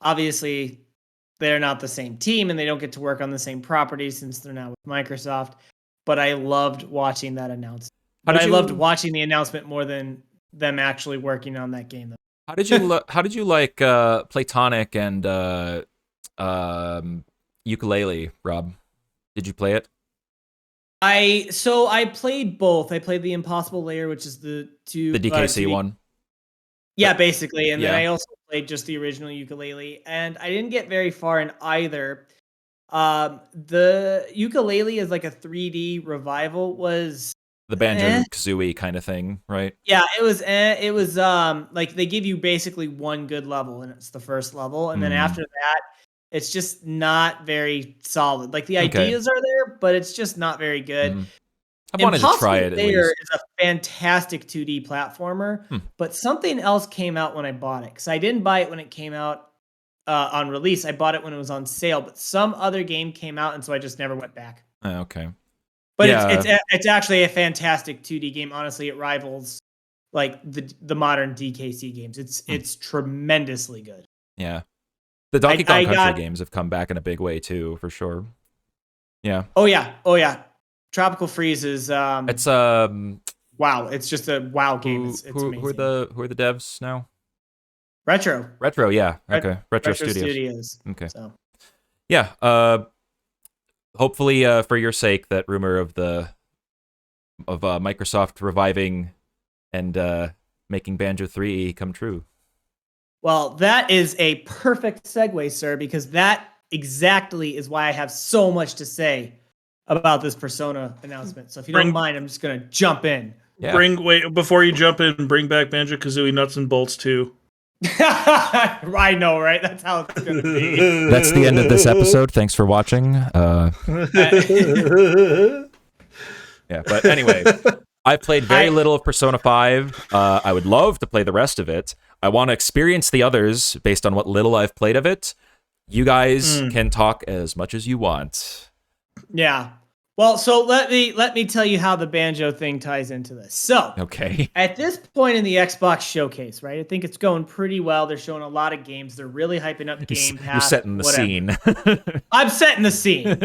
Obviously, they're not the same team, and they don't get to work on the same property since they're now with Microsoft. But I loved watching that announcement. I loved watching the announcement more than them actually working on that game. How did you like Playtonic and Ukulele, Rob? Did you play it? I played both. I played the Impossible Layer, which is the DKC one. Yeah, basically. And then I also played just the original Ukulele, and I didn't get very far in either. The Ukulele is like a 3D revival. Was the Banjo-Kazooie kind of thing, right? Yeah, it was. It was like they give you basically one good level, and it's the first level, and then after that, it's just not very solid. Like, the ideas are there, but it's just not very good. I wanted to try it at least. Is a fantastic 2D platformer, but something else came out when I bought it. Because I didn't buy it when it came out on release. I bought it when it was on sale, but some other game came out, and so I just never went back. Okay. But it's actually a fantastic 2D game. Honestly, it rivals like the modern DKC games. It's tremendously good. Yeah. The Donkey Kong Country games have come back in a big way too, for sure. Yeah. Oh yeah. Tropical Freeze is it's wow. It's just a wow game. It's amazing. Who are the devs now? Retro, yeah. Okay. Retro Studios. Okay. So. Yeah. Hopefully, for your sake, that rumor of Microsoft reviving and making Banjo 3 come true. Well, that is a perfect segue, sir, because that exactly is why I have so much to say about this Persona announcement. So if you don't mind, I'm just going to jump in. Yeah. Before you jump in, bring back Banjo-Kazooie Nuts and Bolts 2. I know, right? That's how it's going to be. That's the end of this episode. Thanks for watching. Yeah, but anyway, I've played very little of Persona 5. I would love to play the rest of it. I want to experience the others based on what little I've played of it. You guys can talk as much as you want. Yeah. Well, so let me tell you how the Banjo thing ties into this. So, okay, at this point in the Xbox showcase, right? I think it's going pretty well. They're showing a lot of games. They're really hyping up Game Pass. You're setting the scene. I'm setting the scene.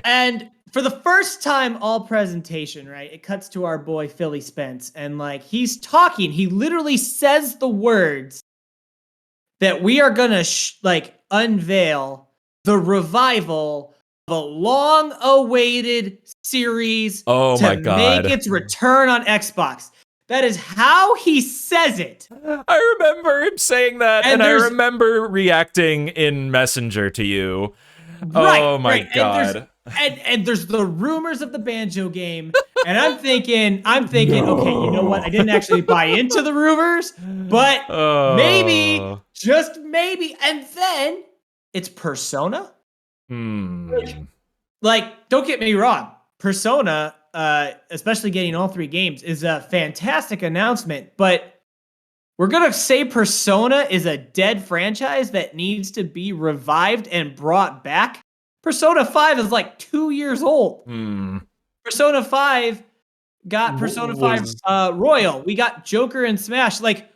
And for the first time all presentation, right? It cuts to our boy Philly Spence, and like he's talking. He literally says the words that we are gonna unveil the revival of a long-awaited series to make its return on Xbox. That is how he says it. I remember him saying that, and I remember reacting in Messenger to you. Right, oh my god. And there's the rumors of the Banjo game, and I'm thinking, okay, you know what? I didn't actually buy into the rumors, but maybe, just maybe, and then it's Persona. Like, don't get me wrong, Persona, especially getting all 3 games, is a fantastic announcement, but we're gonna say Persona is a dead franchise that needs to be revived and brought back. Persona 5 is like 2 years old. Persona 5 got Persona 5 Royal. We got Joker and Smash. Like,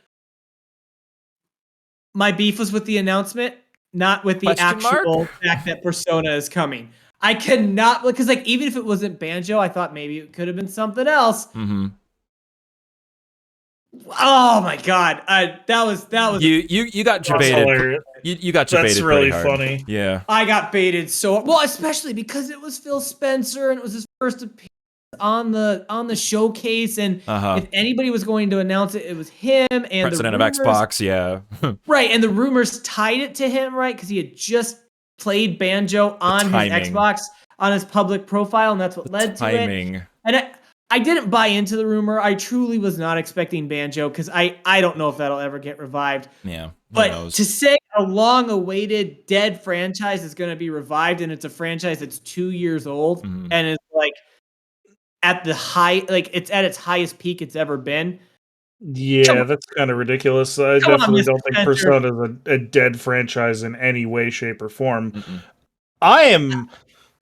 my beef was with the announcement, not with the actual fact that Persona is coming. I cannot, because like even if it wasn't Banjo, I thought maybe it could have been something else. Oh my god, that was you got jebaited. You got jebaited. That's really funny. Yeah, I got baited so well, especially because it was Phil Spencer and it was his first appearance on the showcase, and if anybody was going to announce it, it was him. And president of Xbox, yeah, right. And the rumors tied it to him, right? Because he had just played Banjo on his Xbox on his public profile, and that's what led to it. And I didn't buy into the rumor. I truly was not expecting Banjo because I don't know if that'll ever get revived. Yeah, but to say a long-awaited dead franchise is going to be revived, and it's a franchise that's 2 years old and is like at the high, like it's at its highest peak it's ever been. Yeah, that's kind of ridiculous. I definitely don't think Persona is a dead franchise in any way, shape, or form.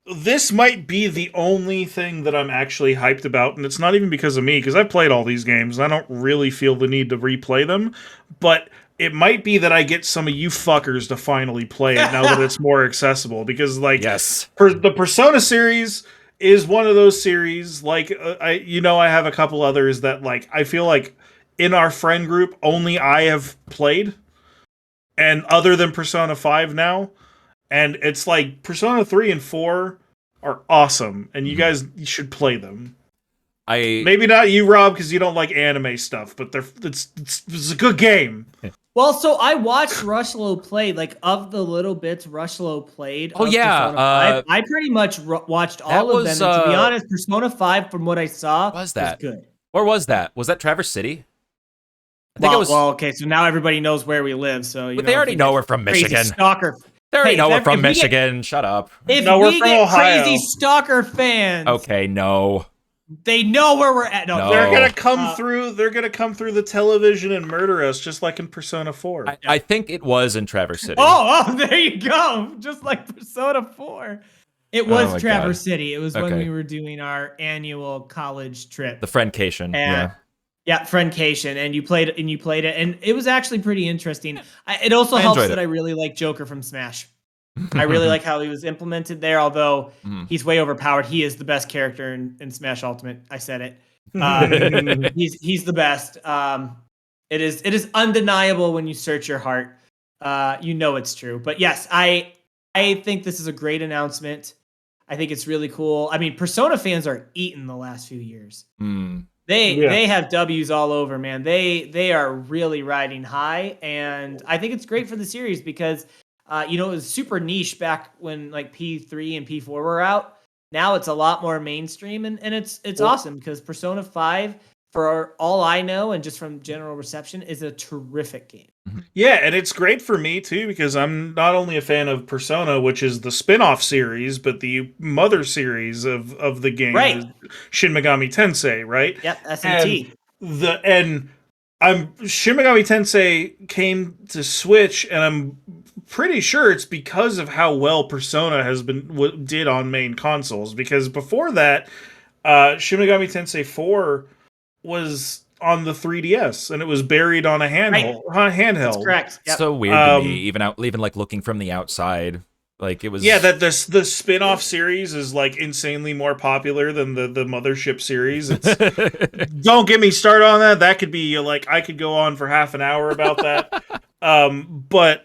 This might be the only thing that I'm actually hyped about, and it's not even because of me, because I've played all these games, and I don't really feel the need to replay them, but it might be that I get some of you fuckers to finally play it now that it's more accessible, because, like, the Persona series is one of those series, like, I have a couple others that, like, I feel like in our friend group, only I have played, and other than Persona 5 now, and it's like Persona 3 and 4 are awesome, and you guys should play them. Maybe not you, Rob, because you don't like anime stuff, but it's a good game. Well, so I watched Rushlow play, like, of the little bits Rushlow played. Oh, yeah. Persona 5, I pretty much watched all of them, and to be honest, Persona 5, from what I saw, was good. Where was that? Was that Traverse City? I think it was. Well, okay, so now everybody knows where we live, so but they already know we're from Michigan. Stalker. They already know we're from Michigan. Shut up. If we get crazy Stalker fans, okay, no. They know where we're at. No. They're gonna come through. They're gonna come through the television and murder us, just like in Persona 4. I think it was in Traverse City. Oh, there you go. Just like Persona 4. It was Traverse City. It was when we were doing our annual college trip. The Friendcation. Yeah, Friendcation, and you played it, and it was actually pretty interesting. It also helps that I really like Joker from Smash. I really like how he was implemented there, although he's way overpowered. He is the best character in Smash Ultimate. I said it. He's the best. It is undeniable when you search your heart. You know it's true. But yes, I think this is a great announcement. I think it's really cool. I mean, Persona fans are eating the last few years. They have W's all over, man. They are really riding high, and I think it's great for the series because it was super niche back when like P3 and P4 were out. Now it's a lot more mainstream, and it's awesome because Persona 5 for all I know, and just from general reception, is a terrific game. Yeah, and it's great for me too because I'm not only a fan of Persona, which is the spin-off series, but the mother series of the game is Shin Megami Tensei, right? Yep, SMT. And Shin Megami Tensei came to Switch, and I'm pretty sure it's because of how well Persona did on main consoles. Because before that, Shin Megami Tensei 4 was on the 3DS, and it was buried on a handheld. That's correct. Yep. So weird to me, even like looking from the outside. Like it was. Yeah, that the spin-off series is like insanely more popular than the Mothership series. Don't get me started on that. That could be like I could go on for half an hour about that. But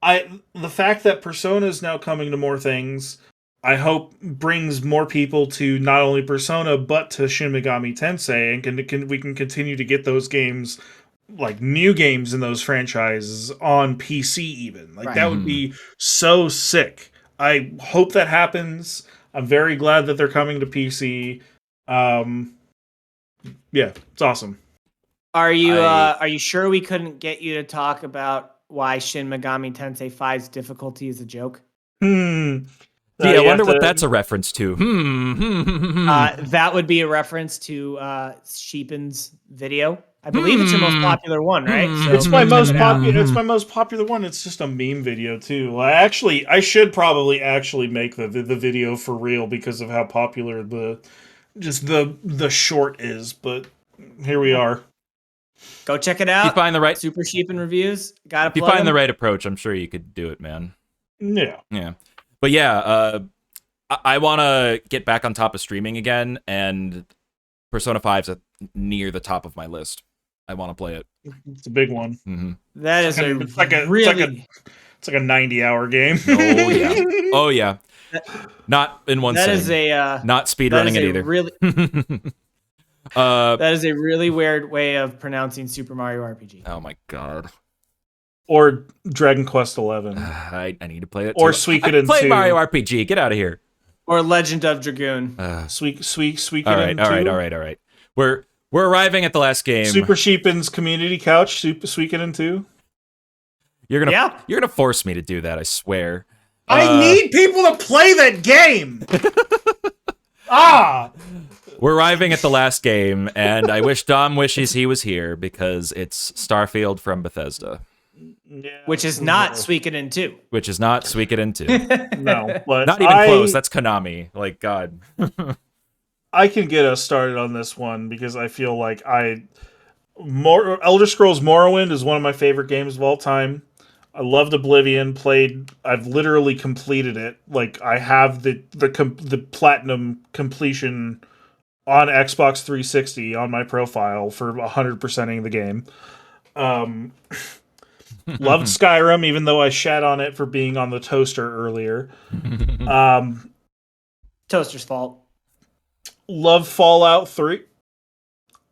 the fact that Persona is now coming to more things, I hope brings more people to not only Persona but to Shin Megami Tensei, and we can continue to get those games, like new games in those franchises, on PC even. Like that would be so sick. I hope that happens. I'm very glad that they're coming to PC. Yeah, it's awesome. Are you sure we couldn't get you to talk about why Shin Megami Tensei 5's difficulty is a joke? I wonder what that's a reference to. That would be a reference to Sheepin's video. I believe it's your most popular one, right? So, it's my most popular. It's my most popular one. It's just a meme video too. I should probably actually make the video for real because of how popular the short is. But here we are. Go check it out. If you find the right Super Sheepin reviews. If you find the right approach, I'm sure you could do it, man. Yeah. But yeah, I want to get back on top of streaming again, and Persona 5's near the top of my list. I want to play it. It's a big one. Mm-hmm. That is it's like a 90-hour game. Oh yeah. Oh yeah. Not in one that sitting. Is a not speedrunning it either. Really, that is a really weird way of pronouncing Super Mario RPG. Oh my god. Or Dragon Quest 11. I need to play it. Or Suikoden 2. Play Mario RPG. Get out of here. Or Legend of Dragoon. Suikoden 2. All right. We're arriving at the last game. Super Sheepin's Community Couch. Suikoden 2. You're gonna force me to do that. I swear. I need people to play that game. We're arriving at the last game, and I wish Dom wishes he was here because it's Starfield from Bethesda. Yeah, which is not Suikoden 2. Which is not Suikoden 2. No, but not even close. That's Konami. Like, God. I can get us started on this one because I feel like Elder Scrolls Morrowind is one of my favorite games of all time. I loved Oblivion. I've literally completed it. Like I have the platinum completion on Xbox 360 on my profile for 100%ing the game. Loved Skyrim, even though I shat on it for being on the toaster earlier. Toaster's fault. Love Fallout 3.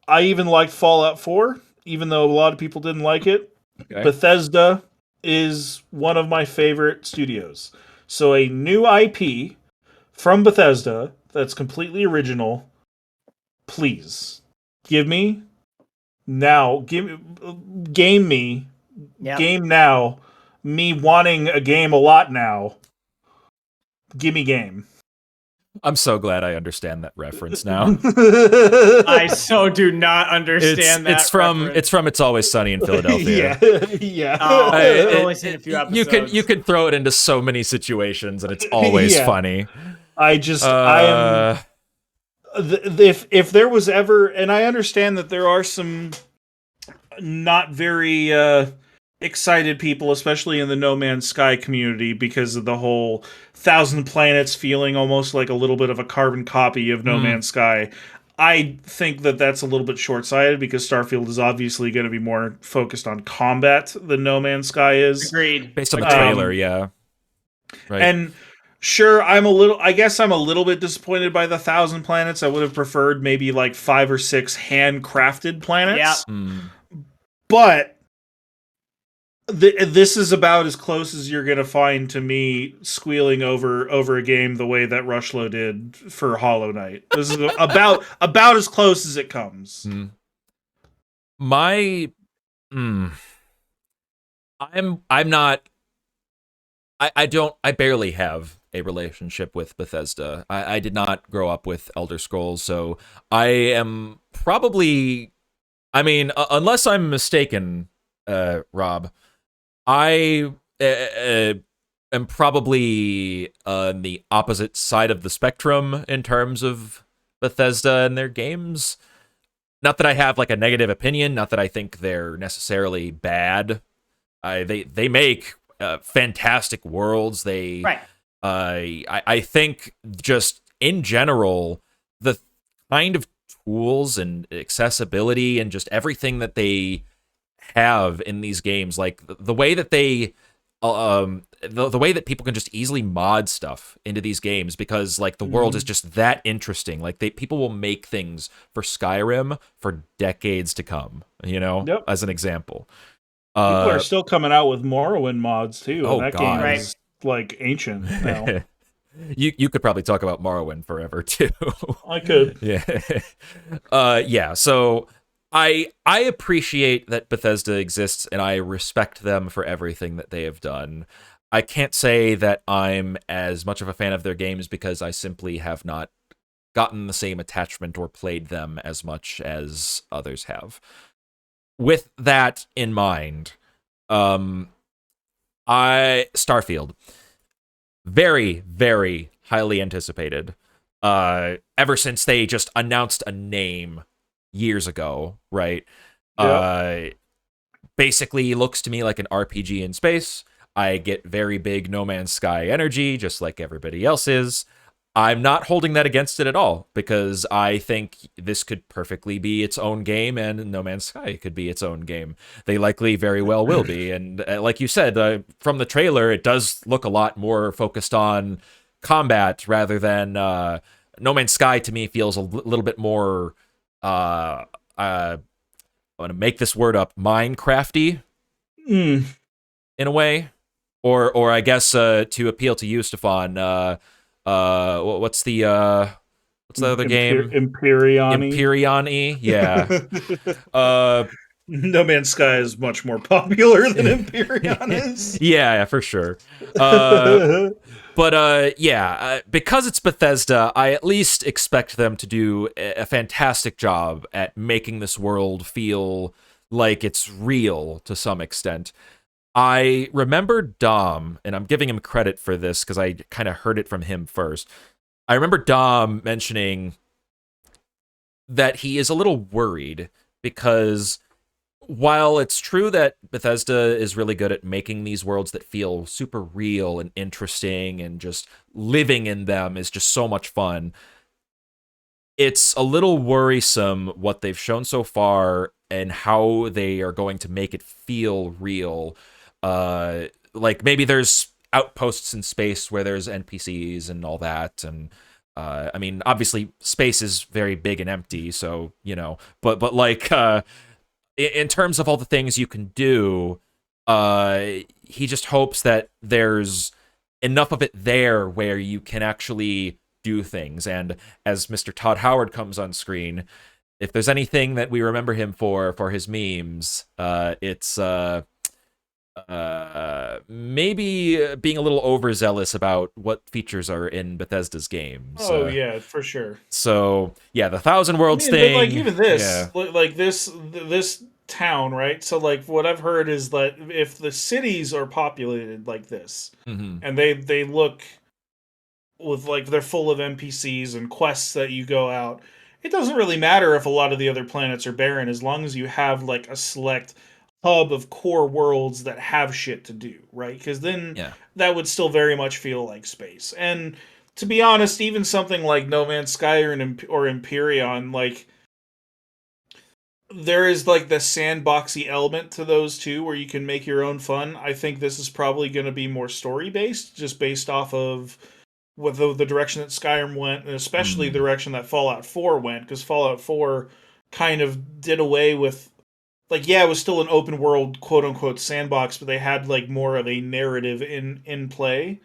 I even liked Fallout 4, even though a lot of people didn't like it. Okay. Bethesda is one of my favorite studios. So a new IP from Bethesda that's completely original, please give me now. Game me. Yep. Game now. Me wanting a game a lot now. Give me game. I'm so glad I understand that reference now. I so do not understand that. It's from It's Always Sunny in Philadelphia. Yeah. I've only seen a few episodes. You can throw it into so many situations, and it's always funny. I am. If there was ever, and I understand that there are some not very excited people, especially in the No Man's Sky community, because of the whole Thousand Planets feeling almost like a little bit of a carbon copy of No Man's Sky. I think that that's a little bit short-sighted because Starfield is obviously going to be more focused on combat than No Man's Sky is. Agreed. Based on the trailer, yeah. Right. And sure, I guess I'm a little bit disappointed by the Thousand Planets. I would have preferred maybe like 5 or 6 handcrafted planets. Yeah. But This is about as close as you're gonna find to me squealing over a game the way that Rushlow did for Hollow Knight. This is about as close as it comes. My, I'm not. I barely have a relationship with Bethesda. I did not grow up with Elder Scrolls, so I am probably. I mean, unless I'm mistaken, Rob, I am probably on the opposite side of the spectrum in terms of Bethesda and their games. Not that I have like a negative opinion, not that I think they're necessarily bad. They make fantastic worlds. They Right. I think just in general the kind of tools and accessibility and just everything that they have in these games, like the way that they the way that people can just easily mod stuff into these games because like the world is just that interesting. Like people will make things for Skyrim for decades to come, you know, Yep. as an example. People are still coming out with Morrowind mods too. Oh, and that God. game is like ancient now. You could probably talk about Morrowind forever too. I could. Yeah. Yeah, so I appreciate that Bethesda exists and I respect them for everything that they have done. I can't say that I'm as much of a fan of their games because I simply have not gotten the same attachment or played them as much as others have. With that in mind, Starfield, very, very highly anticipated. Ever since they just announced a name years ago, right? Yep. Basically looks to me like an RPG in space. I get very big No Man's Sky energy, just like everybody else is. I'm not holding that against it at all because I think this could perfectly be its own game and No Man's Sky could be its own game. They likely very well will be. And like you said, from the trailer, it does look a lot more focused on combat rather than No Man's Sky to me feels a little bit more, I'm going to make this word up, Minecrafty in a way. Or I guess to appeal to you, Stefan, what's the other game? Imperiani. Yeah. No Man's Sky is much more popular than Imperion is. Yeah, for sure. Yeah, because it's Bethesda, I at least expect them to do a fantastic job at making this world feel like it's real to some extent. I remember Dom, and I'm giving him credit for this because I kind of heard it from him first. I remember Dom mentioning that he is a little worried because while it's true that Bethesda is really good at making these worlds that feel super real and interesting and just living in them is just so much fun, it's a little worrisome what they've shown so far and how they are going to make it feel real. Like maybe there's outposts in space where there's NPCs and all that, and I mean, obviously space is very big and empty, so you know, but like in terms of all the things you can do, he just hopes that there's enough of it there where you can actually do things. And as Mr. Todd Howard comes on screen, if there's anything that we remember him for his memes, it's maybe being a little overzealous about what features are in Bethesda's games. Oh yeah, for sure. So yeah, the Thousand Worlds thing. But like even this, yeah. like this town, right? So like what I've heard is that if the cities are populated like this, and they look with like they're full of NPCs and quests that you go out, it doesn't really matter if a lot of the other planets are barren as long as you have like a select hub of core worlds that have shit to do, right? Because then that would still very much feel like space. And to be honest, even something like No Man's Sky or Empyrean, like there is like the sandboxy element to those two where you can make your own fun. I think this is probably going to be more story based, just based off of what the direction that Skyrim went, and especially the direction that Fallout 4 went, because Fallout 4 kind of did away with like, yeah, it was still an open world, quote unquote, sandbox, but they had like more of a narrative in play.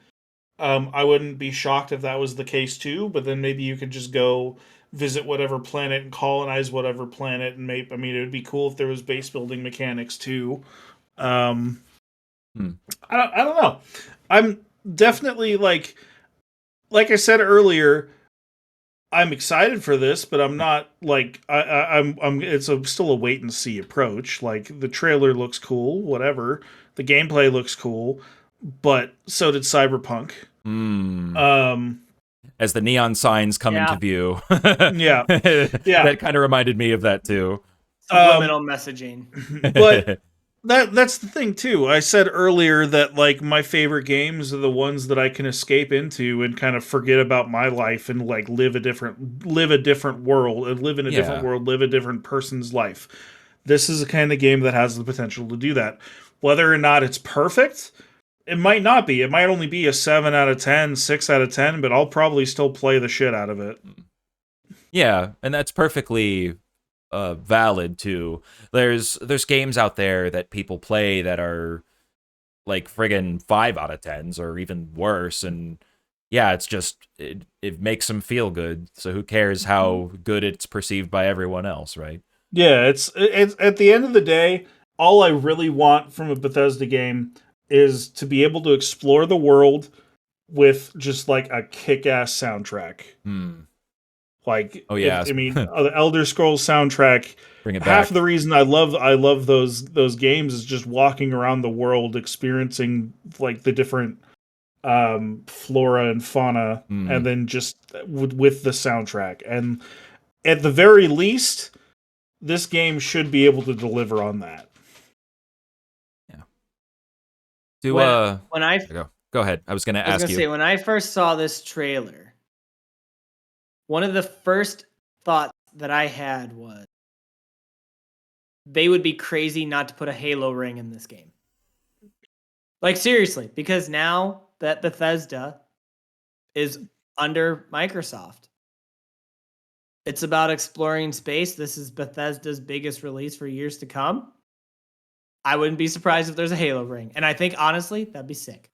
I wouldn't be shocked if that was the case too, but then maybe you could just go visit whatever planet and colonize whatever planet, and maybe, I mean, it would be cool if there was base building mechanics too. Um, I don't know. I'm definitely like I said earlier, I'm excited for this, but I'm not like I'm. It's still a wait and see approach. Like, the trailer looks cool, whatever. The gameplay looks cool, but so did Cyberpunk. As the neon signs come into view, Yeah, that kind of reminded me of that too. Subliminal messaging. But that's the thing too. I said earlier that like my favorite games are the ones that I can escape into and kind of forget about my life and like live a different world and live in a different world, live a different person's life. This is a kind of game that has the potential to do that. Whether or not it's perfect, it might not be. It might only be a 7 out of 10, 6 out of 10, but I'll probably still play the shit out of it. Yeah, and that's perfectly valid too. There's games out there that people play that are like friggin' 5 out of 10s or even worse, and yeah, it's just it makes them feel good. So who cares how good it's perceived by everyone else, right? Yeah, it's at the end of the day, all I really want from a Bethesda game is to be able to explore the world with just like a kick-ass soundtrack. Like, oh yeah, I mean, the Elder Scrolls soundtrack. Bring it Half back. of the reason I love those games is just walking around the world, experiencing like the different flora and fauna, and then just with the soundtrack. And at the very least, this game should be able to deliver on that. Yeah. When I go ahead. I was going to ask you. Say, when I first saw this trailer, one of the first thoughts that I had was they would be crazy not to put a Halo ring in this game. Like, seriously, because now that Bethesda is under Microsoft, it's about exploring space. This is Bethesda's biggest release for years to come. I wouldn't be surprised if there's a Halo ring. And I think, honestly, that'd be sick.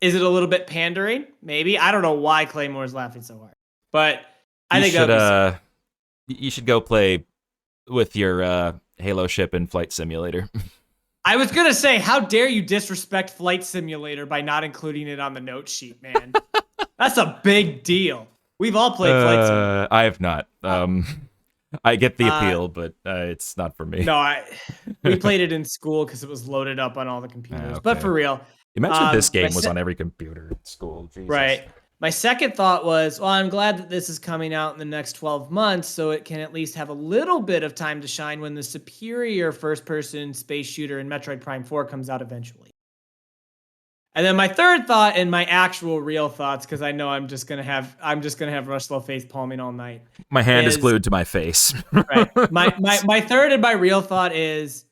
Is it a little bit pandering? Maybe. I don't know why Claymore's laughing so hard. But I think that'd be sick. You should go play with your Halo ship in Flight Simulator. I was going to say, how dare you disrespect Flight Simulator by not including it on the note sheet, man? That's a big deal. We've all played Flight Simulator. I have not. I get the appeal, but it's not for me. No, we played it in school because it was loaded up on all the computers. Okay. But for real. You mentioned this game was on every computer at school. Jesus. Right. My second thought was, well, I'm glad that this is coming out in the next 12 months, so it can at least have a little bit of time to shine when the superior first-person space shooter in Metroid Prime 4 comes out eventually. And then my third thought, and my actual real thoughts, because I know I'm just gonna have Rushlow face palming all night. My hand is glued to my face. Right. My third and my real thought is,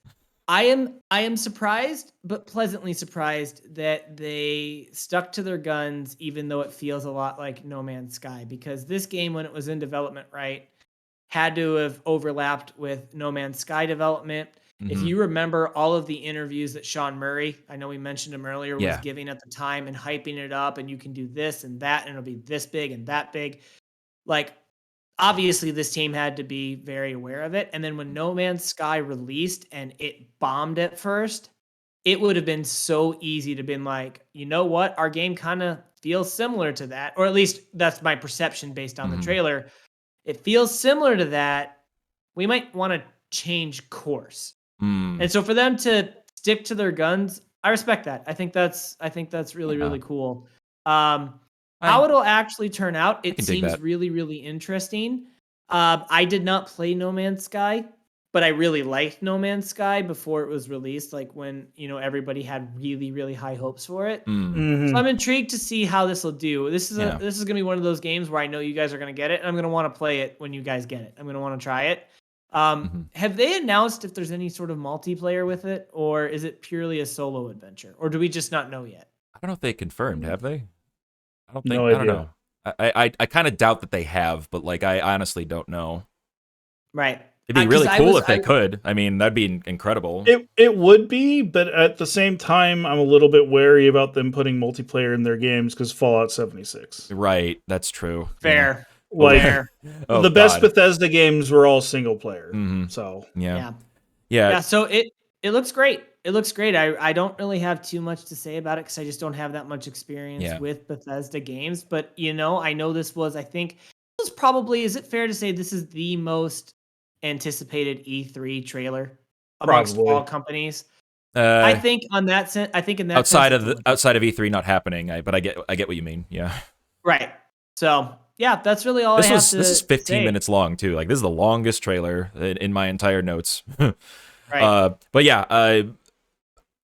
I am surprised, but pleasantly surprised that they stuck to their guns, even though it feels a lot like No Man's Sky. Because this game, when it was in development, right, had to have overlapped with No Man's Sky development. Mm-hmm. If you remember all of the interviews that Sean Murray, I know we mentioned him earlier, was giving at the time and hyping it up, and you can do this and that, and it'll be this big and that big. Like, obviously, this team had to be very aware of it. And then when No Man's Sky released and it bombed at first, it would have been so easy to been like, you know what? Our game kind of feels similar to that. Or at least that's my perception based on the trailer. It feels similar to that. We might want to change course. And so for them to stick to their guns, I respect that. I think that's really, really cool. How it'll actually turn out, it seems really, really interesting. I did not play No Man's Sky, but I really liked No Man's Sky before it was released, like when, everybody had really, really high hopes for it. Mm-hmm. So I'm intrigued to see how this will do. This is going to be one of those games where I know you guys are going to get it, and I'm going to want to play it when you guys get it. I'm going to want to try it. Have they announced if there's any sort of multiplayer with it, or is it purely a solo adventure, or do we just not know yet? I don't know if they confirmed, have they? I don't think. No idea. I don't know. I kind of doubt that they have, but like I honestly don't know. Right. It'd be really cool if they could. I mean, that'd be incredible. It would be, but at the same time, I'm a little bit wary about them putting multiplayer in their games because Fallout 76. Right, that's true. Fair. Yeah. Like Fair. the best Bethesda games were all single player. Mm-hmm. So yeah. So it looks great. It looks great. I don't really have too much to say about it because I just don't have that much experience with Bethesda games. But I know this was. I think this was probably. Is it fair to say this is the most anticipated E3 trailer amongst all companies? I think on that sense. I think in that outside of E3 not happening. But I get what you mean. Yeah. Right. So. Yeah, that's really all I have to say. This is 15 minutes long, too. Like, this is the longest trailer in my entire notes. Right. But yeah,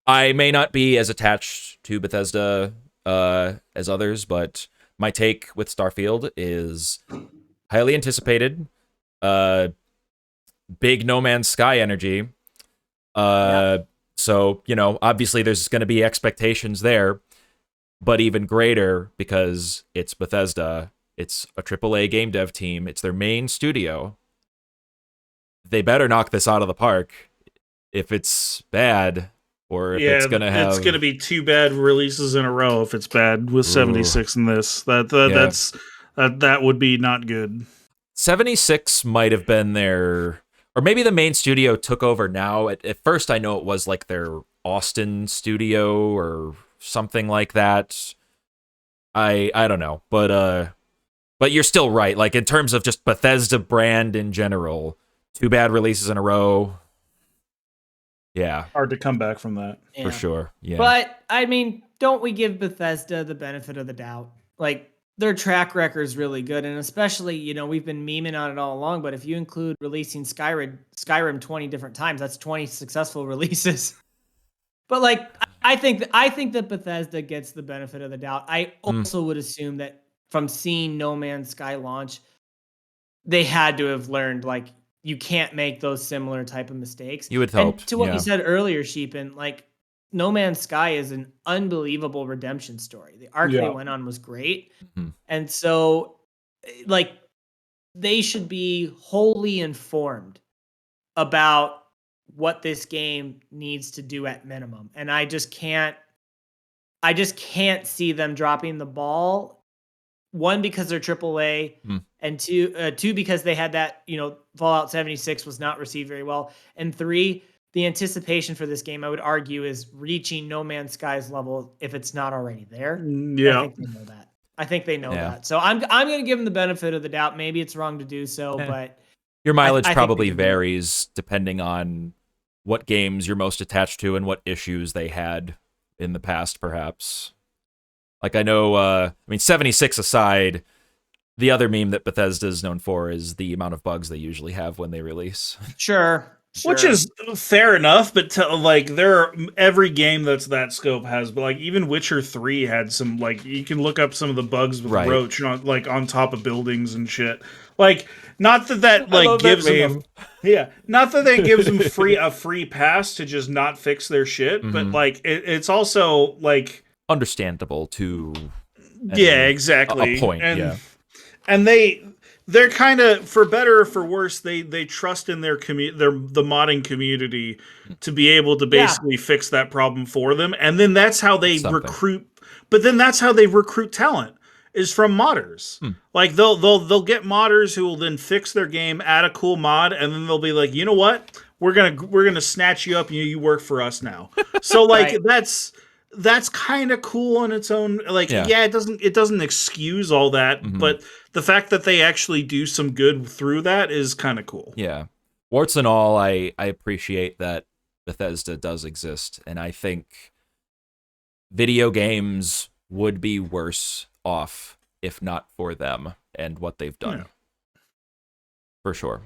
I may not be as attached to Bethesda as others, but my take with Starfield is highly anticipated, big No Man's Sky energy. So, obviously there's going to be expectations there, but even greater because it's Bethesda. It's a AAA game dev team. It's their main studio. They better knock this out of the park. If it's bad, or if it's gonna have, it's gonna be 2 bad releases in a row. If it's bad with 76 in this, that would be not good. 76 might have been their, or maybe the main studio took over now. At first, I know it was like their Austin studio or something like that. I don't know, but you're still right. Like, in terms of just Bethesda brand in general, 2 bad releases in a row. Yeah. Hard to come back from that. Yeah. For sure. Yeah. But, I mean, don't we give Bethesda the benefit of the doubt? Like, their track record is really good. And especially, we've been memeing on it all along, but if you include releasing Skyrim 20 different times, that's 20 successful releases. But, like, I think that Bethesda gets the benefit of the doubt. I also would assume that from seeing No Man's Sky launch, they had to have learned, like, you can't make those similar type of mistakes. You would hope. And to what you said earlier, Sheepin, like, No Man's Sky is an unbelievable redemption story. The arc they went on was great. Mm-hmm. And so, like, they should be wholly informed about what this game needs to do at minimum. And I just can't see them dropping the ball. One, because they're AAA, and two, because they had that, Fallout 76 was not received very well. And 3, the anticipation for this game, I would argue, is reaching No Man's Sky's level if it's not already there. Yeah. I think they know that. I think they know that. So I'm going to give them the benefit of the doubt. Maybe it's wrong to do so, but your mileage probably varies depending on what games you're most attached to and what issues they had in the past, perhaps. Like, I know, 76 aside, the other meme that Bethesda is known for is the amount of bugs they usually have when they release. Sure. Which is fair enough, but every game that's that scope has, but like even Witcher 3 had some, like, you can look up some of the bugs with Roach on top of buildings and shit. Like, not that like gives them not that that gives them a free pass to just not fix their shit, but like it's also like understandable to exactly a point. And they're kind of, for better or for worse, they trust in the modding community to be able to basically fix that problem for them, and then that's how they recruit. But then that's how they recruit talent, is from modders. Like they'll get modders who will then fix their game, add a cool mod, and then they'll be like, you know what, we're gonna snatch you up, and you work for us now. So like that's kind of cool on its own. Like, it doesn't excuse all that, but the fact that they actually do some good through that is kind of cool. Yeah. Warts and all, I appreciate that Bethesda does exist, and I think video games would be worse off if not for them and what they've done. For sure.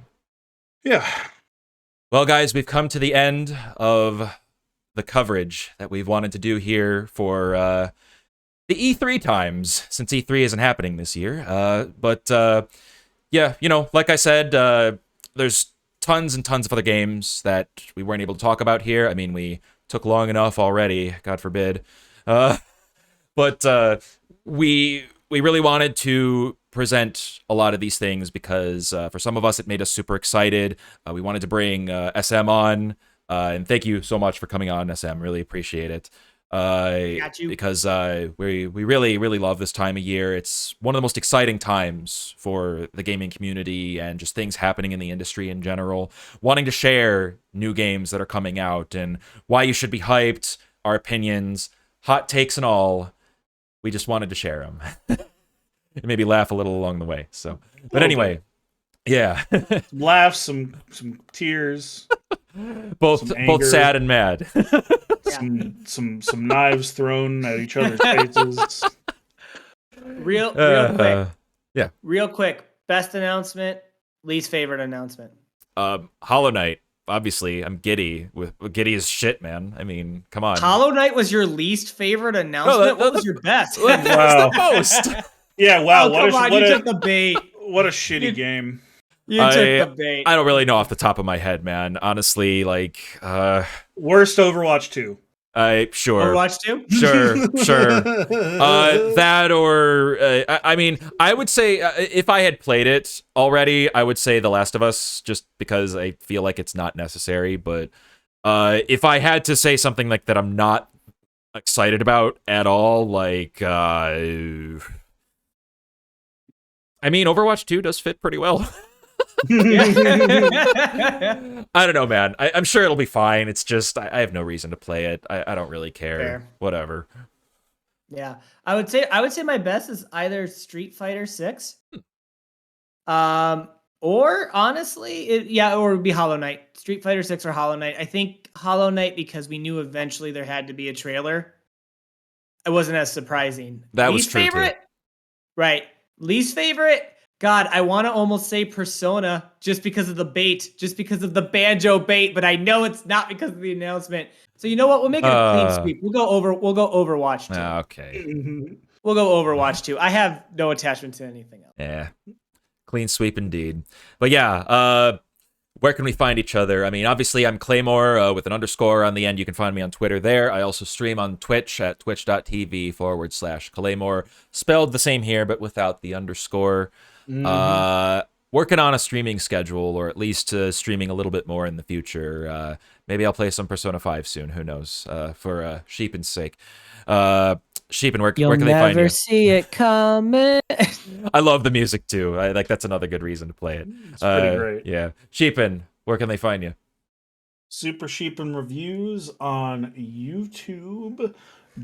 Yeah. Well, guys, we've come to the end of the coverage that we've wanted to do here for the E3 times, since E3 isn't happening this year. But like I said, there's tons and tons of other games that we weren't able to talk about here. I mean, we took long enough already, God forbid. But we really wanted to present a lot of these things because for some of us, it made us super excited. We wanted to bring SM on, and thank you so much for coming on, SM. Really appreciate it. Got you. Because we really, really love this time of year. It's one of the most exciting times for the gaming community and just things happening in the industry in general. Wanting to share new games that are coming out and why you should be hyped, our opinions, hot takes and all. We just wanted to share them. And maybe laugh a little along the way. So, but anyway, yeah. Laughs, some tears. both sad and mad. some knives thrown at each other's faces. Real quick. Yeah. Real quick. Best announcement, least favorite announcement. Hollow Knight. Obviously, I'm giddy as shit, man. I mean, come on. Hollow Knight was your least favorite announcement? What was your best? That was the most. Yeah, wow. You took the bait. What a shitty game. You took the bait. I don't really know off the top of my head, man. Honestly, like worst Overwatch 2. Sure. Overwatch 2? Sure. That or I mean, I would say if I had played it already, I would say The Last of Us, just because I feel like it's not necessary. But if I had to say something like that, I'm not excited about at all. Like, I mean, Overwatch 2 does fit pretty well. I don't know, man. I'm sure it'll be fine. It's just I have no reason to play it. I don't really care. Fair. Whatever. Yeah, I would say my best is either Street Fighter 6, or honestly, or it would be Hollow Knight. Street Fighter 6 or Hollow Knight. I think Hollow Knight because we knew eventually there had to be a trailer. It wasn't as surprising. That Least was true favorite, too. Right? Least favorite. God, I want to almost say Persona just because of the bait, just because of the banjo bait, but I know it's not because of the announcement. So you know what? We'll make it a clean sweep. We'll go Overwatch 2. Okay. We'll go Overwatch 2. I have no attachment to anything else. Yeah. Clean sweep indeed. But yeah, where can we find each other? I mean, obviously I'm Claymore with an underscore on the end. You can find me on Twitter there. I also stream on Twitch at twitch.tv/Claymore. Spelled the same here, but without the underscore. Working on a streaming schedule, or at least streaming a little bit more in the future. Maybe I'll play some Persona 5 soon. Who knows? For Sheepin's sake. Sheepin, where can they find you? You'll never see it coming. I love the music too. That's another good reason to play it. It's pretty great. Yeah. Sheepin, where can they find you? Super Sheepin Reviews on YouTube.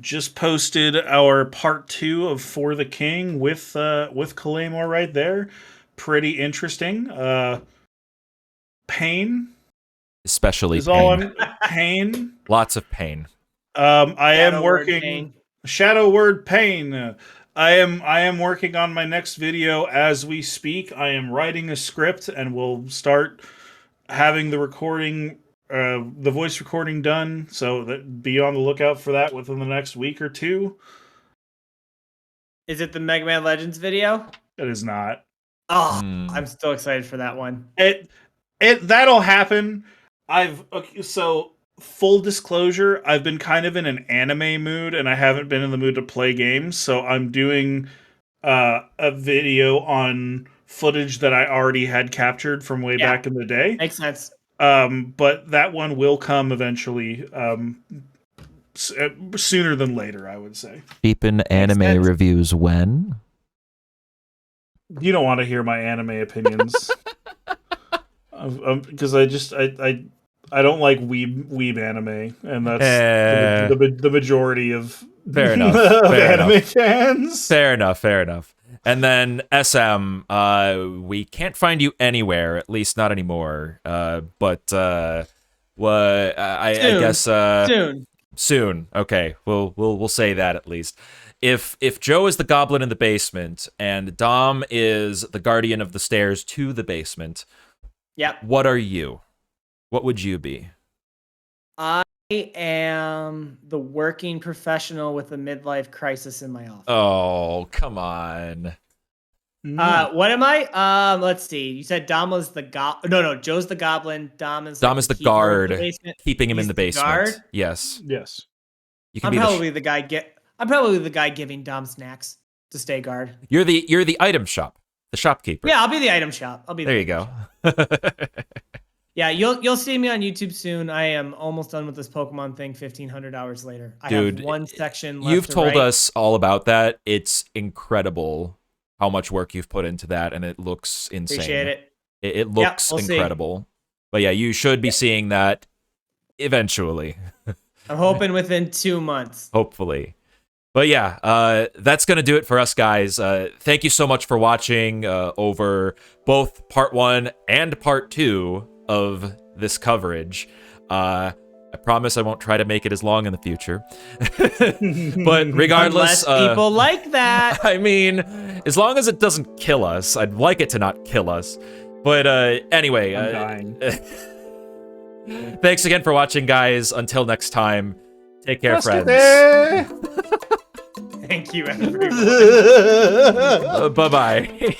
Just posted our part 2 of For the King with Claymore right there. Pretty interesting. Pain. Especially is pain. All pain. Lots of pain. I am working Shadow Word Pain. I am working on my next video as we speak. I am writing a script and we'll start having the recording the voice recording done, so that be on the lookout for that within the next week or two. Is it the Mega Man Legends video? It is not. Oh, I'm still excited for that one. That'll happen. So full disclosure, I've been kind of in an anime mood and I haven't been in the mood to play games, so I'm doing a video on footage that I already had captured from way back in the day. Makes sense. But that one will come eventually, sooner than later, I would say. Sheepin anime reviews when? You don't want to hear my anime opinions. Because I don't like weeb anime, and that's the majority of anime fans. Fair enough. And then SM, we can't find you anywhere, at least not anymore. But I guess soon. Okay, we'll say that at least. If Joe is the goblin in the basement and Dom is the guardian of the stairs to the basement, what are you? What would you be? I am the working professional with a midlife crisis in my office. Oh, come on. What am I? Let's see. You said Dom was the No, Joe's the goblin. Dom is the guard, keeping him in the basement. Guard? Yes. Yes. You can I'm probably the guy giving Dom snacks. to stay guard. You're the item shop, the shopkeeper. Yeah, I'll be the item shop. I'll be There you go. Yeah, you'll see me on YouTube soon. I am almost done with this Pokemon thing 1,500 hours later. I Dude, have one section left. You've told write. us all about that. It's incredible how much work you've put into that, and it looks insane. Appreciate it. It looks incredible. See. But yeah, you should be seeing that eventually. I'm hoping within 2 months. Hopefully. But yeah, that's going to do it for us, guys. Thank you so much for watching over both part 1 and part 2 of this coverage. I promise I won't try to make it as long in the future. But regardless... Unless people like that. I mean, as long as it doesn't kill us, I'd like it to not kill us. But anyway... I'm dying. Thanks again for watching, guys. Until next time, take care, friends. Thank you, everyone. Bye-bye.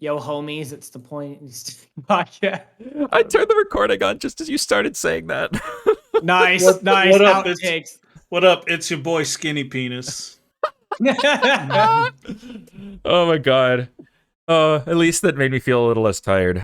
Yo, homies, it's the Pointy podcast. I turned the recording on just as you started saying that. Nice. What up? Outtakes. What up? It's your boy Skinny Penis. Oh my god. At least that made me feel a little less tired.